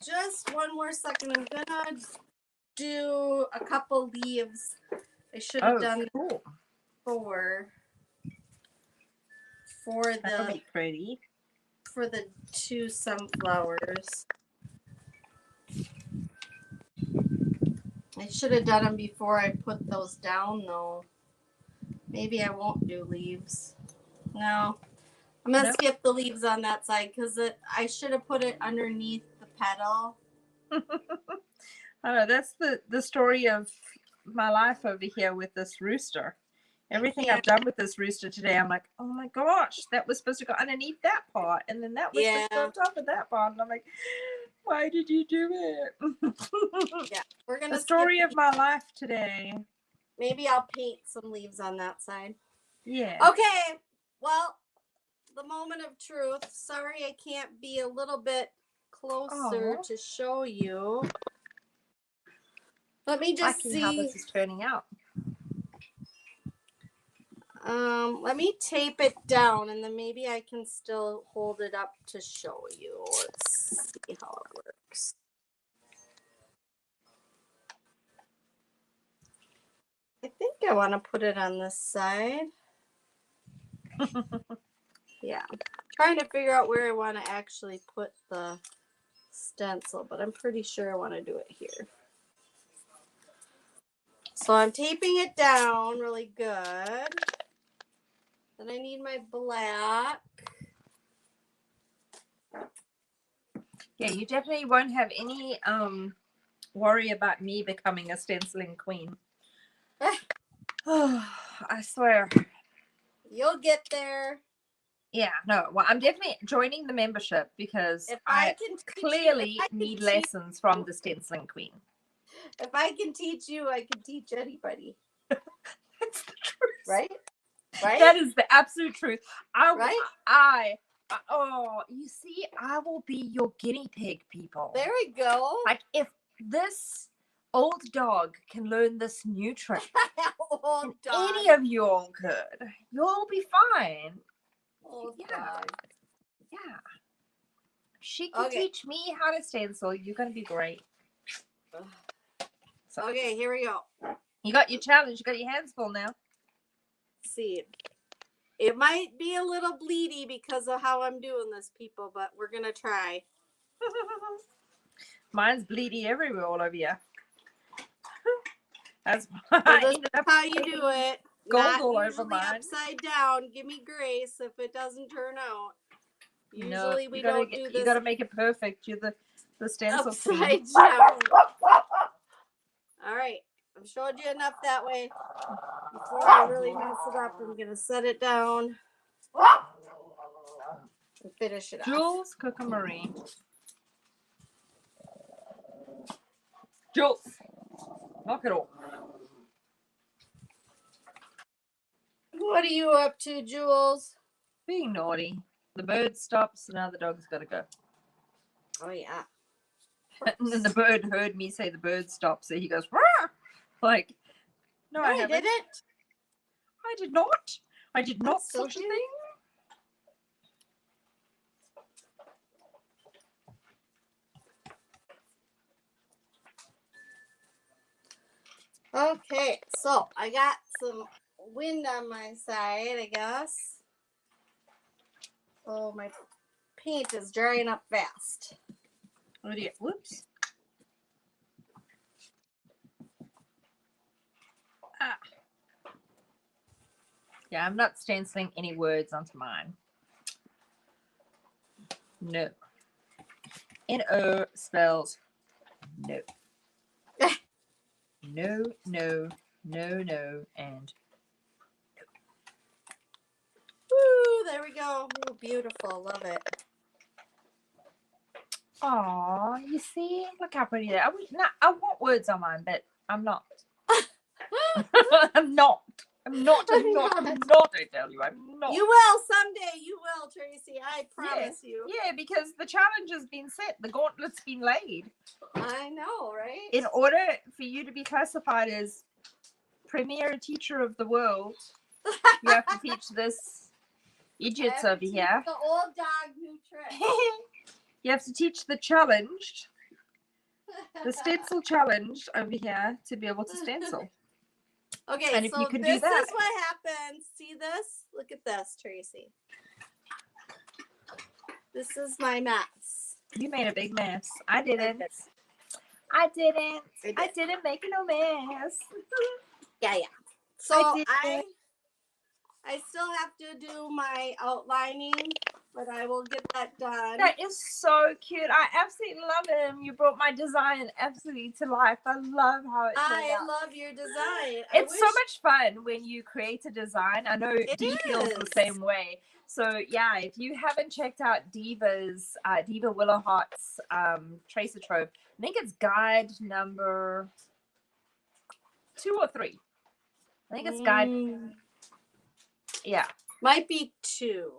just one more second. I'm gonna do a couple leaves. I should have done cool. for That'll be pretty. for the 2 sunflowers. I should have done them before I put those down, though. Maybe I won't do leaves. No, I'm gonna skip the leaves on that side because I should have put it underneath the petal. I know that's the story of my life over here with this rooster. Everything I've done with this rooster today, I'm like, oh my gosh, that was supposed to go underneath that part, and then that was supposed to go on top of that part, and I'm like, why did you do it? Yeah, we're gonna the story of my life today. Maybe I'll paint some leaves on that side. Yeah. Okay. Well, the moment of truth. Sorry, I can't be a little bit closer to show you. Let me just see how this is turning out. Let me tape it down and then maybe I can still hold it up to show you. Let's see how it works. I think I want to put it on this side. Yeah. I'm trying to figure out where I want to actually put the stencil, but I'm pretty sure I want to do it here. So I'm taping it down really good. Then I need my black. Yeah, you definitely won't have any worry about me becoming a stenciling queen. Oh, I swear. You'll get there. Yeah, no. Well, I'm definitely joining the membership because I clearly need lessons from the stenciling queen. If I can teach you, I can teach anybody. That's the truth. Right? Right? That is the absolute truth. You see, I will be your guinea pig, people. There we go. Like, if this old dog can learn this new trick, any of you all could, you'll be fine. Old yeah. dog. Yeah. She can teach me how to stencil. You're going to be great. So, okay, here we go. You got your challenge. You got your hands full now. Let's see. It might be a little bleedy because of how I'm doing this, people, but we're going to try. Mine's bleedy everywhere all over you. That's how you do it. Gold Not all over usually mine. upside down. Give me grace if it doesn't turn out. Usually we don't do this. You got to make it perfect. You're the stencil upside down. All right. I've showed you enough that way. Before I really mess it up, I'm going to set it down and finish it off. Jules Cooker-Marie. Jules, knock it off. What are you up to, Jules? Being naughty. The bird stops, and now the dog's got to go. Oh, yeah. And then the bird heard me say the bird stopped, so he goes, Rah! Like, no, I haven't. didn't. I did not. I did not That's such a thing. Okay, so I got some wind on my side, I guess. So my paint is drying up fast. Oh dear. Whoops. Ah. Yeah, I'm not stenciling any words onto mine. No. N-O spells no. No, no, no, no, and Woo, there we go. Ooh, beautiful. Love it. aw, you see? Look how pretty that is. I want words on mine, but I'm not. I'm not. I tell you, I'm not. You will someday. You will, Tracy. I promise you. Yeah, because the challenge has been set. The gauntlet's been laid. I know, right? In order for you to be classified as premier teacher of the world, you have to teach this idiots over here. The old dog new trick. You have to teach the challenged, the stencil challenged over here to be able to stencil. Okay, and if so you can this do that, is what happens. See this? Look at this, Tracy. This is my mess. you made a big mess. I didn't. I didn't make no mess. Yeah. So I I still have to do my outlining, but I will get that done. That is so cute. I absolutely love him. You brought my design absolutely to life. I love how it turned out. I love your design. It's so much fun when you create a design. I know Dee feels the same way. So yeah, if you haven't checked out Diva's Diva Willowheart's Tracer Trove, I think it's guide number 2 or 3. I think it's guide. Yeah, might be 2.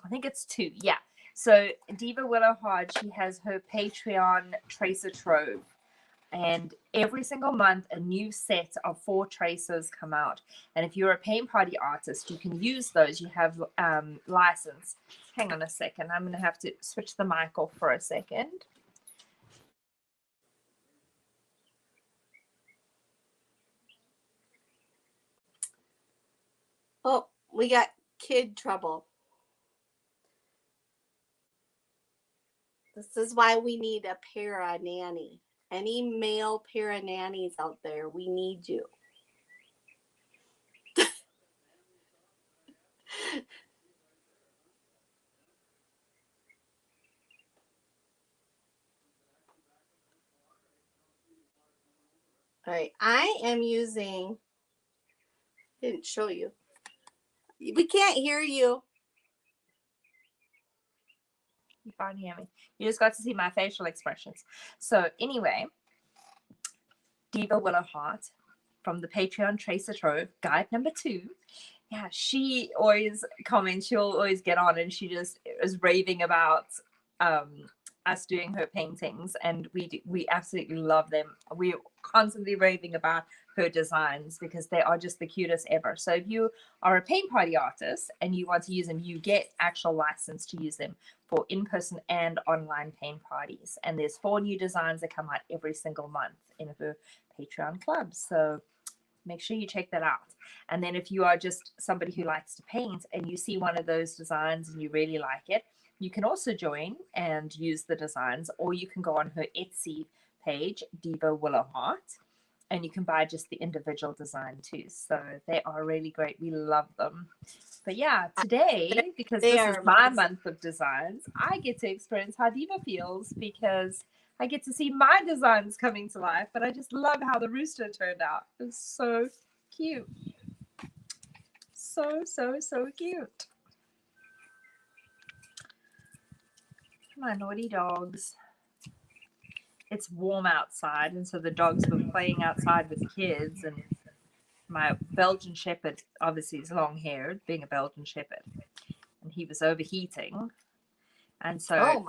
I think it's 2. Yeah. So Diva Willowheart, she has her Patreon Tracer Trove. And every single month, a new set of 4 tracers come out. And if you're a paint party artist, you can use those. You have license. Hang on a second. I'm going to have to switch the mic off for a second. Oh, we got kid trouble. This is why we need a para nanny. Any male para nannies out there, we need you. All right, I am using, didn't show you. We can't hear you. You can't hear me. You just got to see my facial expressions. So anyway, Diva Willowheart from the Patreon Tracer Trove, guide number 2. Yeah, she always comments. She'll always get on, and she just is raving about us doing her paintings, and we absolutely love them. We're constantly raving about her designs because they are just the cutest ever. So if you are a paint party artist and you want to use them, you get actual license to use them for in-person and online paint parties. And there's 4 new designs that come out every single month in her Patreon club. So make sure you check that out. And then if you are just somebody who likes to paint and you see one of those designs and you really like it, you can also join and use the designs, or you can go on her Etsy page, Diva Willowheart, and you can buy just the individual design too. So they are really great. We love them. But yeah, today, because this is my month of designs, I get to experience how Diva feels because I get to see my designs coming to life. But I just love how the rooster turned out. It's so cute. So cute. My naughty dogs. It's warm outside, and so the dogs were playing outside with kids, and my Belgian Shepherd obviously is long-haired, being a Belgian Shepherd, and he was overheating, and so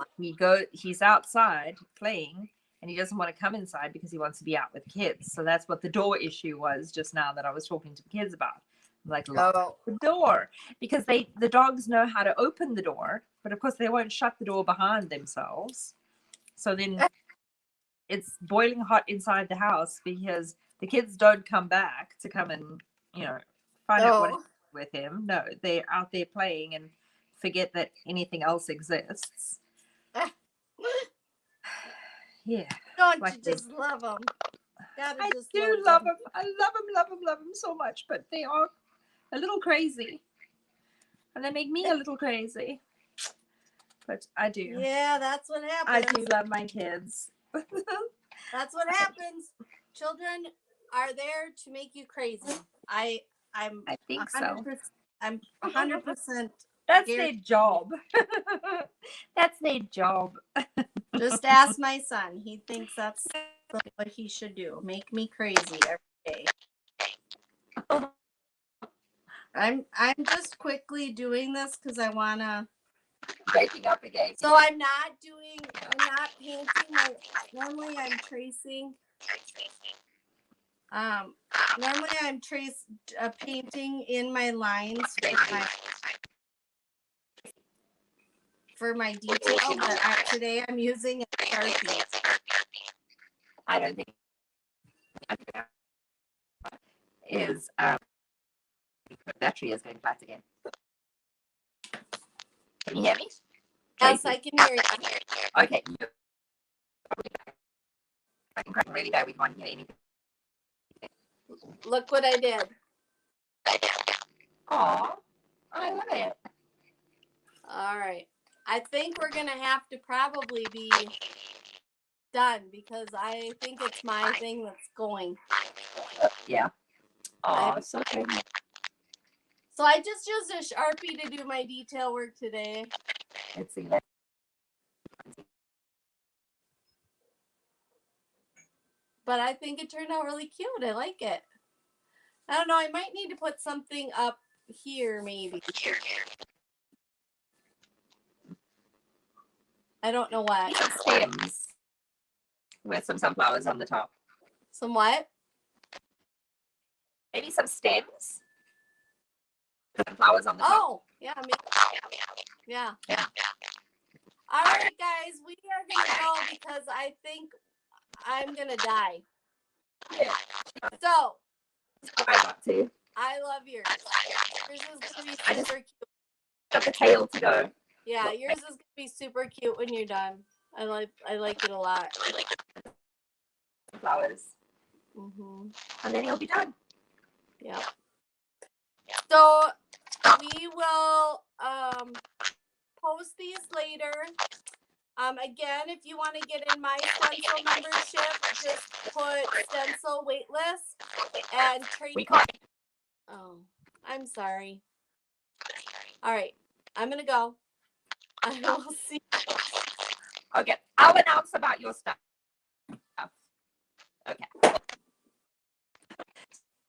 he's outside playing, and he doesn't want to come inside because he wants to be out with kids. So that's what the door issue was just now that I was talking to the kids about. I'm like, lock the door, because the dogs know how to open the door, but of course they won't shut the door behind themselves. So then it's boiling hot inside the house because the kids don't come back to come and, find out what with him. No, they're out there playing and forget that anything else exists. Yeah. Don't you just love them? I do love them. I love them so much, but they are a little crazy. And they make me a little crazy. But I do. Yeah, that's what happens. I do love my kids. That's what happens. Children are there to make you crazy. I'm I think 100%, so. I'm 100%. That's their job. That's their job. Just ask my son. He thinks that's what he should do. Make me crazy every day. I'm just quickly doing this because I wanna Breaking up again. So I'm not painting normally I'm tracing. Normally I'm painting in my lines for my detail, but today I'm using a Sharpie. I don't think is the battery is going flat again. Can you hear me? Yes, I can hear you. Okay. I can crack really bad. We can't hear anything. Look what I did. Aw, I love it. All right. I think we're gonna have to probably be done because I think it's my thing that's going. Yeah. Oh, so good. So I just used a Sharpie to do my detail work today. Let's see that. But I think it turned out really cute. I like it. I don't know. I might need to put something up here, maybe. I don't know what. Some stems with some sunflowers on the top. Some what? Maybe some stems. Sunflowers on the top. Oh, yeah. Yeah. All right, guys. We are going to go because I think I'm going to die. Yeah. So, I got to. I love yours. Yours is going to be super cute. Got the tail to go. Yeah, yours is going to be super cute when you're done. I like it a lot. Flowers. Mm-hmm. And then you'll be done. Yeah. So we will post these later. Again, if you want to get in my stencil membership, just put stencil waitlist and trade. Oh, I'm sorry. All right, I'm gonna go. I will see. Okay, I'll announce about your stuff. Okay.